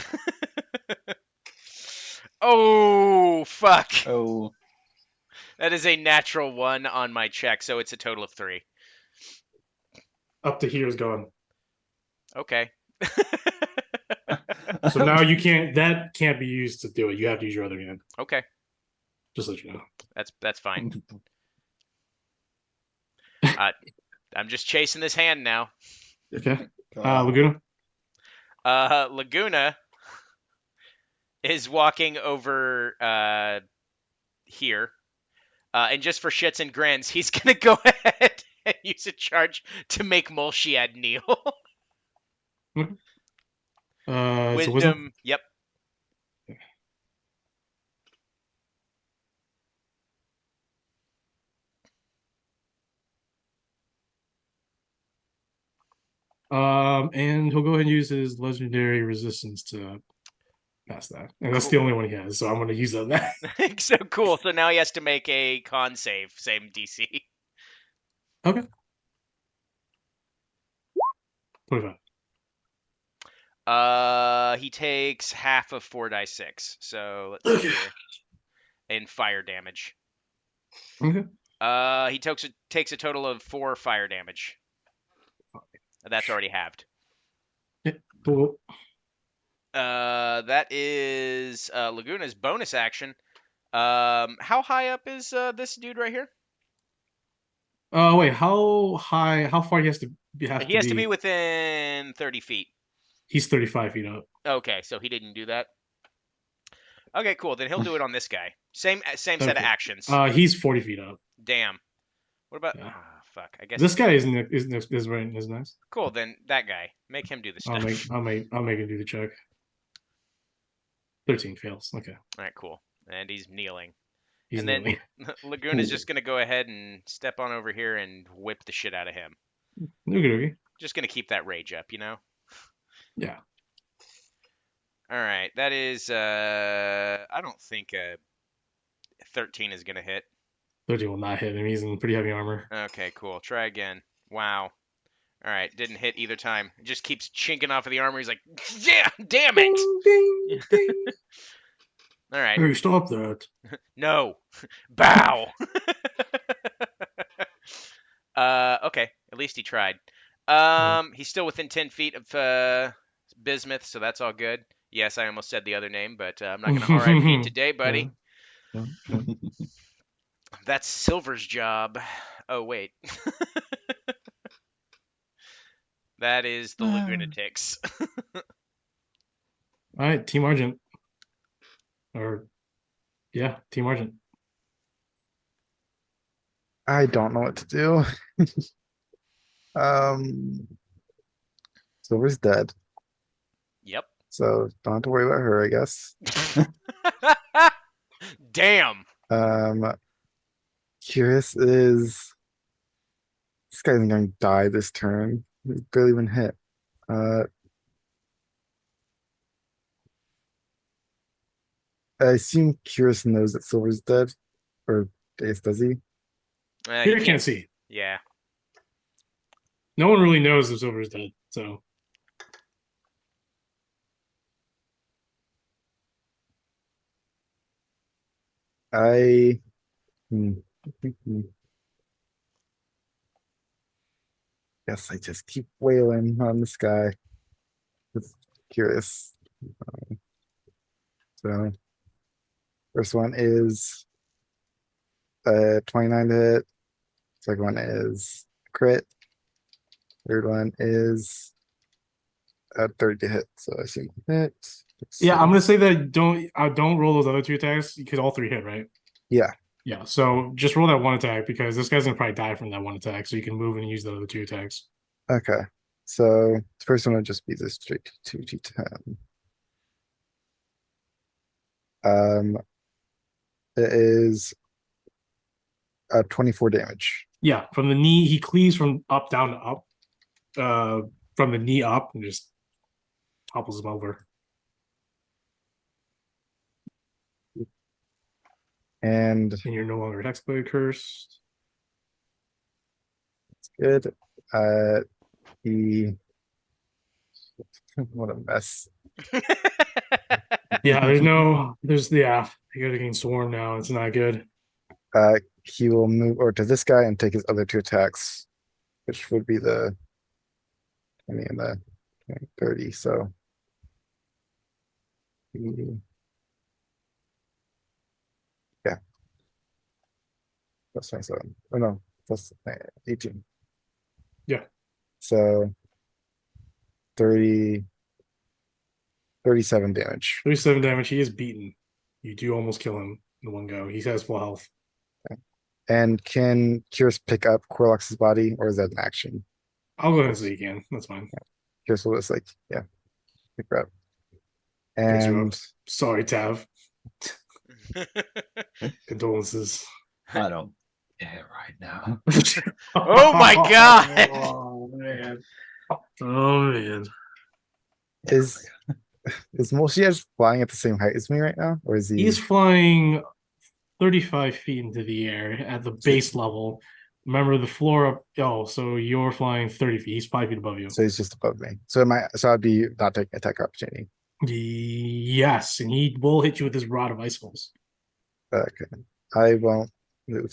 Oh, fuck. Oh, That is a natural 1 on my check, so it's a total of 3. Up to here is gone. Okay. So now you can't. That can't be used to do it. You have to use your other hand. Okay, Just let you know. that's fine. I'm just chasing this hand now. Okay. Laguna. Laguna is walking over here, and just for shits and grins, he's gonna go ahead and use a charge to make Molshiad kneel. It's a wisdom. Wisdom. Yep. And he'll go ahead and use his legendary resistance to pass that, and that's the only one he has. So I'm going to use that. So cool. So now he has to make a con save, same DC. Okay. 25. He takes half of 4d6. So let's see here. In fire damage. Okay. He takes a total of 4 fire damage. That's already halved. Yeah, cool. That is Laguna's bonus action. How high up is this dude right here? Wait, how high? How far he has to be? He has to be within 30 feet. He's 35 feet up. Okay, so he didn't do that. Okay, cool. Then he'll do it on this guy. Same set of Okay. actions. He's 40 feet up. Damn. What about? Yeah. Fuck. I guess This guy is right. Is nice. cool. Then that guy, make him do the stuff. I'll make him do the check. 13 fails. Okay. All right, cool. And he's kneeling. He's And then- kneeling. Laguna's just gonna go ahead and step on over here and whip the shit out of him. Okay. Just gonna keep that rage up, you know. Yeah. All right, that is. I don't think 13 is gonna hit. 13 will not hit him. He's in pretty heavy armor. Okay, cool. Try again. Wow. All right, didn't hit either time. It just keeps chinking off of the armor. He's like, yeah, damn it. Ding, ding. All right. Hey, stop that. No. Bow. Okay. At least he tried. He's still within 10 feet of Bismuth, so that's all good. Yes, I almost said the other name, but I'm not gonna RIP today, buddy. That's Silver's job. Oh wait. That is the Lagunatics. All right, Team Argent. Team Argent. I don't know what to do. Silver's dead, Yep. so don't have to worry about her, I guess. Damn. Curious is this guy's gonna die this turn. He's barely even hit. I assume Curious knows that Silver's dead, or Ace, does he? Here You can't see. Yeah. No one really knows if Silver's dead, so I guess I just keep wailing on this guy. Just curious. So first one is 29 to hit. Second one is crit. Third one is 30 to hit. So I assume hit. yeah, I'm gonna say that don't roll those other 2 attacks because all 3 hit, right? Yeah. Yeah, so just roll that 1 attack because this guy's gonna probably die from that 1 attack, so you can move and use the other 2 attacks. Okay. So the first one would just be the straight 2d10. It is 24 damage. Yeah, from the knee, he cleaves from up down to up. From the knee up and just topples him over. And And you're no longer hexblade cursed. good. He what a mess. Yeah, yeah, you gotta gain swarm now. It's not good. He will move over to this guy and take his other 2 attacks, which would be the 20 and the 30. So yeah, that's 27. Oh no, that's 18. Yeah. So 30, 37 damage. 37 damage. He is beaten. You do almost kill him in one go. He has full health. And can Curious pick up Corlox's body, or is that an action? I'll go ahead and say you can. That's fine. Curious will just like, yeah, pick her up. Picks you up. And Sorry, Tav. Condolences. I don't care right now. Oh my God. Oh man. Oh man. is Molchiaj flying at the same height as me right now? Or is he He's flying 35 feet into the air at the base level. Remember the floor up. Oh, so you're flying 30 feet. He's 5 feet above you. so he's just above me. So I'd be not taking attack opportunity. Yes, and he will hit you with his rod of icicles. Okay. I won't move.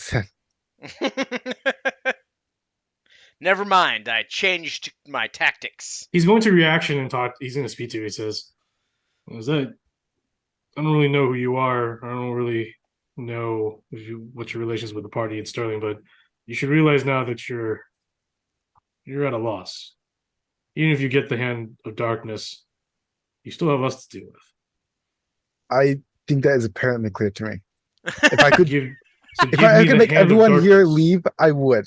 Never mind. I changed my tactics. He's going to reaction and talk. He's going to speak to you. He says, "Is that? I don't really know who you are. I don't really know what your relations with the party in Sterling, but you should realize now that you're at a loss. Even if you get the Hand of Darkness, you still have us to deal with." I think that is apparently clear to me. If I could If if I could make everyone here leave, I would.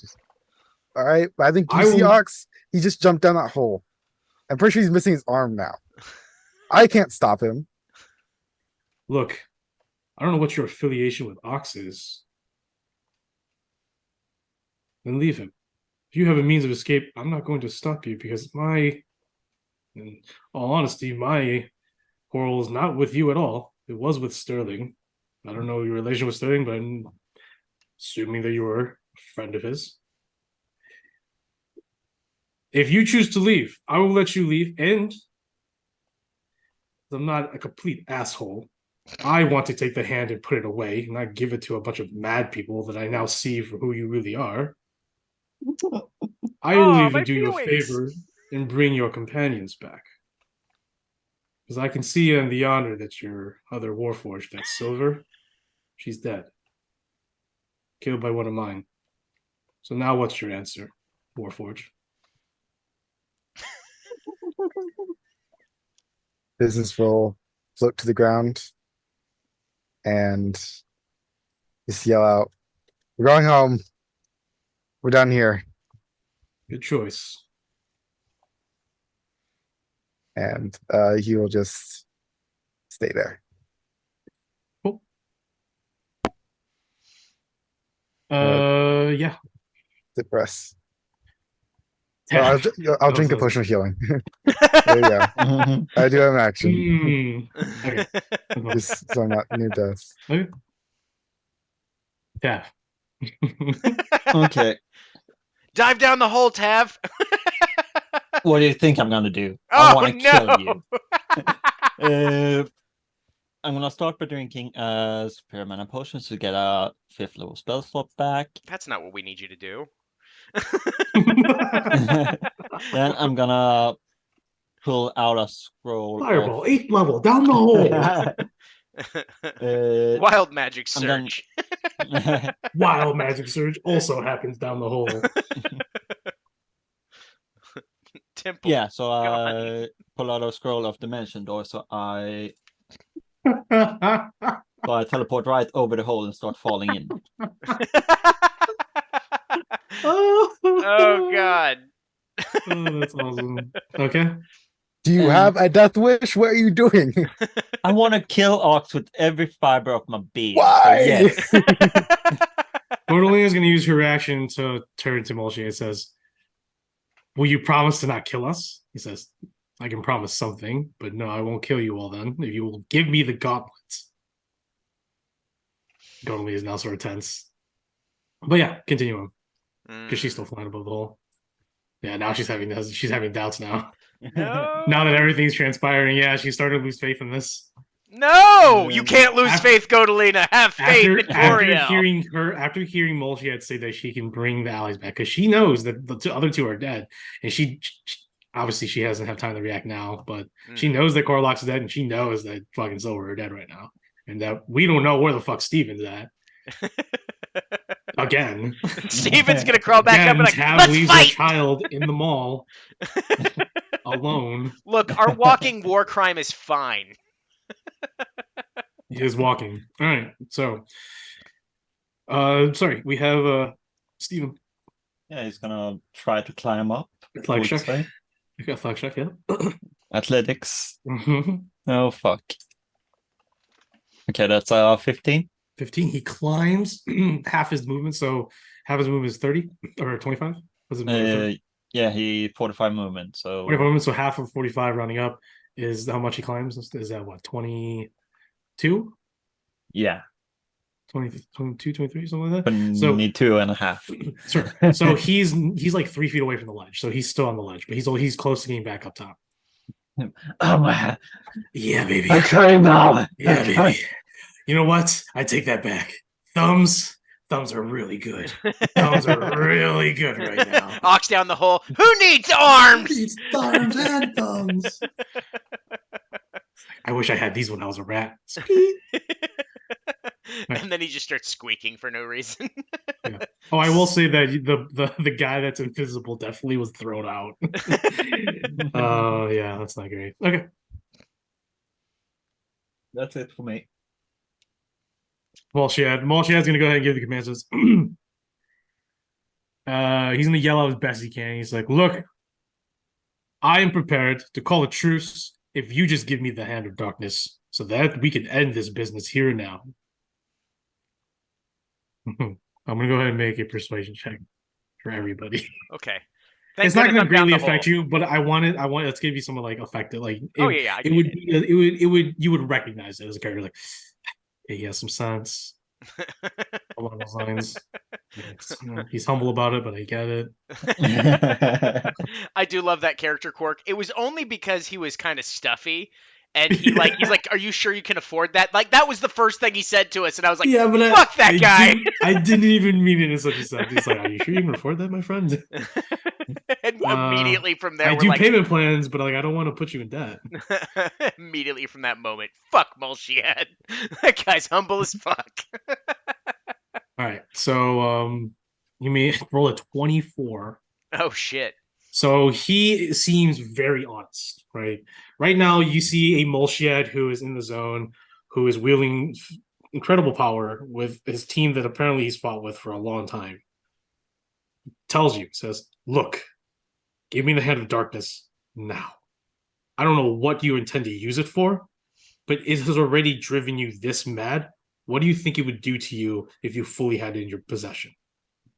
All right. But I think I QC will- Ox, he just jumped down that hole. I'm pretty sure he's missing his arm now. I can't stop him. Look, I don't know what your affiliation with Ox is. Then leave him. If you have a means of escape, I'm not going to stop you because in all honesty, my quarrel is not with you at all. It was with Sterling. I don't know your relation with Sterling, but I'm assuming that you were a friend of his. If you choose to leave, I will let you leave, and I'm not a complete asshole. I want to take the hand and put it away, not give it to a bunch of mad people that I now see for who you really are. I will Aw, even my do you a feelings. favor and bring your companions back. Because I can see in the honor that your other Warforged, that Silver, she's dead. Killed by one of mine. So now what's your answer, Warforged? Business roll, float to the ground, and just yell out, "We're going home. We're done here." Good choice. And he will just stay there. Yeah. Sit press. I'll drink a potion of healing. There you go. I do have an action. Okay. Just so I'm not near death. Okay. Yeah. Okay. Dive down the hole, Tav. What do you think I'm gonna do? I Oh, want to no. kill you. I'm gonna start by drinking Superior Mana Potions to get a 5th level spell slot back. That's not what we need you to do. Then I'm gonna pull out a scroll. Fireball, of- 8th level, down the hole. Wild magic I'm done. surge. Wild Magic Surge also happens down the hole. Temple. Yeah, so I God. pull out a scroll of Dimension Door, so I teleport right over the hole and start falling in. Oh God. Oh, that's awesome. Okay. Do you have a death wish? What are you doing? I want to kill Ox with every fiber of my being. Why? So yes. Gordolina is going to use her action to turn to Molchi and says, "Will you promise to not kill us?" He says, "I can promise something, but no, I won't kill you all then if you will give me the gauntlets." Gonali is now sort of tense. But yeah, continue on because she's Mm. still flying above the hole. Yeah, now she's having doubts now. No. Now that everything's transpiring, yeah, she's starting to lose faith in this. No, you can't lose After- faith, Godalina. Have faith in After Goriel. hearing Molchiad say that she can bring the allies back, because she knows that the other two are dead, and she obviously she hasn't had time to react now, but she Mhm. knows that Corlock's dead, and she knows that fucking Silver are dead right now, and that we don't know where the fuck Steven's at. Again, Steven's gonna crawl back up and like, Tab let's leaves her fight. child in the mall alone. Look, our walking war crime is fine. He is walking. All right, so sorry, we have Steven. Yeah, he's gonna try to climb up. I Flag would check. say. You got flag check, yeah. Athletics. Mhm. Oh fuck. Okay, that's 15. 15. He climbs half his movement, so half his movement is 30 or 25. Was it 30? Yeah, he 45 movement. So 45 movement, so half of 45 rounding up is how much he climbs. Is that what, 22? yeah, 20, 22, 23, something like but that. So need 2.5. sure. So he's like 3 feet away from the ledge. So he's still on the ledge, but he's close to getting back up top. Oh man, Yeah, baby. I climb now. Yeah, Okay. baby. You know what? I take that back. Thumbs are really good. Thumbs are really good right now. Ox down the hole. Who needs arms? It's thumbs and thumbs. I wish I had these when I was a rat. And then he just starts squeaking for no reason. Oh, I will say that the guy that's invisible definitely was thrown out. Oh, yeah, that's not great. Okay. That's it for me. Molchiad's gonna go ahead and give the commands. He's gonna yell out as best he can. He's like, "Look, I am prepared to call a truce if you just give me the hand of darkness, so that we can end this business here and now." I'm gonna go ahead and make a persuasion check for everybody. Okay. Thank It's not goodness gonna I'm down greatly the affect hole. you, but I want let's give you something like affected. Like Oh yeah, I it would be you would recognize it as a character. Like, hey, he has some sense along those lines. He's humble about it, but I get it. I do love that character quirk. It was only because he was kind of stuffy, and he's like, "Are you sure you can afford that?" Like that was the first thing he said to us, and I was like, Yeah, but "Fuck that guy!" I didn't even mean it in such a sense. He's like, "Are you sure you can afford that, my friend?" And immediately from there, I we're do like, payment plans, but like I don't want to put you in debt. immediately from that moment, fuck Molchiad. That guy's humble as fuck. All right, so you may roll a 24. Oh shit. So he seems very honest, right? Right now, you see a Molchiad who is in the zone, who is wielding incredible power with his team that apparently he's fought with for a long time. Tells you, says, "Look, give me the hand of darkness now. I don't know what you intend to use it for, but it has already driven you this mad. What do you think it would do to you if you fully had it in your possession?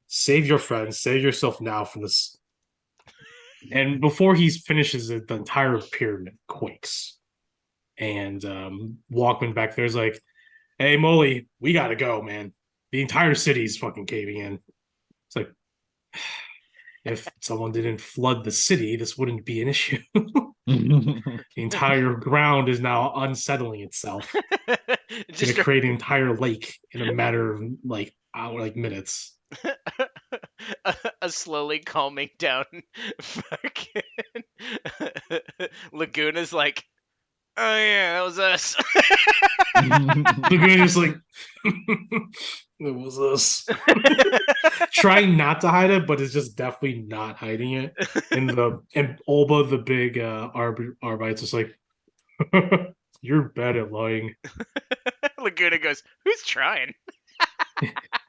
Save your friends, save yourself now from this." And before he finishes it, the entire pyramid quakes. And Walkman back there's like, "Hey, Molly, we gotta go, man. The entire city's fucking caving in." It's like, if someone didn't flood the city, this wouldn't be an issue. The entire ground is now unsettling itself. It's Just gonna create an entire lake in a matter of like minutes. a slowly calming down fucking Laguna's like, "Oh yeah, that was us." Lagoon just like, it was us. Trying not to hide it, but it's just definitely not hiding it. And Olba, the big Arbite's just like, "You're bad at lying." Laguna goes, "Who's trying?"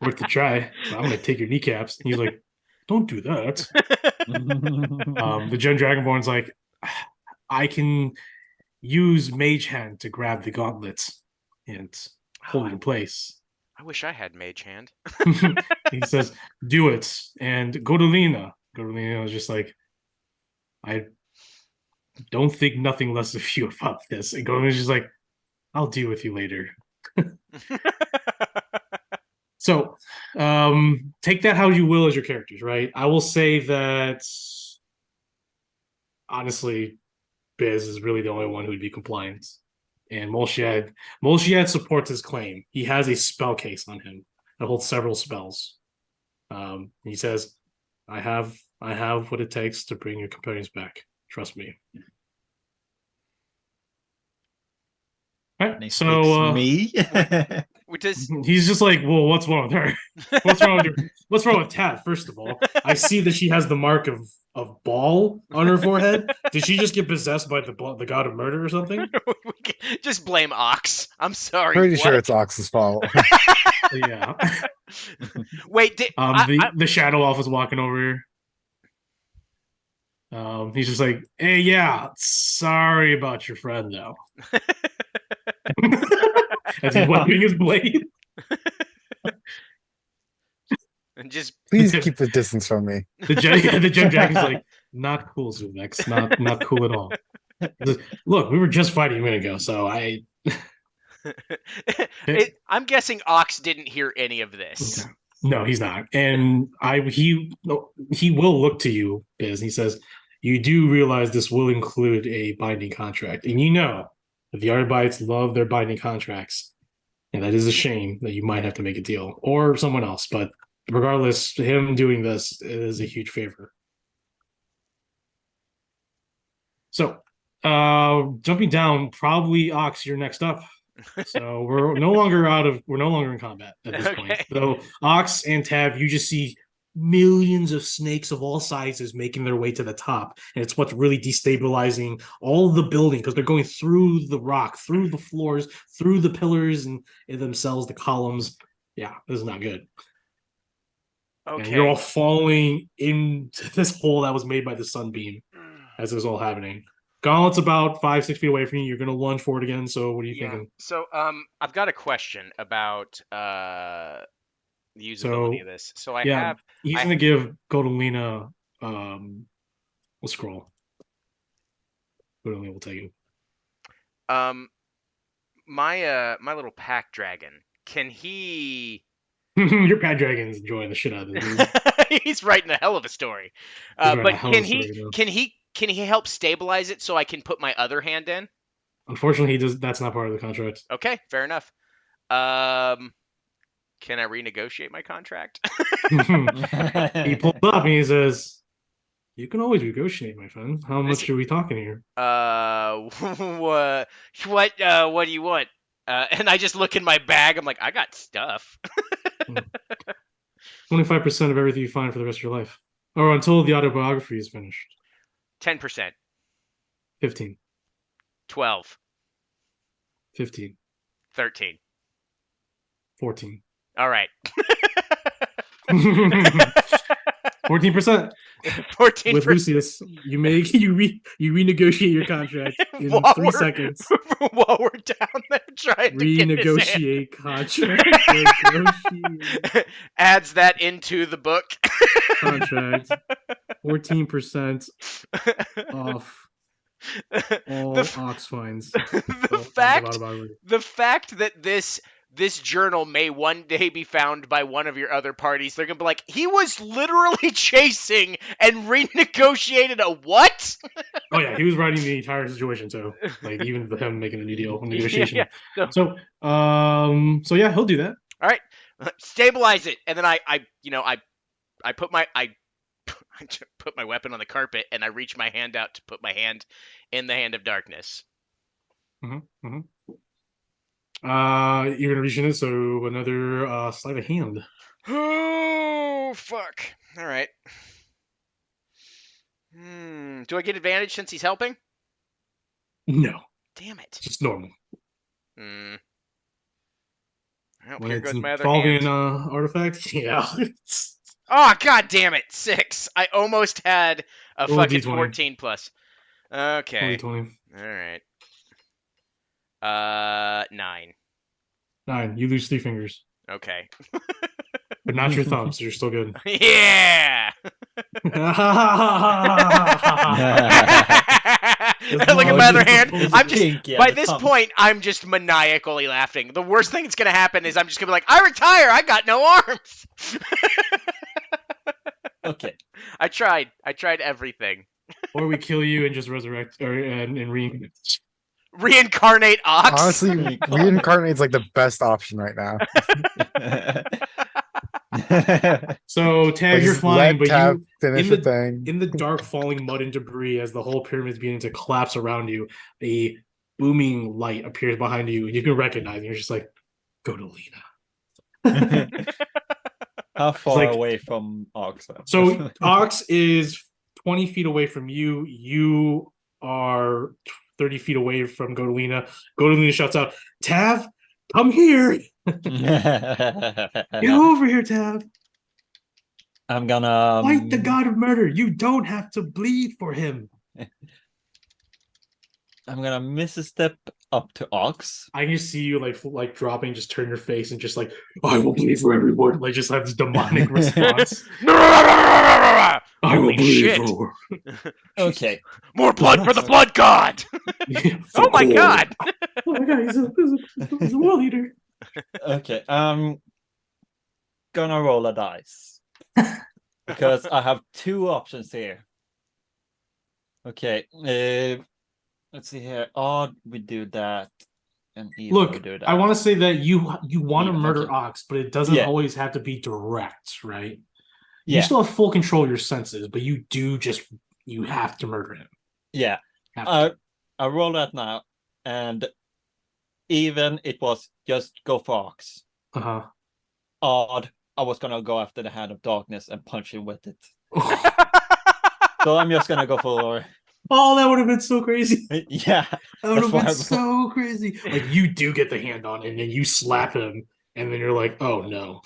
Worth a try. I'm gonna take your kneecaps. And he's like, "Don't do that." The Gen Dragonborn's like, "I can use Mage Hand to grab the gauntlets and hold it in place." I wish I had Mage Hand. He says, "Do it." And Godolina is just like, "I don't think nothing less of you about this." And Godolina's just like, "I'll deal with you later." So, take that how you will as your characters, right? I will say that honestly, Biz is really the only one who'd be compliant. And Molshiad supports his claim. He has a spell case on him that holds several spells. He says, I have what it takes to bring your companions back. Trust me. All right, And he so speaks me. Which is he's just like, well, what's wrong with her? What's wrong with Tab? First of all, I see that she has the mark of ball on her forehead. Did she just get possessed by the god of murder or something? just blame Ox. I'm sorry. Pretty sure what? it's Ox's fault. Yeah. Wait, The shadow elf is walking over here. He's just like, hey, yeah, sorry about your friend though. As he's wiping his blade. and just Please keep the distance from me. The Gem Dragon's like, not cool, Zuvex. Not cool at all. Look, we were just fighting a minute ago, so I'm guessing Ox didn't hear any of this. No, he's not. And he will look to you, Biz. He says, you do realize this will include a binding contract. And you know that the Arbites love their binding contracts. And that is a shame that you might have to make a deal. Or someone else. But regardless, him doing this is a huge favor. So, jumping down, probably Ox, you're next up. So we're no longer in combat at this point. So Ox and Tab, you just see millions of snakes of all sizes making their way to the top, and it's what's really destabilizing all the building because they're going through the rock, through the floors, through the pillars and themselves, the columns. Yeah, this is not good. Okay. And you're all falling into this hole that was made by the sunbeam as this is all happening. Gauntlet's about 5-6 feet away from you. You're going to lunge forward again. So what are you thinking? So I've got a question about the usability of this. So he's going to give Godolina a scroll. Godolina will take it. My little pack dragon, can he? Your pack dragon's enjoying the shit out of this. He's writing a hell of a story. But can he help stabilize it so I can put my other hand in? Unfortunately, that's not part of the contract. Okay, fair enough. Can I renegotiate my contract? He pulls up and he says, "You can always negotiate, my friend. How much are we talking here?" What do you want? And I just look in my bag. I'm like, I got stuff. 25% of everything you find for the rest of your life, or until the autobiography is finished. 10%. 15. 12. 15. 13. 14. All right. 14%. 14%. With Lucius, you renegotiate your contract in 3 seconds. While we're down there trying to renegotiate contract. Adds that into the book. Contract. 14% off all Ox fines. The fact that this journal may one day be found by one of your other parties, they're gonna be like, he was literally chasing and renegotiated a what? Oh yeah, he was writing the entire situation too. Like even with him making a new deal, negotiation. Yeah. So yeah, he'll do that. All right, stabilize it, and then I put my put my weapon on the carpet, and I reach my hand out to put my hand in the hand of darkness. Mm-hmm. You're gonna reach in it, so another sleight of hand. Oh fuck! All right. Do I get advantage since he's helping? No. Damn it! Just normal. Well, When here it's goes my other involving hand. an artifact, yeah. Oh god damn it! 6. I almost had a Roll fucking D20. 14 plus. Okay. 20. All right. 9. 9. You lose 3 fingers, Okay. but not your thumb, so you're still good. Yeah. It's Look at not- my other it's hand. supposed I'm to just be. Pinky at by the this top. point, I'm just maniacally laughing. The worst thing that's gonna happen is I'm just gonna be like, I retire. I got no arms. Okay. I tried. I tried everything. Or we kill you and just resurrect and Reincarnate Ox. Honestly, Reincarnate. reincarnate's like the best option right now. So Tag, Like, you're just flying, let but Tav you finish in the the thing. in the dark falling mud and debris as the whole pyramid is beginning to collapse around you, a booming light appears behind you, and you can recognize it. You're just like, go to Lena. How far like- away from Ox? So Ox is 20 feet away from you. You are 30 feet away from Godolina. Godolina shouts out, Tav, come here. Get over here, Tav. I'm gonna Fight the god of murder. You don't have to bleed for him. I'm gonna miss a step up to Ox. I can see you like dropping, just turn your face and just like, I will bleed for everyone. Like just have this demonic response. I will Holy bleed shit. for Okay. More blood for the blood god. Oh my god. Oh my god, he's a world eater. Okay. Gonna roll a dice. Because I have two options here. Okay. Let's see here. Odd, we do that. And even we Look, do that. I want to say that you want to Even, murder okay. Ox, but it doesn't Yeah. always have to be direct, right? You Yeah. still have full control of your senses, but you have to murder him. Yeah. Have to. I roll that now, and even it was just go for Ox. Uh-huh. Odd, I was gonna go after the Hand of Darkness and punch him with it. So I'm just gonna go for Oh, that would have been so crazy. yeah. That would have That's why been I'm- so crazy. Like you do get the hand on, and then you slap him, and then you're like, "Oh no!"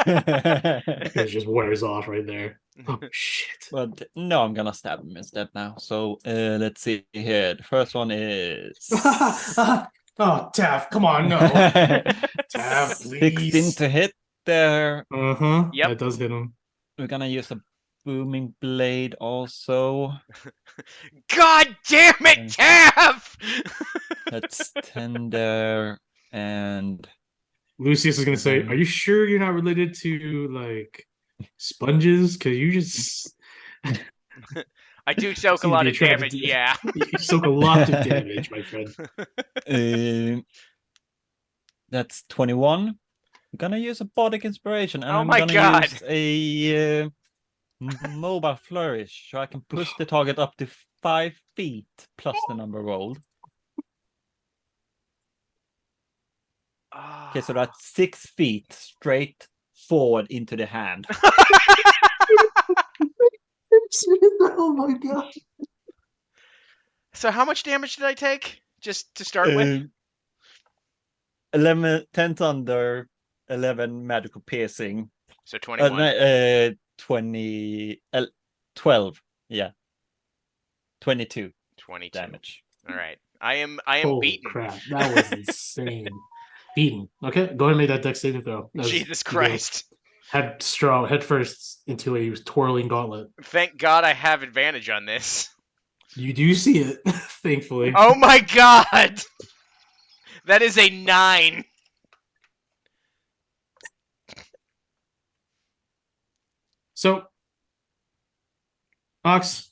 It just wears off right there. Oh shit! But no, I'm gonna stab him instead now. So let's see here. The first one is Oh, Taff, come on, no. Taff, 16 please. to hit there. Uh-huh. Yep. That does hit him. We're gonna use a booming blade also. God damn it, Tav! That's 10 there. And Lucius is gonna say, "Are you sure you're not related to like sponges? Because you just I do soak a Seem to lot be of attracted damage, to- yeah. you soak a lot of damage, my friend." that's 21. I'm gonna use a Bardic Inspiration, and Oh I'm my gonna God. use a mobile flourish, so I can push the target up to 5 feet plus the number rolled. Okay, so that's 6 feet straight forward into the hand. Oh my god! So how much damage did I take? Just to start with? 11, 10 thunder, 11 magical piercing, So 21. 20, 12, yeah, 22 22. damage. All right. I am Holy beaten. crap! That was insane. Beaten. Okay, go ahead and make that dex saving throw. As Jesus you go Christ. head first into a twirling gauntlet. Thank God I have advantage on this. You do see it, thankfully. Oh my god! That is a 9. So, Ox,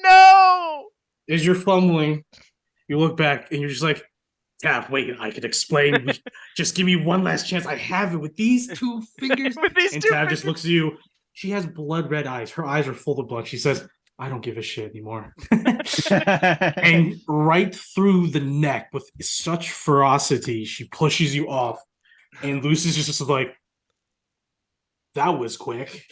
No! as you're fumbling, you look back and you're just like, Taff, wait, I could explain. Just give me one last chance. I have it with these two fingers. With these And two Tav just fingers. looks at you. She has blood red eyes. Her eyes are full of blood. She says, I don't give a shit anymore. And right through the neck with such ferocity, she pushes you off. And Lucy's just like, that was quick.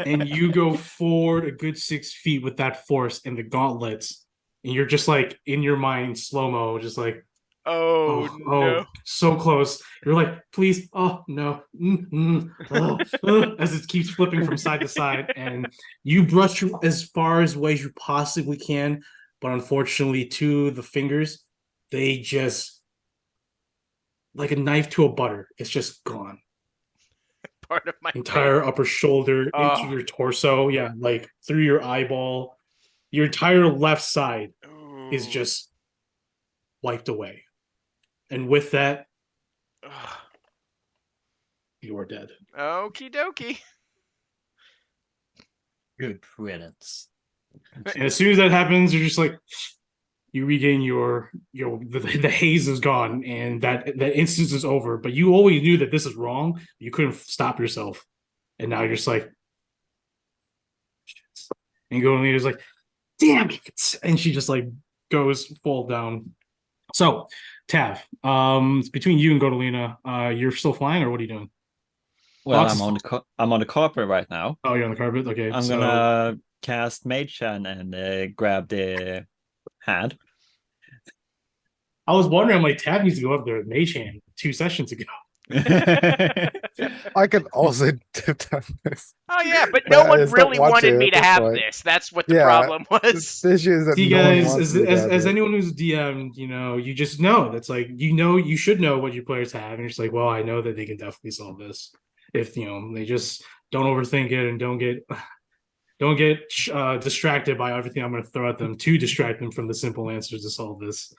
And you go forward a good 6 feet with that force and the gauntlets. And you're just like, in your mind, slow-mo, just like, Oh, no. so close. You're like, please, oh no, as it keeps flipping from side to side, and you brush as far as away as you possibly can, but unfortunately, to the fingers, they just like a knife to a butter. It's just gone. part of my entire face. upper shoulder into Oh. your torso. Yeah, like through your eyeball. Your entire left side is Ooh. just wiped away. And with that, Ugh. you are dead. Okie dokie. Good riddance. And as soon as that happens, you're just like you regain the haze is gone and that instance is over. But you always knew that this is wrong. You couldn't stop yourself. And now you're just like shit. And Golina's like, damn it. And she just like goes fall down. So Tav, it's between you and Godolina. You're still flying, or what are you doing? Well, Fox I'm is on I'm on the carpet right now. Oh, you're on the carpet. Okay, I'm so gonna cast Mage Hand and grab the hand. I was wondering, like, Tav needs to go up there with Mage Hand 2 sessions ago. I could also tip down this. Oh yeah, but But no I one just don't really want wanted to me at to this have point. this. That's what the Yeah, problem The was. issue is that See, no one guys, wants as, me to as, have as it. anyone who's DM, you just know that's like you should know what your players have, and you're just like, well, I know that they can definitely solve this if they just don't overthink it and don't get distracted by everything I'm going to throw at them to distract them from the simple answers to solve this.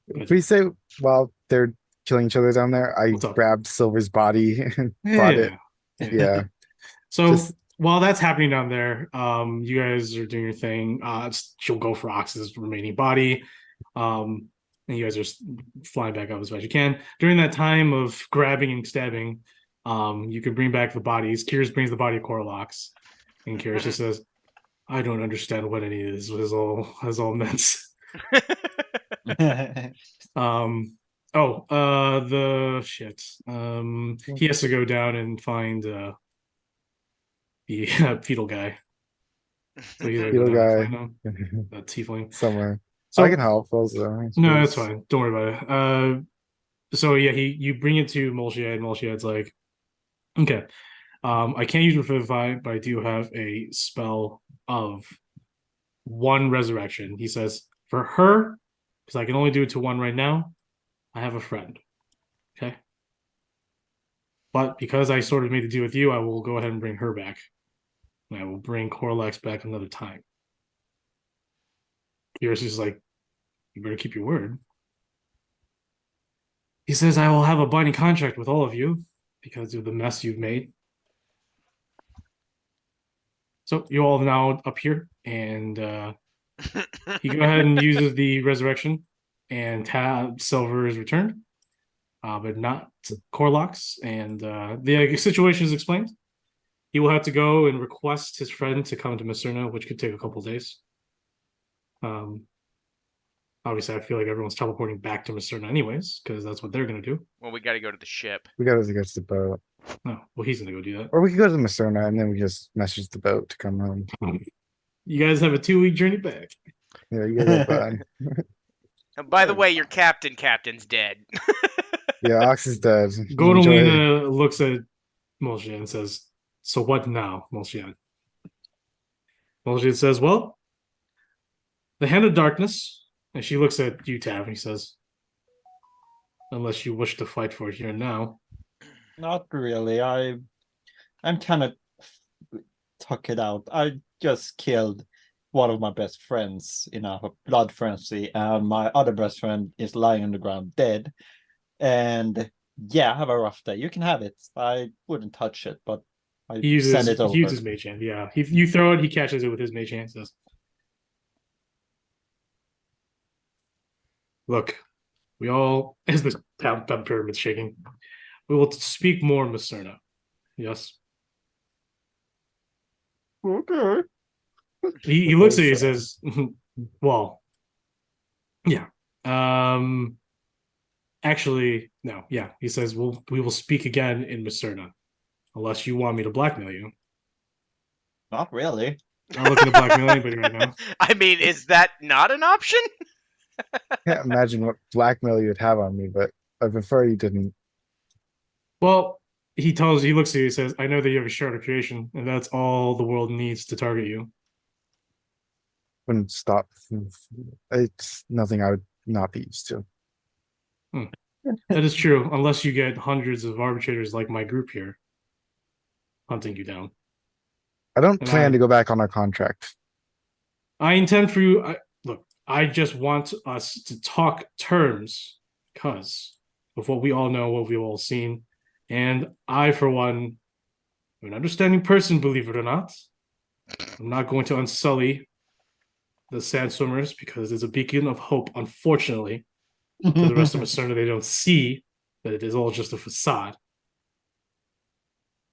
If we say while they're killing each other down there, I What's up? grabbed Silver's body and brought it. Yeah. So Just- while that's happening down there, you guys are doing your thing. She'll go for Ox's remaining body. And you guys are flying back up as much as you can. During that time of grabbing and stabbing, you can bring back the bodies. Kyrus brings the body of Corlox. And Kyrus just says, I don't understand what any of this is all meant. The shit. He has to go down and find the fetal guy. So he's Fetal guy. that tiefling. Somewhere. So I can help also. no, that's fine. Don't worry about it. So yeah, you bring it to Molchiad. Molchiad's like, okay, I can't use Revivify, but I do have a spell of one resurrection. He says, for her, because I can only do it to one right now, I have a friend. Okay. But because I sort of made the deal with you, I will go ahead and bring her back. And I will bring Corlax back another time. Kyrus is like, you better keep your word. He says, I will have a binding contract with all of you because of the mess you've made. So you all now up here, and he go ahead and uses the resurrection, and Silver is returned, but not Corlox. And the situation is explained. He will have to go and request his friend to come to Macerna, which could take a couple days. Obviously, I feel like everyone's teleporting back to Macerna anyways, because that's what they're going to do. Well, we got to go to the ship. We gotta go to the boat. No, well, he's going to go do that. Or we could go to Macerna and then we just message the boat to come home. You guys have a 2-week journey back. Yeah, you guys are fine. And by the way, your captain's dead. Yeah, Ox is dead. Enjoy. Godolina looks at Molchiad and says, so what now, Molchiad? Molchiad says, well, the Hand of Darkness, and she looks at you, Tav, and he says, unless you wish to fight for it here and now. Not really. I'm kind of tuck it out. I just killed one of my best friends in a blood frenzy, and my other best friend is lying on the ground dead. And yeah, have a rough day. You can have it. I wouldn't touch it, but I send it over. He uses Mage Hand, yeah. You throw it, he catches it with his Mage Hand, says, look, we all, as the pyramid's shaking, we will speak more in Macerna. Yes? Okay. He looks at you and says, well, yeah. Actually, no, yeah. He says, we will speak again in Macerna. Unless you want me to blackmail you. Not really. Not looking to blackmail anybody right now. I mean, is that not an option? Can't imagine what blackmail you'd have on me, but I prefer you didn't. Well, he looks at you, he says, I know that you have a shard of creation, and that's all the world needs to target you. Wouldn't stop. It's nothing I would not be used to. That is true, unless you get hundreds of arbitrators like my group here. hunting you down. I don't And plan I- to go back on our contract. I intend for you. Look, I just want us to talk terms because of what we all know, what we've all seen. And I, for one, am an understanding person, believe it or not. I'm not going to unsully the Sand Swimmers because it's a beacon of hope, unfortunately. To the rest of Macerna, they don't see that it is all just a facade.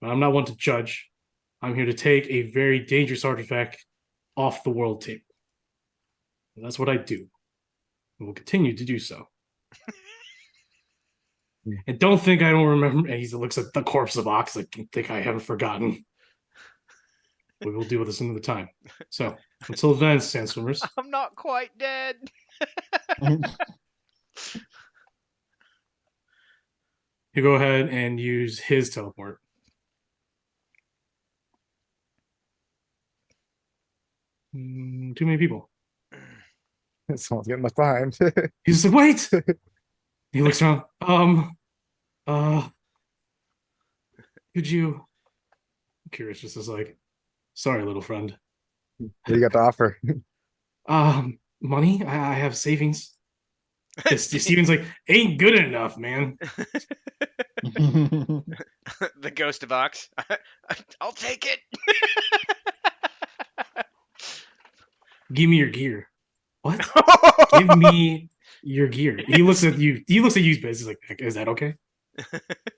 But I'm not one to judge. I'm here to take a very dangerous artifact off the world table. And that's what I do. And will continue to do so. And don't think I don't remember. And he looks at the corpse of Ox. Like, don't think I haven't forgotten. We will deal with this another time. So, until then, Sand Swimmers. I'm not quite dead. You go ahead and use his teleport. Too many people. Someone's getting left behind. He's just like, wait. He looks around. Could you? I'm curious, just as like, sorry, little friend. What do you got to offer? Money. I have savings. Steven's like, ain't good enough, man. The ghost of Ox. I'll take it. Give me your gear. What? Give me your gear. He looks at you. He looks at you, Biz. He's like, is that okay?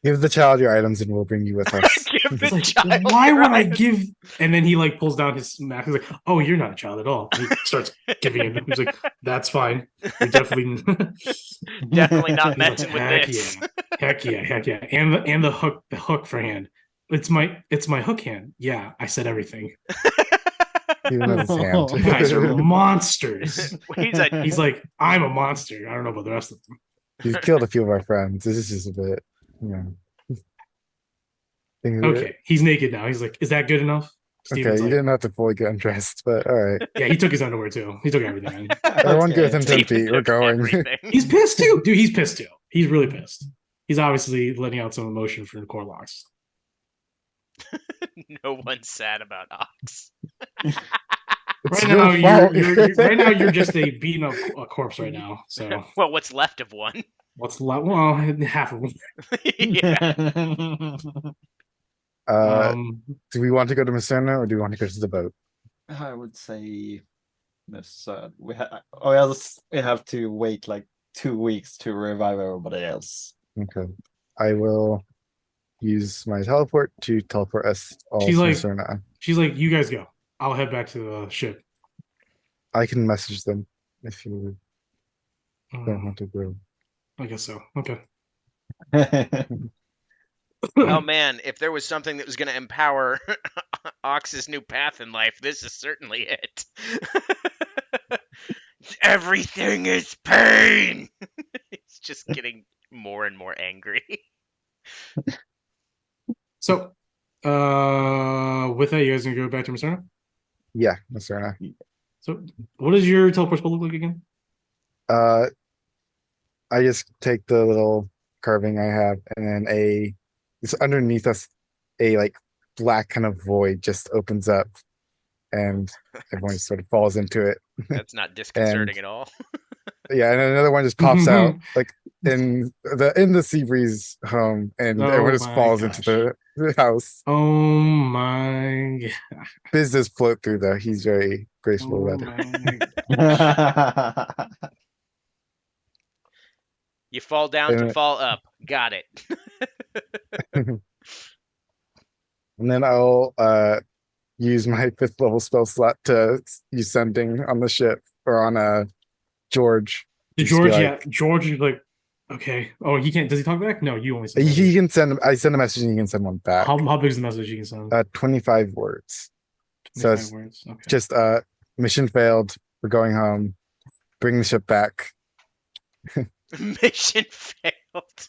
Give the child your items and we'll bring you with us. Give the He's like, child why your would I items. give? And then he like pulls down his mask. He's like, oh, you're not a child at all. And he starts giving him. He's like, that's fine. You're definitely, Definitely not He's like, messing with heck this. Yeah. Heck yeah. And the hook for hand. It's my hook hand. Yeah, I said everything. Even with his hand. You guys are monsters. He's He's like, I'm a monster. I don't know about the rest of them. He's killed a few of our friends. This is just a bit, you know. Things Okay, he's naked now. He's like, is that good enough? Okay, Steven's you like, didn't have to fully get undressed, but all right. yeah, he took his underwear too. He took everything. Man. Everyone Okay. goes in 10 feet. We're going. Everything. He's pissed too, dude. He's pissed too. He's really pissed. He's obviously letting out some emotion for the core locks. No one's sad about Ox. It's Right your now, fault. right now you're just a beaten up a corpse right now. So Well, what's left of one? what's left? Well, half of them. Yeah. Do we want to go to Macerna or do we want to go to the boat? I would say this. Or else we have to wait like 2 weeks to revive everybody else. Okay. I will use my teleport to teleport us all She's to like- Macerna. She's like, you guys go. I'll head back to the ship. I can message them if you don't want to go. I guess so. Okay. Oh man, if there was something that was going to empower Ox's new path in life, this is certainly it. Everything is pain. He's just getting more and more angry. So, with that, you guys gonna go back to Macerna? Yeah, Macerna. So, what does your teleport spell look like again? I just take the little carving I have and then it's underneath us, a like black kind of void just opens up and everyone just sort of falls into it. That's not disconcerting at all. Yeah, and another one just pops out like in the sea breeze home and Oh everyone just my falls into the house. Oh my! Biz does float through though. He's very graceful Oh about it. my. You fall down to Uh, fall up. Got it. And then I'll use my 5th level spell slot to use sending on the ship or on George. The Just be George, like- yeah, George is like, okay. Oh, he can't. Does he talk back? No, you only. Send He can send. I send a message and he can send one back. how big is the message you can send? 25 words. So 25 it's words. Okay. just mission failed. We're going home. Bring the ship back. Mission failed.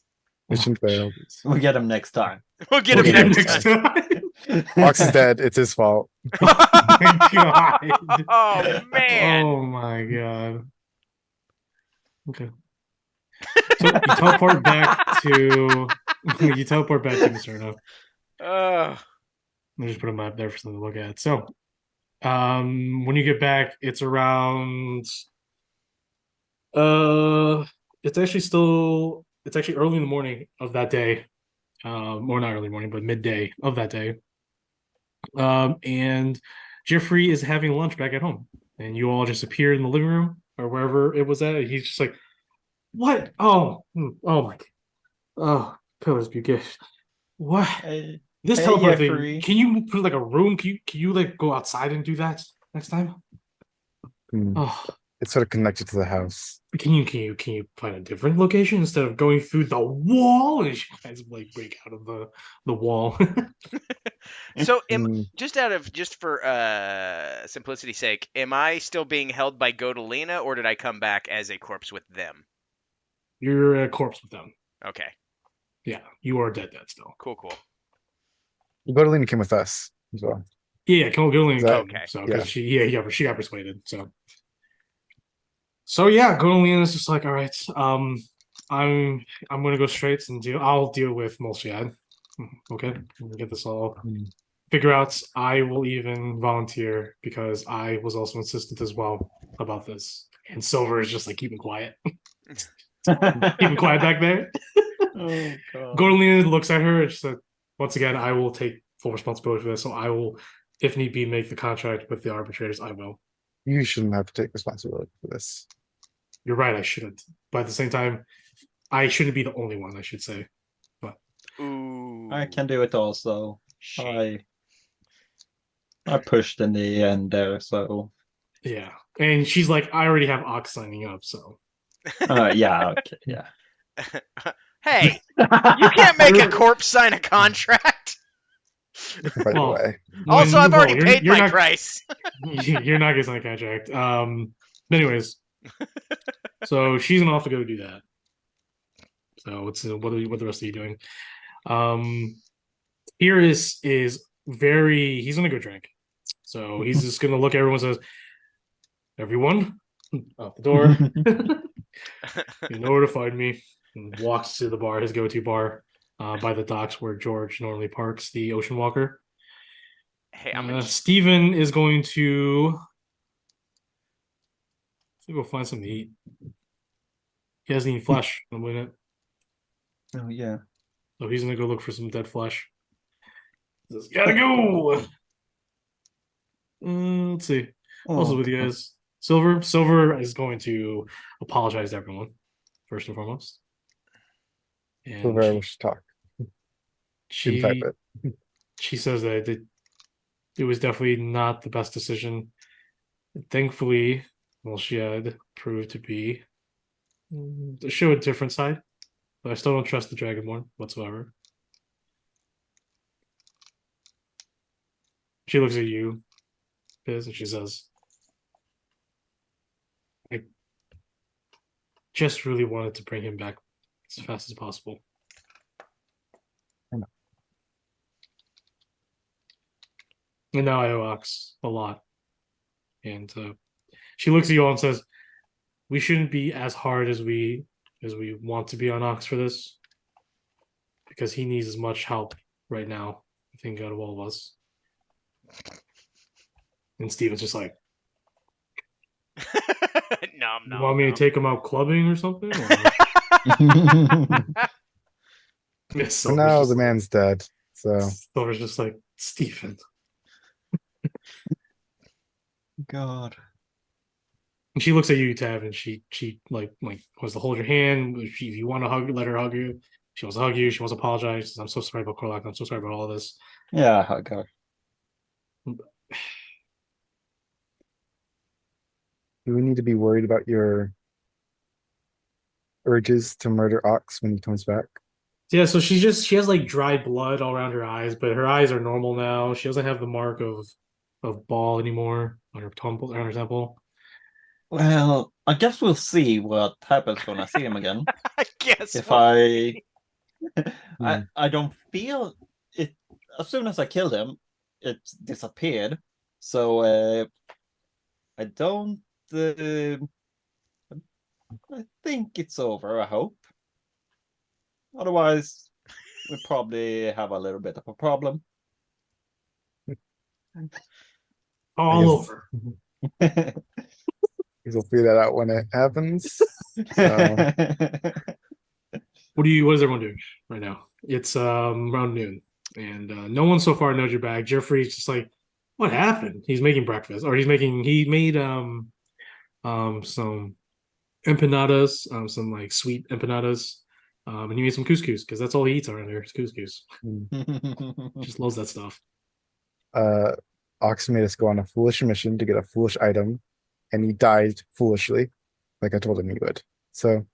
Mission failed. We'll get him next time. We'll get We'll him get him next time. time. Fox is dead. It's his fault. Oh my god. Oh man. Oh my god. Okay. So you teleport back to Macerna. Oh. me just put a map there for something to look at. So, when you get back, it's around. Uh, it's actually early in the morning of that day. Or not early morning, but midday of that day. And Jeffrey is having lunch back at home, and you all just appear in the living room or wherever it was at. He's just like, "What? Oh my, oh, Pillars Bukish. What? Hey, This hey, teleport thing? Jeffrey. Can you put like a room? Can you like go outside and do that next time? Hmm, Oh, It's sort of connected to the house. can you find a different location instead of going through the wall?" And you guys like break out of the wall. So Hmm, just for simplicity's sake, am I still being held by Godolina, or did I come back as a corpse with them? You're a corpse with them. Okay, Yeah, you are dead still. cool. Bodolina came with us as well. Yeah, Gillian That- came. Okay. So yeah. because she got persuaded. So yeah, Gillian is just like, all right, I'm gonna go straight and I'll deal with Molchiad. Okay, we'll get this all Hmm. figure out. I will even volunteer because I was also insistent as well about this. And Silver is just like keeping quiet. Keeping quiet back there. Oh god. Gordon looks at her and she said, once again, I will take full responsibility for this. So I will, if need be, make the contract with the arbitrators. I will. You shouldn't have to take responsibility for this. You're right, I shouldn't. But at the same time, I shouldn't be the only one, I should say. Ooh. I can do it also. Shame. I pushed in the end there, so Yeah. And she's like, I already have Ox signing up, so yeah, okay, yeah. Hey, you can't make a corpse sign a contract. By the Well, way, Also, I've already paid you're my not, price. you're not getting a contract. Anyways, so she's gonna have to go do that. So it's what the rest of you doing? Here is very he's gonna go drink. So he's just gonna look at everyone and says, everyone out the door. You know where to find me. And walks to the bar, his go-to bar, by the docks where George normally parks the Ocean Walker. Hey, I'm gonna Steven is going to go find something to eat. He hasn't eaten flesh in a minute, Oh yeah. so he's gonna go look for some dead flesh. He says, gotta go. Let's see. Also Oh, with you guys, Silver is going to apologize to everyone first and foremost, and Silver wish to talk. In fact, she says that it was definitely not the best decision. Thankfully, well, she had proved to be to show a different side, but I still don't trust the Dragonborn whatsoever. She looks at you, Biz, and she says, I just really wanted to bring him back as fast as possible. I know. And now I owe Ox a lot. And she looks at you all and says, we shouldn't be as hard as we want to be on Ox for this. Because he needs as much help right now, I think, out of all of us. And Steven's just like, you want me to take him out clubbing or something? Or... Yes, but now the man's dead. So Silver's just like, Steven. God. And she looks at you, Tav, and she like wants to hold your hand. If you want to hug, let her hug you. She wants to hug you. She wants to apologize. I'm so sorry about Korlak. I'm so sorry about all of this. Yeah, hug her. do we need to be worried about your urges to murder Ox when he comes back? Yeah, so she has like dried blood all around her eyes, but her eyes are normal now. She doesn't have the mark of ball anymore on her temple. Well, I guess we'll see what happens when I see him again. I guess. If we'll- I don't feel it as soon as I killed him, it disappeared. So I don't I think it's over, I hope. Otherwise we probably have a little bit of a problem. All guess- over. We'll figure that out when it happens. What is everyone doing right now? It's around noon, and no one so far knows you're back. Jeffrey's just like, what happened? He made some empanadas, some like sweet empanadas, and he made some couscous because that's all he eats around here is couscous. Just loves that stuff. Ox made us go on a foolish mission to get a foolish item, and he died foolishly, like I told him he would. So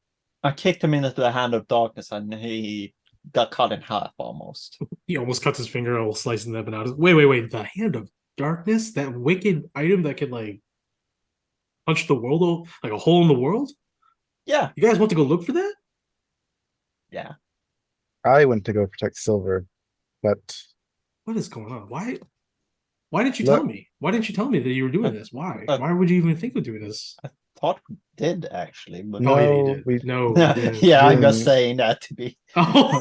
I kicked him into the hand of darkness and he got cut in half almost. He almost cuts his finger while slicing the empanadas. Wait! The hand of darkness, that wicked item that could like punch the world, like a hole in the world. Yeah. You guys want to go look for that? Yeah. I went to go protect Silver, but What is going on? Why didn't you tell Look- me? Why didn't you tell me that you were doing this? Why? uh, Why would you even think of doing this? Thought we did actually, but No, Oh, yeah, you did. we- No, you yeah, didn't. I'm just didn't. saying that to be. Oh,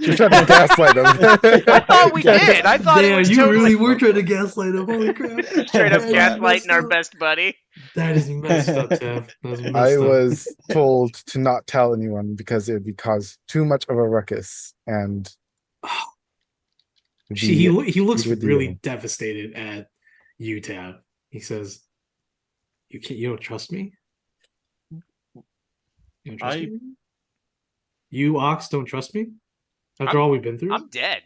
you're trying to gaslight him. I thought we Yeah. did. I thought it damn, was you totally really were trying to gaslight him. Holy crap! straight up That is gaslighting messed our up. best buddy. That is messed up, Tev. That's messed I up. was told to not tell anyone because it would cause too much of a ruckus and it'd He be- he looks big really deal. devastated at you, Tab. He says, You don't trust me? You don't trust I- me? You Ox don't trust me? After I'm- all we've been through? I'm dead.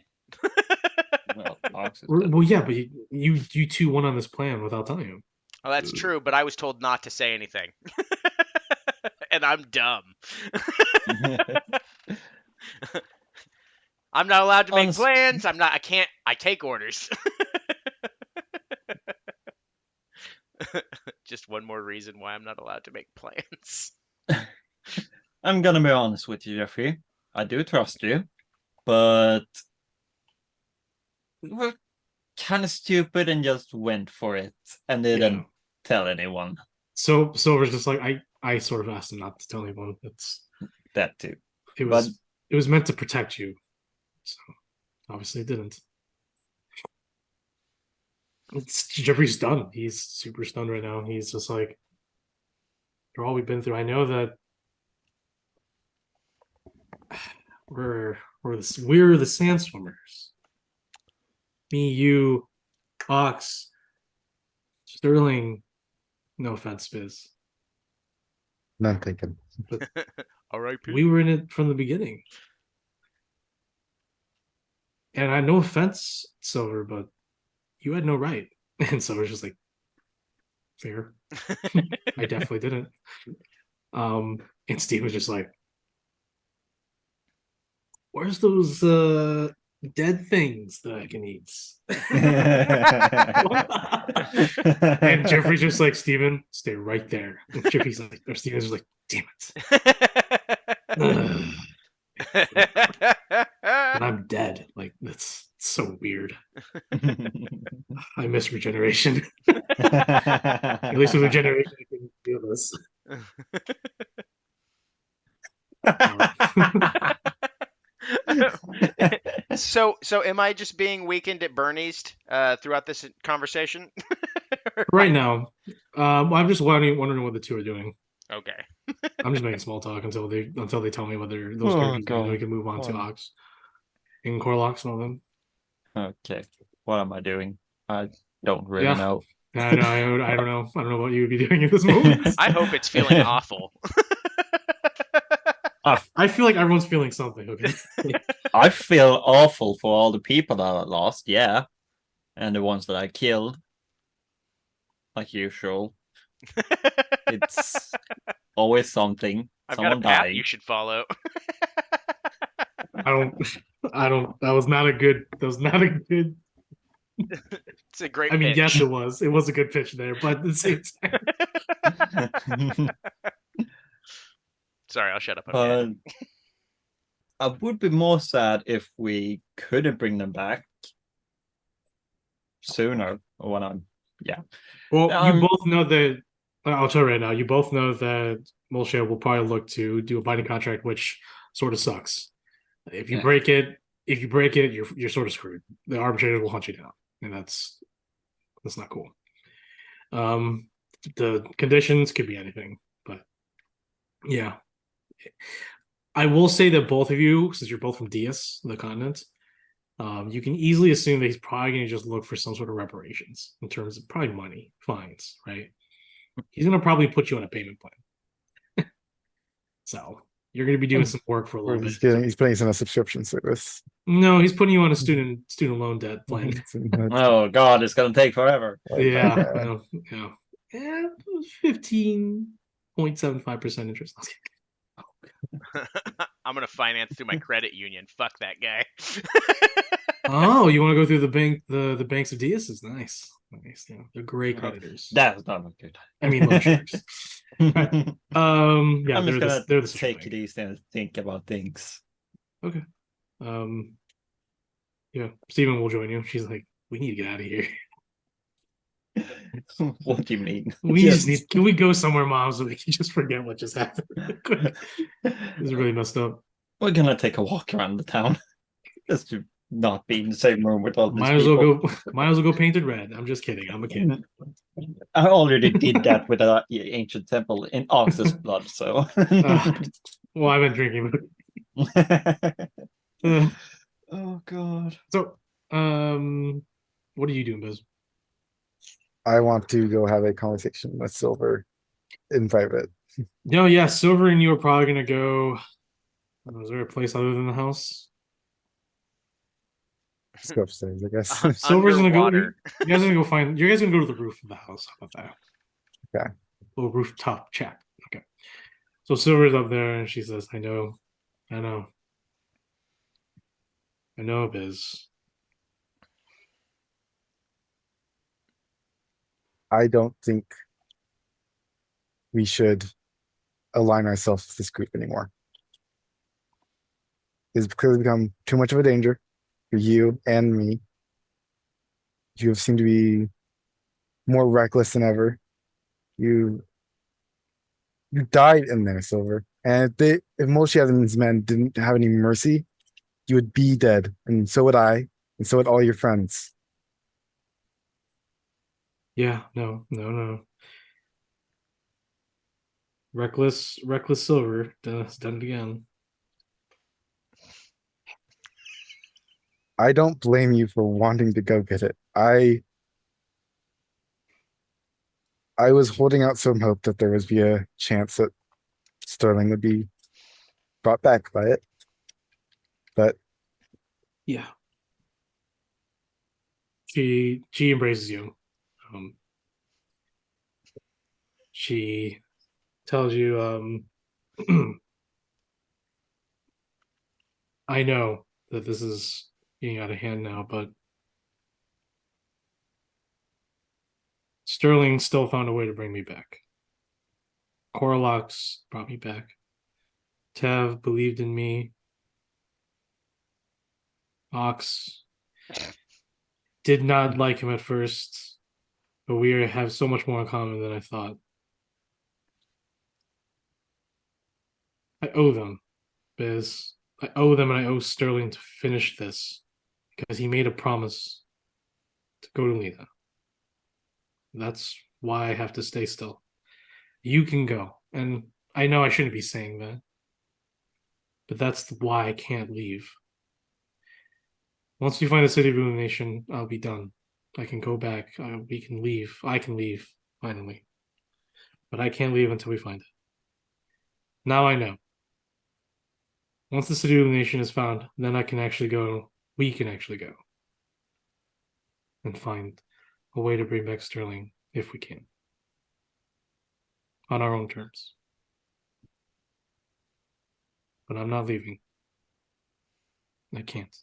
Well, Ox is Well, dead. well, yeah, but you two went on this plan without telling him. Oh, that's true, but I was told not to say anything. And I'm dumb. I'm not allowed to make Honest- plans. I take orders. Just one more reason why I'm not allowed to make plans. I'm gonna be honest with you, Jeffrey. I do trust you, but we were kind of stupid and just went for it and didn't Yeah. tell anyone. So Silver's just like I sort of asked him not to tell anyone. That too. It was meant to protect you. So obviously it didn't. Jeffrey's stunned. He's super stunned right now. He's just like, for all we've been through, I know that we're the sand swimmers. Me, you, Ox, Sterling. No offense, Biz. None taken. R.I.P. We were in it from the beginning. And I no offense, Silver, but you had no right. And Silver's just like, fair. I definitely didn't. And Steve was just like, where's those dead things that I can eat? And Jeffrey's just like, Steven, stay right there. And Jeffrey's like, or Steven's just like, damn it. And I'm dead. Like, that's so weird. I miss regeneration. At least with regeneration, I can feel this. So am I just being weakened at Bernie's throughout this conversation? Right now, I'm just wondering what the two are doing. Okay. I'm just making small talk until they tell me whether those Oh, characters are, God. then we can move on to Oh. Ox and Corlox and all them. Okay, what am I doing? I don't really Yeah. know. I don't know. I don't know what you would be doing at this moment. I hope it's feeling awful. I feel like everyone's feeling something. Okay. I feel awful for all the people that I lost, yeah, and the ones that I killed, like usual. It's always something. I've got Someone a path dying. you should follow. I don't. That was not a good. It's a great I mean, pitch. yes, it was. It was a good pitch there, but at the same time, Sorry, I'll shut up. I'm dead. I would be more sad if we couldn't bring them back sooner. When I'm, yeah. well, Um, you both know that. I'll tell you right now. You both know that Molsha will probably look to do a binding contract, which sort of sucks. If you Yeah. break it, you're sort of screwed. The arbitrator will hunt you down. and that's not cool. The conditions could be anything, but yeah. I will say that both of you, since you're both from Dias, the continent, you can easily assume that he's probably going to just look for some sort of reparations in terms of probably money, fines, right? He's going to probably put you on a payment plan. So you're going to be doing some work for a Or little bit. he's putting us on a subscription service. No, he's putting you on a student loan debt plan. Oh God, it's gonna take forever. Yeah, well, yeah, yeah, 15.75% interest. I'm gonna finance through my credit union. Fuck that guy. Oh, you want to go through the bank? The banks of Dias is nice. Nice, yeah, they're great creditors. That's not good. I mean, loan sharks. Right. Yeah, I'm just gonna they're the take bank. it easy and think about things. Okay. Yeah, Steven will join you. She's like, we need to get out of here. What do you mean? We just need. Can we go somewhere, Mom, so we can just forget what just happened? This is really messed up. We're gonna take a walk around the town just to not be in the same room with all these Might as people. well go. Might as well go painted red. I'm just kidding. I'm a kid. I already did that with an ancient temple in Ox's blood, so. Well, I've been drinking. Uh, Oh God. so, what are you doing, Biz? I want to go have a conversation with Silver in private. No, yeah, Silver and you are probably gonna go. I don't know, is there a place other than the house? Let's go upstairs, I guess. Silver's gonna go. Underwater. You guys are gonna go find. You guys are gonna go to the roof of the house. How about that? Okay. Little rooftop chat. Okay. So Silver's up there, and she says, "I know, I know, I know, Biz. I don't think we should align ourselves with this group anymore. It's clearly become too much of a danger for you and me. You have seemed to be more reckless than ever. You died in there, Silver. And if Molshiadin's men didn't have any mercy, you would be dead, and so would I, and so would all your friends. Yeah, no, no, no. Reckless Silver has done it again. I don't blame you for wanting to go get it. I was holding out some hope that there would be a chance that Sterling would be brought back by it. But Yeah. She embraces you. She tells you, I know that this is getting out of hand now, but Sterling still found a way to bring me back. Coralox brought me back. Tev believed in me. Ox did not like him at first, but we have so much more in common than I thought. I owe them, Biz. I owe them, and I owe Sterling to finish this because he made a promise to go to Lena. That's why I have to stay still. You can go, and I know I shouldn't be saying that, but that's why I can't leave. Once we find the City of Illumination, I'll be done. I can go back. We can leave. I can leave, finally. But I can't leave until we find it. Now I know. Once the City of Illumination is found, then I can actually go. We can actually go. And find a way to bring back Sterling, if we can. On our own terms. But I'm not leaving. I can't.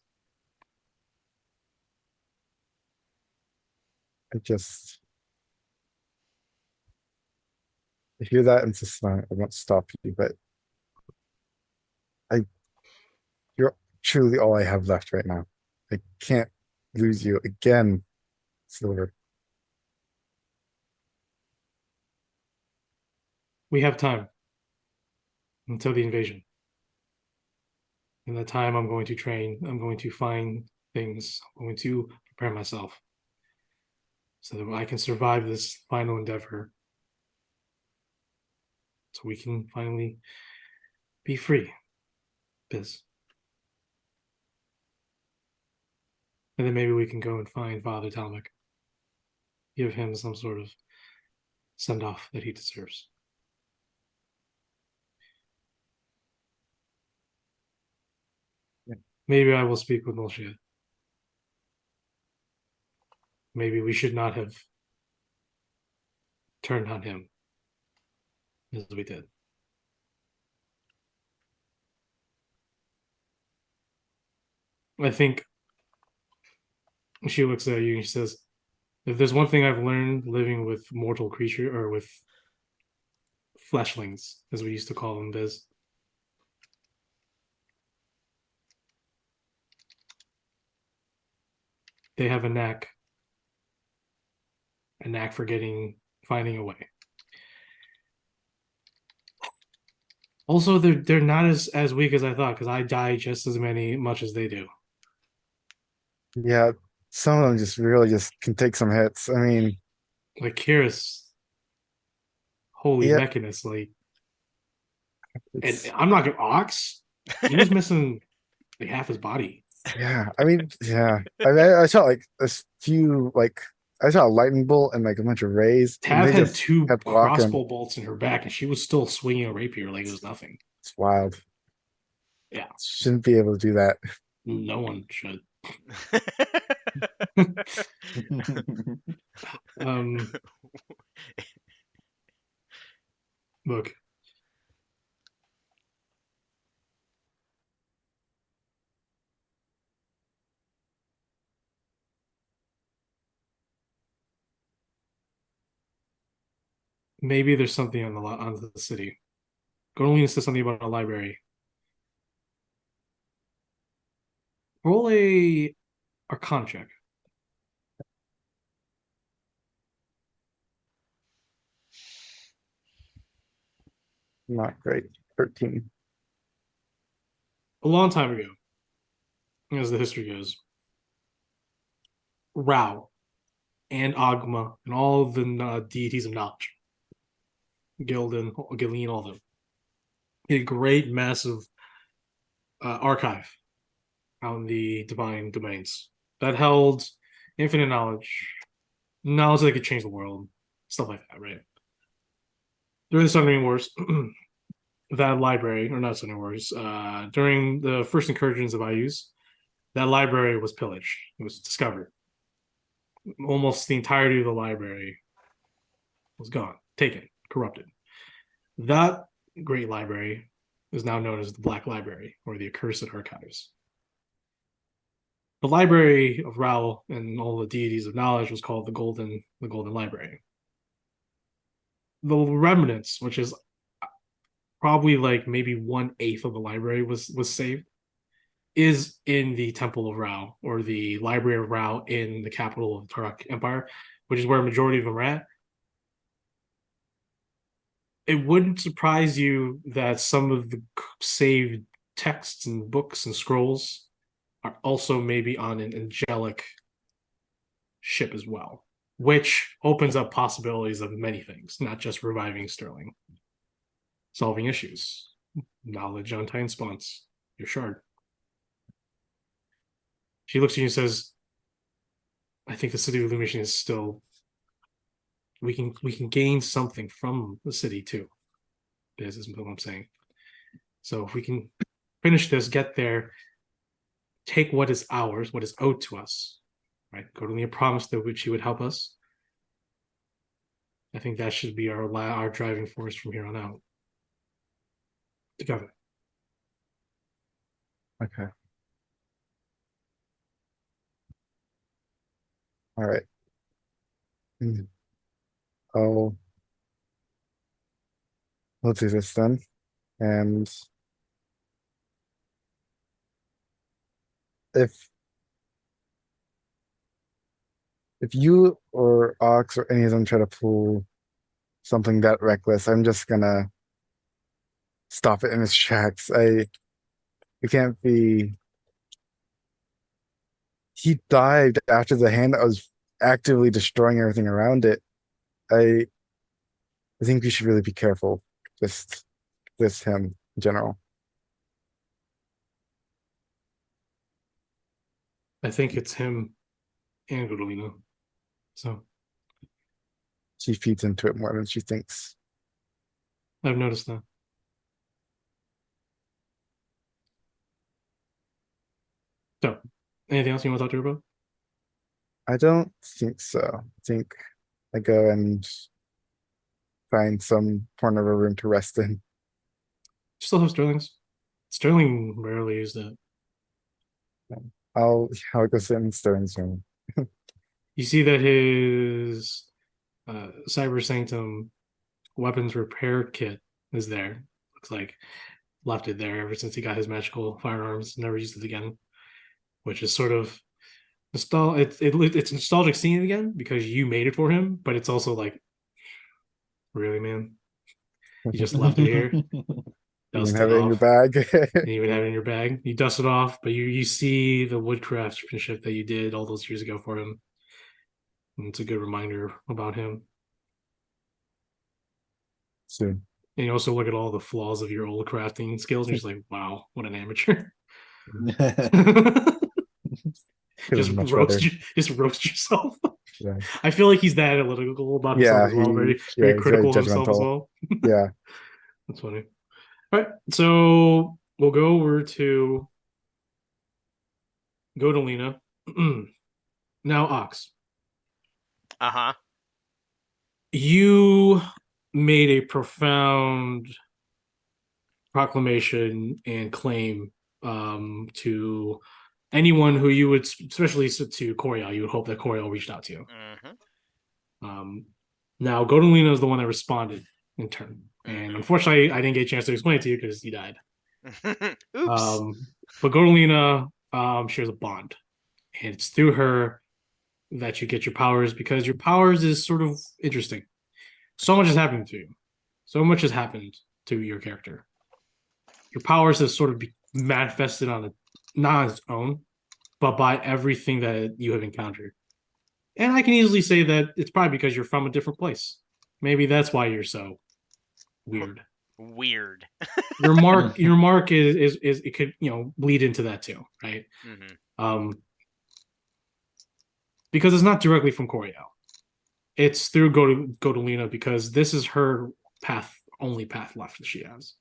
I hear that and just I won't stop you, but you're truly all I have left right now. I can't lose you again, Silver. We have time until the invasion. In that time, I'm going to train. I'm going to find things. I'm going to prepare myself. so that I can survive this final endeavor. So we can finally be free. Biz. And then maybe we can go and find Father Talmuk. Give him some sort of send off that he deserves. Yeah. Maybe I will speak with Molshia. Maybe we should not have turned on him as we did. I think she looks at you and she says, if there's one thing I've learned living with mortal creature or with fleshlings, as we used to call them, Biz, they have a knack for finding a way. Also, they're not as weak as I thought because I die just as much as they do. Yeah, some of them just really just can take some hits. I mean, Like Kiris, holy yeah, mechanist, like, and it's, I'm not gonna Ox. He was missing like half his body. yeah. I mean, yeah. I shot like a few like I shot a lightning bolt and like a bunch of rays, and Tav they had just two kept walking. crossbow bolts in her back, and she was still swinging a rapier like it was nothing. It's wild. Yeah, Shouldn't be able to do that. no one should. Um, look, maybe there's something on the city. Gorlina says something about a library. Roll a Arcana check. Not great. 13. A long time ago, as the history goes, Rao and Agma and all the deities of knowledge, Gildan, Gilleen, all of them, a great massive archive on the divine domains that held infinite knowledge that could change the world, stuff like that, right? During the Sundering Wars, that library, or not Sundering Wars, during the first incursions of Ayus, that library was pillaged. It was discovered. Almost the entirety of the library was gone, taken, corrupted. That great library is now known as the Black Library or the Accursed Archives. The Library of Raoul and all the deities of knowledge was called the Golden Library. The remnants, which is probably like maybe 1/8 of the library was saved, is in the Temple of Rao or the Library of Rao in the capital of the Turok Empire, which is where a majority of them are at. It wouldn't surprise you that some of the saved texts and books and scrolls are also maybe on an angelic ship as well, which opens up possibilities of many things, not just reviving Sterling, solving issues, knowledge on Titan spawns, your shard. She looks at you and says, I think the City of Illumination is still we can gain something from the city too. This is what I'm saying. So if we can finish this, get there, take what is ours, what is owed to us, right? Gordonia promised that she would help us. I think that should be our driving force from here on out. Together. Okay. All right. Oh, let's do this then. And if you or Ox or any of them try to pull something that reckless, I'm just gonna stop it in its tracks. It can't be. He dived after the hand that was actively destroying everything around it. I I think we should really be careful. Just him in general. I think it's him and Godolino. So She feeds into it more than she thinks. I've noticed that. So, anything else you want to talk to her about? I don't think so. I think I go and find some corner of a room to rest in. Still have Sterling's. Sterling rarely used it. I'll go sit in Sterling's room. You see that his Cyber Sanctum weapons repair kit is there. Looks like left it there ever since he got his magical firearms. Never used it again, which is sort of it's nostalgic seeing it again because you made it for him, but it's also like, really, man, you just left it here. You Dust can have it it in your off. bag. And you would have it in your bag. You dust it off, but you see the wood craftsmanship that you did all those years ago for him. And it's a good reminder about him. Soon. And you also look at all the flaws of your old crafting skills, and you're just like, wow, what an amateur. Just much better. Just roast yourself. Yeah. I feel like he's that analytical about Yeah, himself as well, very, he's very critical very of himself as judgmental. well. Yeah. That's funny. All right, so we'll go over to Godolina. Now, Ox, Uh-huh. you made a profound proclamation and claim to anyone who you would, especially to Coriel, you would hope that Coriel reached out to you. Now, Godolina is the one that responded in turn. And unfortunately, I didn't get a chance to explain it to you because you died. Oops. But Godolina shares a bond. And it's through her that you get your powers because your powers is sort of interesting. So much has happened to you. So much has happened to your character. Your powers have sort of be manifested on not on its own, but by everything that you have encountered. And I can easily say that it's probably because you're from a different place. Maybe that's why you're so weird. Weird. Your mark is it could bleed into that too, right? Because it's not directly from Coriel. It's through Godolina because this is her only path left that she has.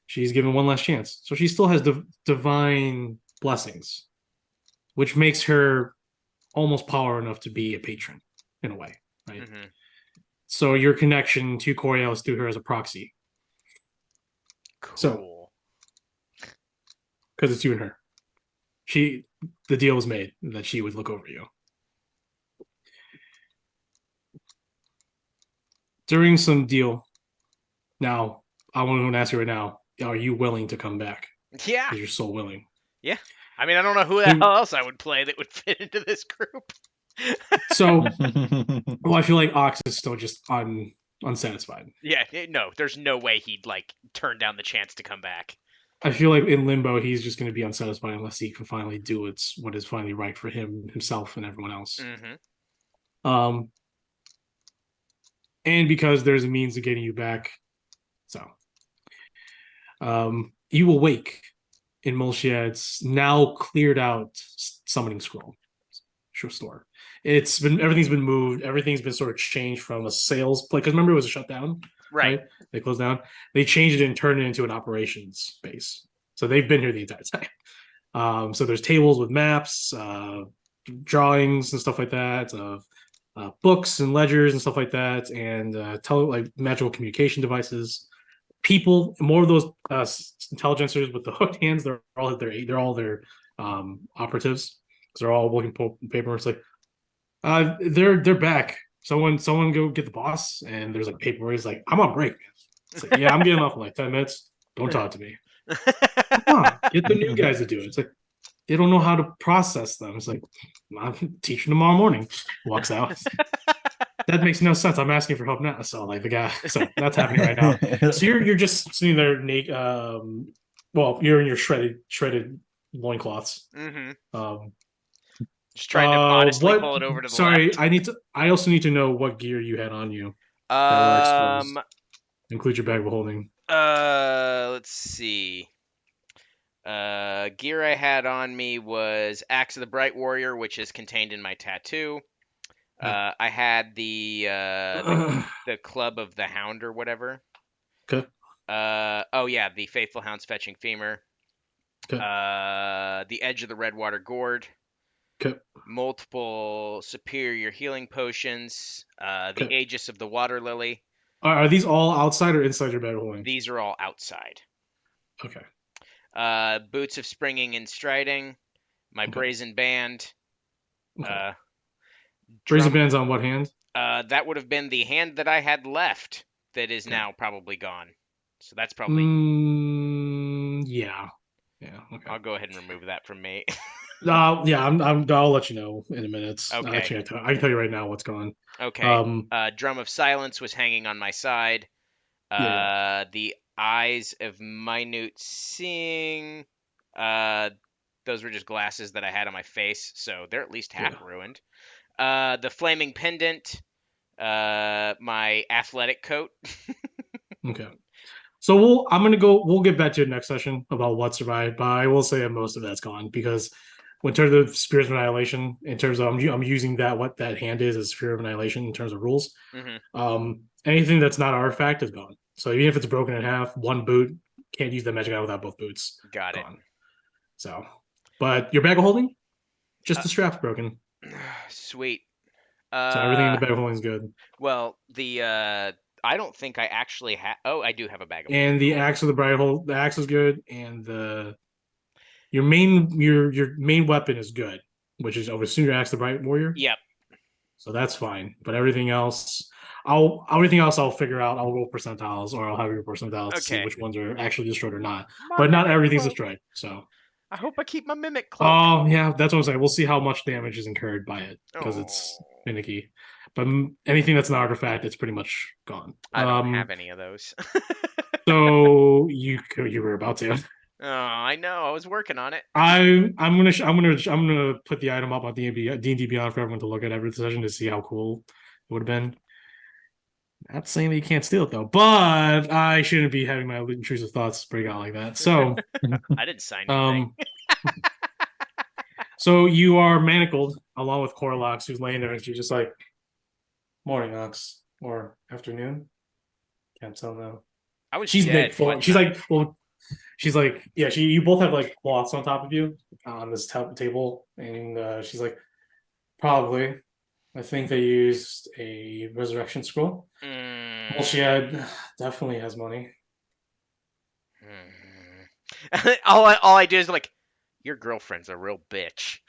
She's given one last chance. So she still has divine blessings, which makes her almost power enough to be a patron in a way, right? So your connection to Coriel is through her as a proxy. Cool. So, because it's you and her. The deal was made that she would look over you. During some deal, now, I want to ask you right now, are you willing to come back? Yeah. Because you're so willing. Yeah. I mean, I don't know who the hell else I would play that would fit into this group. So, well, I feel like Ox is still just unsatisfied. Yeah, no, there's no way he'd turn down the chance to come back. I feel like in limbo, he's just going to be unsatisfied unless he can finally do what is finally right for himself, and everyone else. And because there's a means of getting you back, so you awake in Molchiad's now cleared out summoning scroll store. Everything's been moved. Everything's been sort of changed from a sales play. Because remember, it was a shutdown. Right. They closed down. They changed it and turned it into an operations space. So they've been here the entire time. So there's tables with maps, drawings and stuff like that, of books and ledgers and stuff like that, and magical communication devices. People, more of those intelligencers with the hooked hands. They're all their operatives. They're all looking paper. It's like, they're back. Someone go get the boss. And there's paperwork. He's like, I'm on break. It's like, yeah, I'm getting off in 10 minutes. Don't talk to me. Come on, get the new guys to do it. It's like, they don't know how to process them. It's like, I'm teaching tomorrow morning. Walks out. That makes no sense. I'm asking for help now. So the guy. So that's happening right now. So you're just sitting there naked. Well, you're in your shredded loincloths. Just trying to modestly What? pull it over to the Sorry, left. I also need to know what gear you had on you that were exposed. Include your bag of holding. Let's see. Gear I had on me was Axe of the Bright Warrior, which is contained in my tattoo. I had the Club of the Hound or whatever. Okay. Oh yeah, the Faithful Hound's Fetching Femur. Okay. The Edge of the Redwater Gourd. Okay. Multiple superior healing potions. The Okay. Aegis of the Water Lily. Are these all outside or inside your bag of holding? These are all outside. Okay. Boots of Springing and Striding. My Okay. Brazen Band. Okay. Brazen Drum, bands on what hand? that would have been the hand that I had left that is Okay. now probably gone. So that's probably. Yeah. Yeah. Okay. I'll go ahead and remove that from me. Yeah. I'll let you know in a minute. Okay. Actually, I can tell you right now what's gone. Okay. Drum of Silence was hanging on my side. Yeah. The Eyes of Minute Seeing. Those were just glasses that I had on my face, so they're at least half ruined. The Flaming Pendant. My athletic coat. Okay. So we'll get back to it next session about what survived, but I will say that most of that's gone because in terms of Spheres of Annihilation, in terms of I'm using that what that hand is as Sphere of Annihilation in terms of rules. Mm-hmm. Anything that's not artifact is gone. So even if it's broken in half, one boot can't use that magic item without both boots. Got it. Gone. So, but your bag of holding, just the strap's broken. Sweet. So everything in the bag of holding is good. Well, I don't think I actually have. Oh, I do have a bag of. And the axe of the bright hole, the axe is good, and your main weapon is good, which is I would assume your axe of the bright warrior. Yep. So that's fine. But everything else, I'll figure out. I'll roll percentiles, or I'll have your percentiles to see which ones are actually destroyed or not. But not everything's destroyed. So I hope I keep my mimic cloak. Oh yeah, that's what I'm saying. We'll see how much damage is incurred by it because it's finicky. But anything that's an artifact, it's pretty much gone. I don't have any of those. So you were about to. Oh, I know. I was working on it. I'm gonna put the item up on D&D Beyond for everyone to look at every session to see how cool it would have been. Not saying that you can't steal it though, but I shouldn't be having my intrusive thoughts break out like that. So I didn't sign anything. So you are manacled along with Corlox, who's laying there, and she's just like, "Morning, Ox, or afternoon." Can't tell now. I was. She's dead. She's like, well, she's like, yeah. You both have like cloths on top of you on this table, and she's like, probably. I think they used a resurrection scroll. Well, she definitely has money. all I do is like, your girlfriend's a real bitch.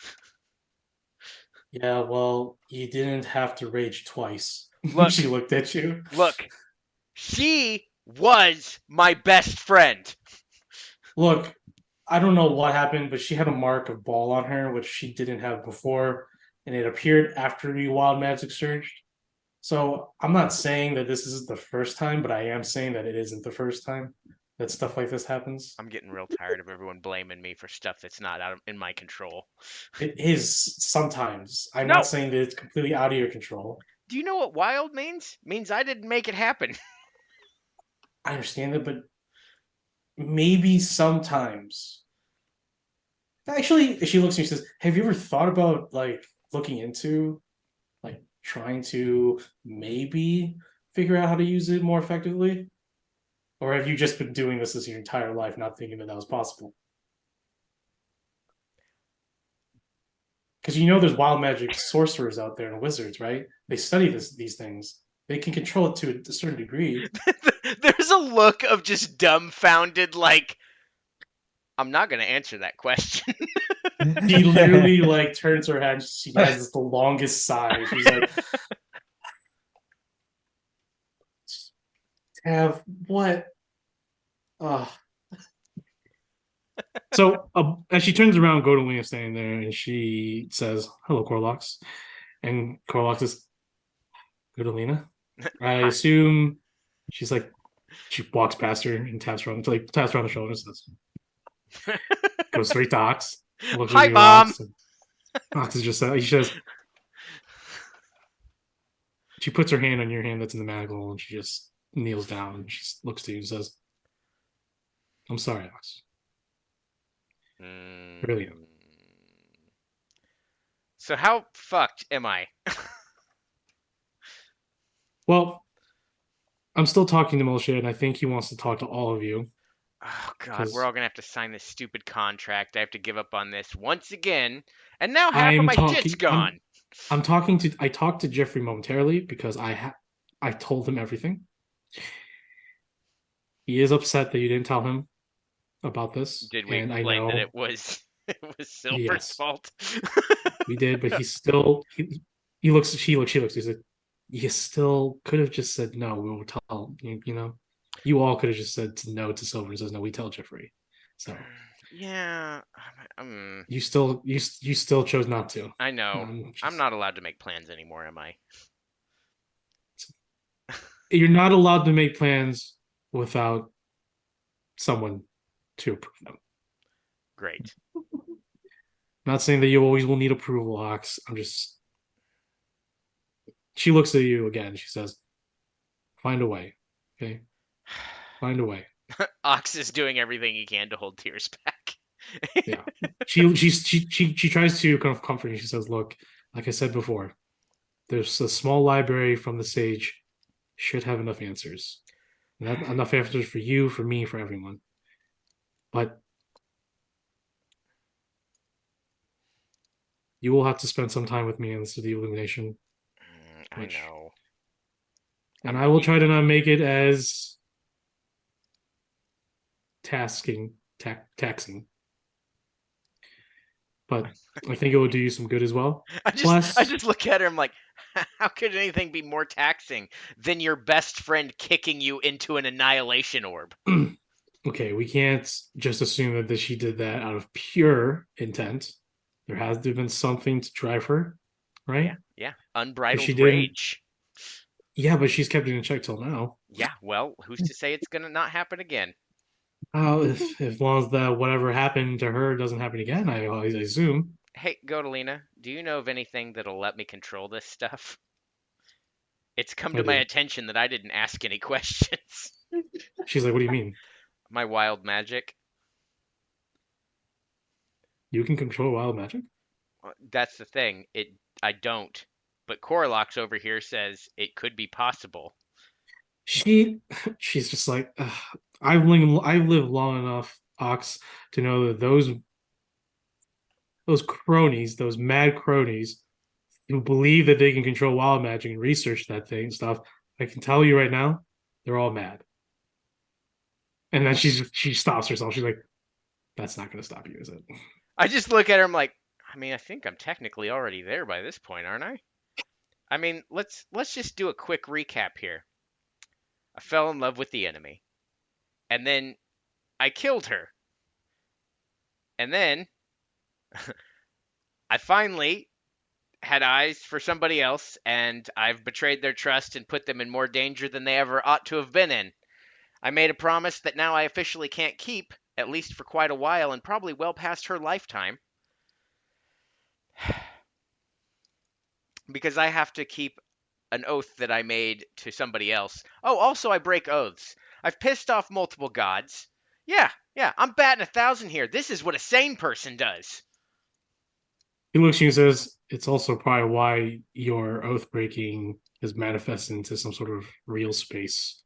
Yeah, well, you didn't have to rage twice. Look, she looked at you. Look, she was my best friend. Look, I don't know what happened, but she had a mark of ball on her, which she didn't have before, and it appeared after the wild magic surged. So I'm not saying that this is the first time, but I am saying that it isn't the first time that stuff like this happens. I'm getting real tired of everyone blaming me for stuff that's not in my control. It is sometimes. I'm not saying that it's completely out of your control. Do you know what wild means? It means I didn't make it happen. I understand it, but maybe sometimes. Actually, she looks at me and says, "Have you ever thought about like looking into like trying to maybe figure out how to use it more effectively? Or have you just been doing this your entire life, not thinking that was possible?" Because there's wild magic sorcerers out there and wizards, right? They study these things. They can control it to a certain degree. There's a look of just dumbfounded, like, I'm not going to answer that question. She literally like turns her head. She has the longest sigh. She's like, "Have what?" So as she turns around, Godolin is standing there, and she says, "Hello, Corlox." And Corlox is, "Godolina?" I assume she's like, she walks past her and taps her on the shoulder, says, goes straight to Ox. Hi, Mom. Ox is just she puts her hand on your hand that's in the manacle and she just kneels down and she looks to you and says, I'm sorry, Ox. Really am. Mm. So how fucked am I? Well, I'm still talking to Moshe, and I think he wants to talk to all of you. Oh God, we're 'Cause all gonna have to sign this stupid contract. I have to give up on this once again, and now half of I'm my shit's talking gone. I talked to Jeffrey momentarily because I told him everything. He is upset that you didn't tell him about this, Did we and I explain that know, it was it was Silver's yes, fault? we did, but he looks she looks, he said, you still could have just said no, we will tell you know. You all could have just said no to Silver and says no, we tell Jeffrey. So Yeah, you still chose not to. I know. I'm Just not allowed to make plans anymore, am I? you're not allowed to make plans without someone to approve them. Great. Not saying that you always will need approval, Ox. I'm just. She looks at you again. She says, "Find a way, okay? Find a way." Ox is doing everything he can to hold tears back. Yeah. She tries to kind of comfort you. She says, "Look, like I said before, there's a small library from the sage. Should have enough answers. Enough answers for you, for me, for everyone. But you will have to spend some time with me in the City of Illumination, I which, know. and I will try to not make it as taxing, but I think it will do you some good as well. I Plus, just look at her. I'm like, how could anything be more taxing than your best friend kicking you into an annihilation orb? okay, we can't just assume that she did that out of pure intent. There has to have been something to drive her, Yeah, right? yeah. Because she Unbridled didn't. rage. Yeah, but she's kept it in check till now. Yeah, well, who's to say it's gonna not happen again? If as long as that whatever happened to her doesn't happen again, I assume. Hey, Godalina, do you know of anything that'll let me control this stuff? It's come I to my do. attention that I didn't ask any questions. She's like, "What do you mean? My wild magic. You can control wild magic?" That's the thing. I don't. But Coralox over here says it could be possible. She she's just like, "Ugh, I've lived long enough, Ox, to know that those cronies, those mad cronies who believe that they can control wild magic and research that thing stuff, I can tell you right now, they're all mad." And then she stops herself. She's like, "That's not going to stop you, is it?" I just look at her. I'm like, I mean, I think I'm technically already there by this point, aren't I? I mean, let's just do a quick recap here. I fell in love with the enemy, and then I killed her, and then I finally had eyes for somebody else, and I've betrayed their trust and put them in more danger than they ever ought to have been in. I made a promise that now I officially can't keep, at least for quite a while, and probably well past her lifetime, because I have to keep an oath that I made to somebody else. Oh, also, I break oaths. I've pissed off multiple gods. Yeah, I'm batting 1,000 here. This is what a sane person does. He looks at you and says, "It's also probably why your oath breaking is manifested into some sort of real space.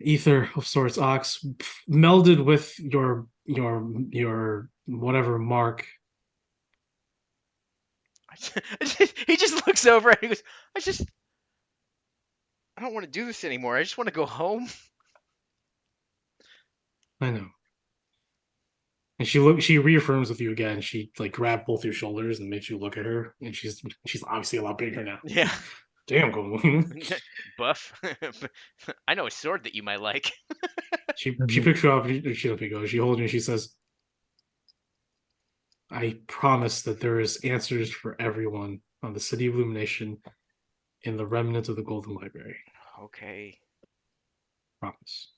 Ether of sorts, Ox, melded with your whatever mark." He just looks over and he goes, I don't want to do this anymore. I just want to go home. I know. And she reaffirms with you again. She like grabbed both your shoulders and makes you look at her, and she's obviously a lot bigger now. Yeah. Damn, Goldwing. Buff. I know a sword that you might like. She picks you up. She let me go. She holds you and she says, "I promise that there is answers for everyone on the City of Illumination in the remnant of the Golden Library. Okay. Promise.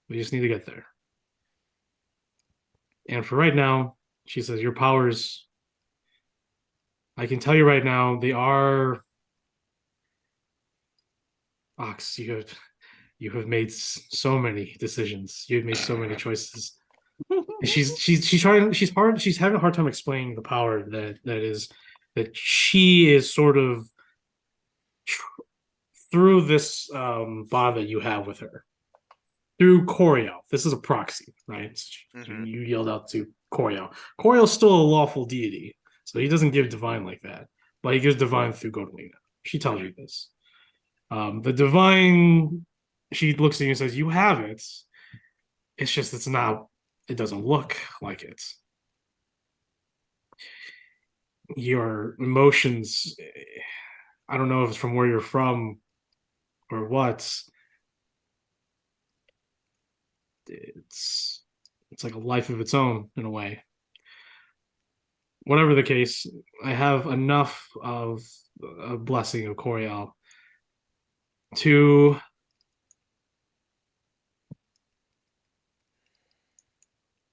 We just need to get there. And for right now, She says, "Your powers. I can tell you right now, they are Ox. You have made so many decisions. You've made so many choices. And she's having a hard time explaining the power that she is sort of through this bond that you have with her through Coriel. This is a proxy, right? Mhm. You yelled out to Coriel. Coriel's still a lawful deity, so he doesn't give divine like that, but he gives divine through Godolina. She tells you this. The divine, she looks at you and says, "You have it. It's just it's not. It doesn't look like it. Your emotions. I don't know if it's from where you're from or what. It's like a life of its own in a way. Whatever the case, I have enough of a blessing of Coriel to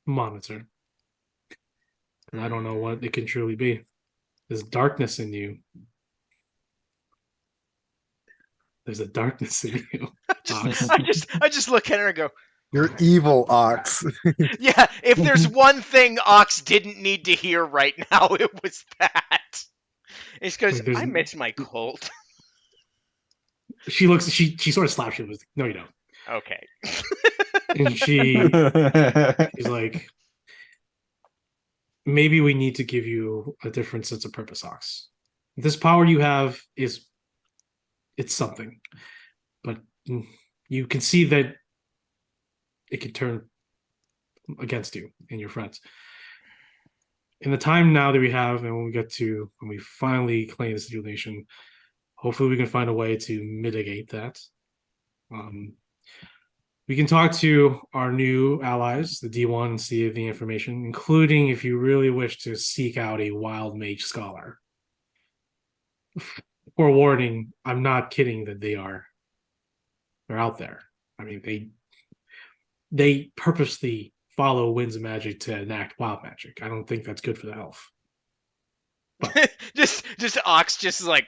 monitor. And I don't know what it can truly be. There's darkness in you. There's a darkness in you. Ox. I just look at her and go, You're evil, Ox. yeah, if there's one thing Ox didn't need to hear right now, it was that. It's because Like, there's- I miss my cold. She looks. She sort of slaps you with, "No, you don't." Okay. And she's like, "Maybe we need to give you a different sense of purpose, Ox. This power you have it's something, but you can see that it can turn against you and your friends. In the time now that we have, and when we finally claim the situation, hopefully we can find a way to mitigate that. We can talk to our new allies, the D1, and see the information, including if you really wish to seek out a wild mage scholar. Forewarning, I'm not kidding that they're out there. I mean, they purposely follow winds of magic to enact wild magic. I don't think that's good for the health. just Ox just like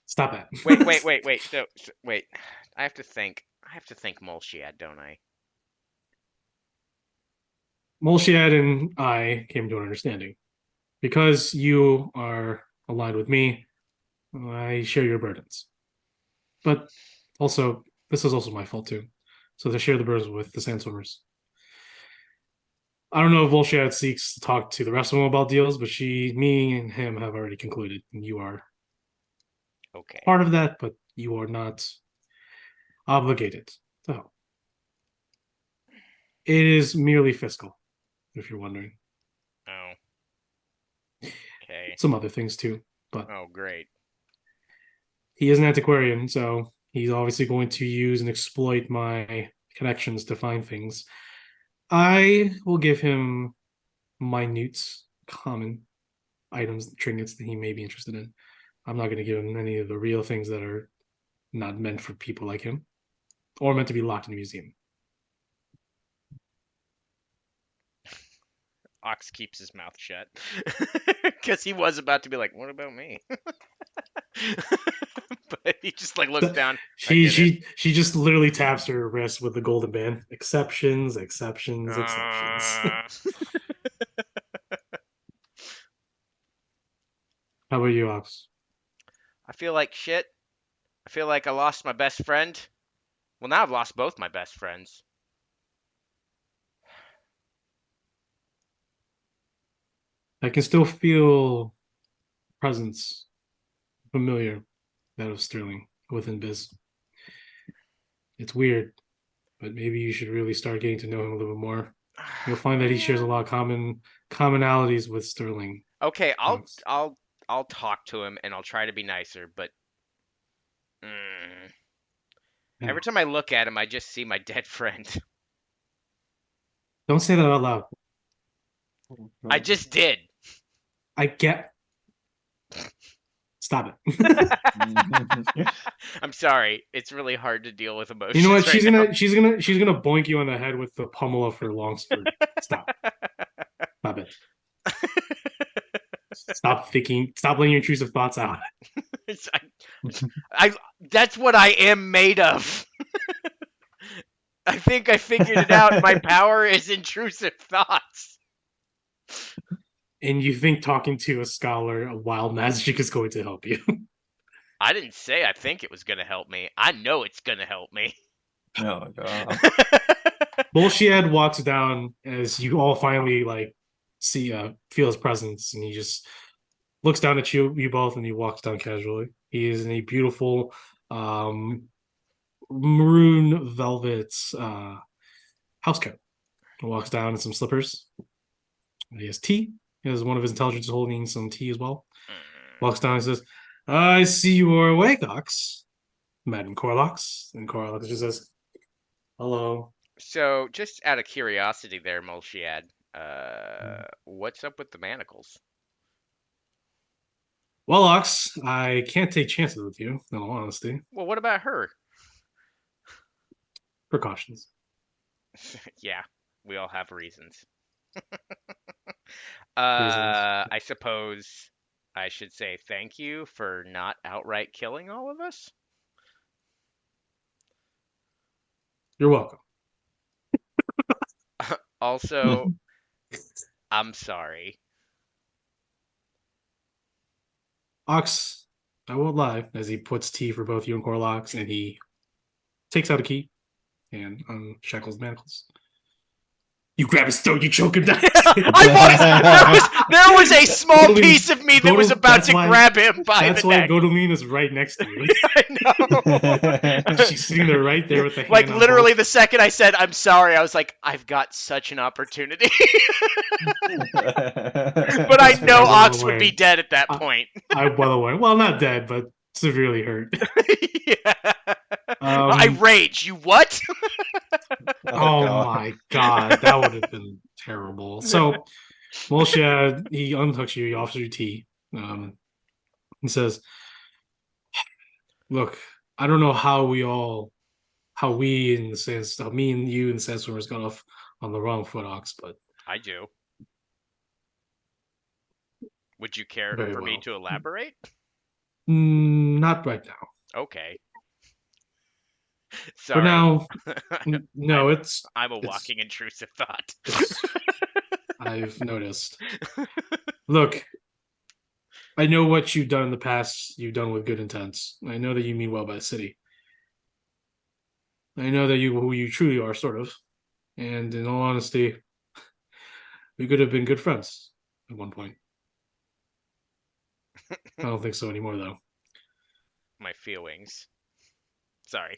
Stop that. wait. So wait. I have to think Molshiad, don't I? Molshiad and I came to an understanding. Because you are aligned with me, I share your burdens. But also, this is also my fault too. So they share the burdens with the Sandswimmers. I don't know if Volshiad seeks to talk to the rest of them about deals, but me and him have already concluded, and you are Okay. part of that, but you are not obligated. So it is merely fiscal, if you're wondering. Oh. Okay. Some other things too, but Oh, great. he is an antiquarian, so he's obviously going to use and exploit my connections to find things. I will give him minute, common items, trinkets that he may be interested in. I'm not going to give him any of the real things that are not meant for people like him or meant to be locked in a museum. Ox keeps his mouth shut because he was about to be like, "What about me?" But he just like looks down. She just literally taps her wrist with the golden band. Exceptions, exceptions, exceptions. How about you, Ox? I feel like shit. I feel like I lost my best friend. Well, now I've lost both my best friends. I can still feel presence familiar, that of Sterling within Biz. It's weird, but maybe you should really start getting to know him a little bit more. You'll find that he shares a lot of commonalities with Sterling. Okay, Ox. I'll talk to him and I'll try to be nicer, but every time I look at him, I just see my dead friend. Don't say that out loud. I just did. I get. Stop it. I'm sorry. It's really hard to deal with emotions. You know what? right She's now. gonna boink you on the head with the pommel of her long sword. Stop. Stop it. Stop thinking. Stop letting your intrusive thoughts out. It's- I that's what I am made of. I think I figured it out. My power is intrusive thoughts. And you think talking to a scholar of wild magic is going to help you? I didn't say I think it was going to help me. I know it's going to help me. Oh god. Bolshiad walks down as you all finally like see feel his presence, and he just looks down at you both, and he walks down casually. He is in a beautiful maroon velvet house coat. He walks down in some slippers. He has tea. He has one of his intelligence holding some tea as well. Walks down and says, I see you are awake, Ox. Madam Corlox. And Corlox just says, hello. So, just out of curiosity there, Molshiad, what's up with the manacles? Well, Ox, I can't take chances with you, in all honesty. Well, what about her? Precautions. Yeah, we all have reasons. Reasons. I suppose I should say thank you for not outright killing all of us. You're welcome. Also, I'm sorry. Ox, I won't lie, as he puts tea for both you and Corlox, and he takes out a key and unshackles manacles. You grab his throat, you choke him down. There was a small Godolin- piece of me that was Godol- about that's to why- grab him by That's the why neck. Godolin is right next to you. I know. She's sitting there right there with the hand Like on literally both. the second I said I'm sorry, I was like, I've got such an opportunity. But I That's know right, by the Ox would way. be dead at that point. I, by the way, well, not dead, but severely hurt. Yeah. I rage. You what? Oh my god, that would have been terrible. So, Molshad, he unhooks you, he offers you tea. He says, look, I don't know how me and you and the Sandstormers got off on the wrong foot, Ox, but I do. Would you care Very for me well. to elaborate? not right now. Okay. For Sorry. now, no, I'm a it's- walking intrusive thought. I've noticed. Look, I know what you've done in the past. You've done with good intents. I know that you mean well by the city. I know that who you truly are, sort of. And in all honesty, we could have been good friends at one point. I don't think so anymore, though. My feelings. Sorry.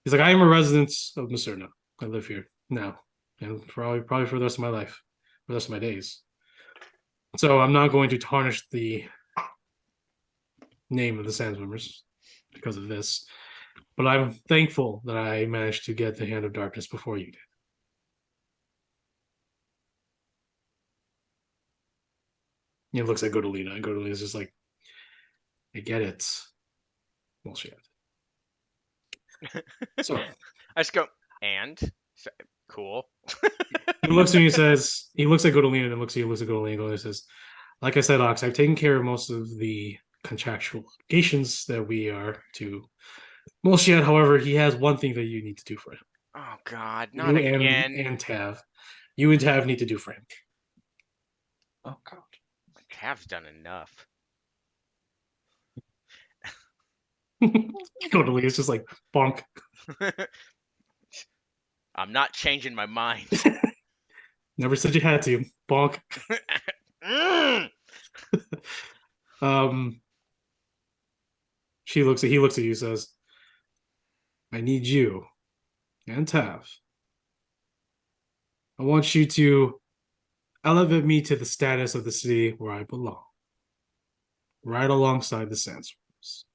He's like, I am a resident of Macerna. I live here now, and probably for the rest of my life, for the rest of my days. So I'm not going to tarnish the name of the Sandswimmers because of this. But I'm thankful that I managed to get the Hand of Darkness before you did. He looks at Godolina, and Godolina's just like, I get it. Well, shit. So I just go, and? So, cool. he looks at me and says, he looks at Godolina and looks at you, looks at Godolina, and says, like I said, Ox, I've taken care of most of the contractual obligations that we are to Molshiad. However, he has one thing that you need to do for him. Oh God, not You again. and Tav. You and Tav need to do for him. Oh god. Tav's done enough. Godolina is just like, bonk. I'm not changing my mind. Never said you had to. Bonk. Mm! He looks at you, says, I need you and Tav. I want you to elevate me to the status of the city where I belong. Right alongside the Sandstorms.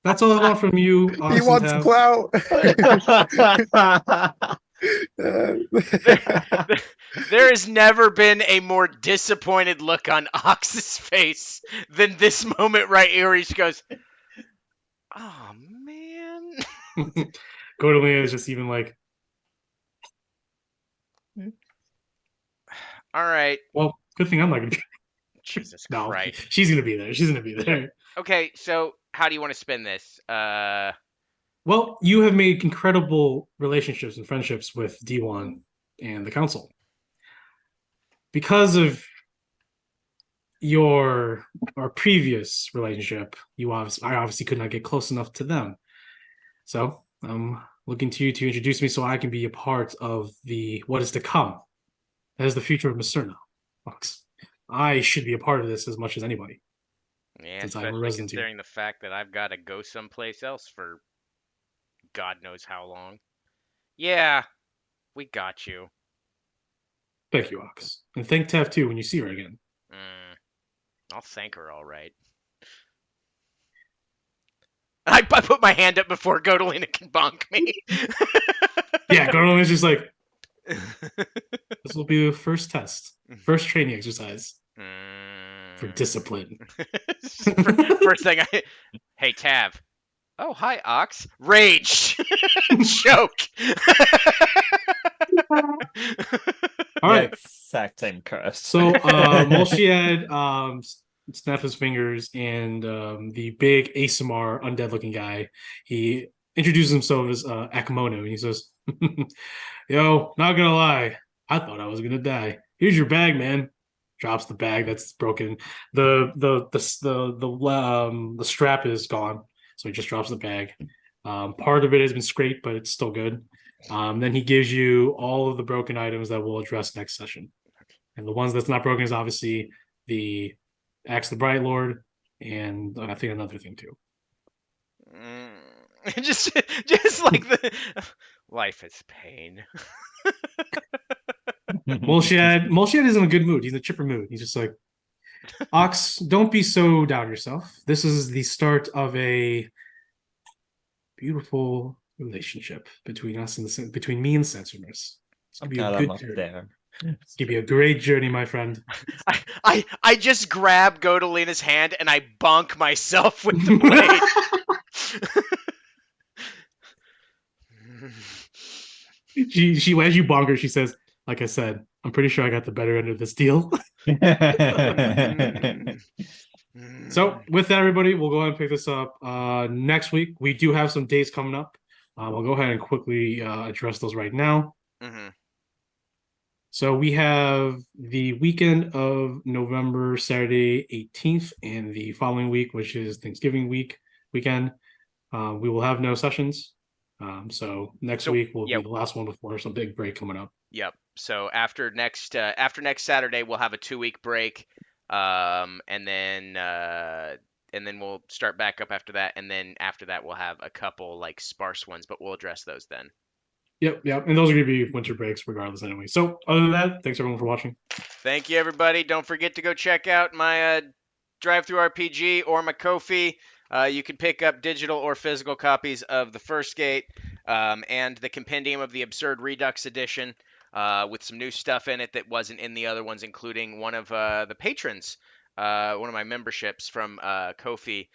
That's all I want from you, Ox He and wants Tav. clout. There, there has never been a more disappointed look on Ox's face than this moment right here. Where he just goes, "Oh man." Gordolina is just even like, All right. well, good thing I'm not gonna be. Jesus No, Christ. she's gonna be there. She's gonna be there. Okay, so how do you want to spin this? Well, you have made incredible relationships and friendships with D1 and the council. Because of your our previous relationship, I obviously could not get close enough to them. So I'm looking to you to introduce me so I can be a part of the what is to come. That is the future of Macerna. Fox. I should be a part of this as much as anybody, Yeah, since I'm a especially resident here. considering the fact that I've got to go someplace else for God knows how long. Yeah, we got you. Thank you, Ox. And thank Tav too when you see her again. I'll thank her all right. I put my hand up before Godolina can bonk me. Yeah, Garland is just like, this will be the first test, first training exercise for discipline. First thing hey Tav. Oh, hi Ox. Rage. Choke. All right. Exact same curse. So Molshiad snapped his fingers, and the big ASMR undead looking guy, he introduces himself as Akamono, and he says, "Yo, not gonna lie, I thought I was gonna die. Here's your bag, man." Drops the bag that's broken. The strap is gone, so he just drops the bag. Part of it has been scraped, but it's still good. Then he gives you all of the broken items that we'll address next session. And the ones that's not broken is obviously the Axe of the Bright Lord, and I think another thing too. just like the life is pain. Molshiad is in a good mood. He's in a chipper mood. He's just like, Ox, don't be so down on yourself. This is the start of a beautiful relationship between us and between me and Censorness. It's gonna be a good journey. There. It's gonna be a great journey, my friend. I just grab Godolina's hand and I bonk myself with the blade. She as you bonk her, she says, like I said, I'm pretty sure I got the better end of this deal. So with that, everybody, we'll go ahead and pick this up next week. We do have some dates coming up. We'll go ahead and quickly address those right now. So we have the weekend of November, Saturday 18th, and the following week, which is Thanksgiving weekend. We will have no sessions. So next week will be the last one before some big break coming up. Yep. So after next Saturday, we'll have a 2-week break, and then we'll start back up after that, and then after that we'll have a couple like sparse ones, but we'll address those then. Yep, and those are going to be winter breaks regardless anyway. So other than that, thanks everyone for watching. Thank you, everybody. Don't forget to go check out my Drive-Thru RPG or my Ko-fi. You can pick up digital or physical copies of the First Gate and the Compendium of the Absurd Redux Edition with some new stuff in it that wasn't in the other ones, including one of the patrons, one of my memberships from Ko-fi,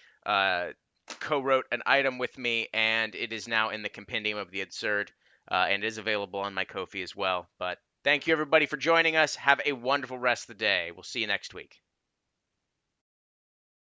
co-wrote an item with me, and it is now in the Compendium of the Absurd. And is available on my Ko-fi as well. But thank you, everybody, for joining us. Have a wonderful rest of the day. We'll see you next week.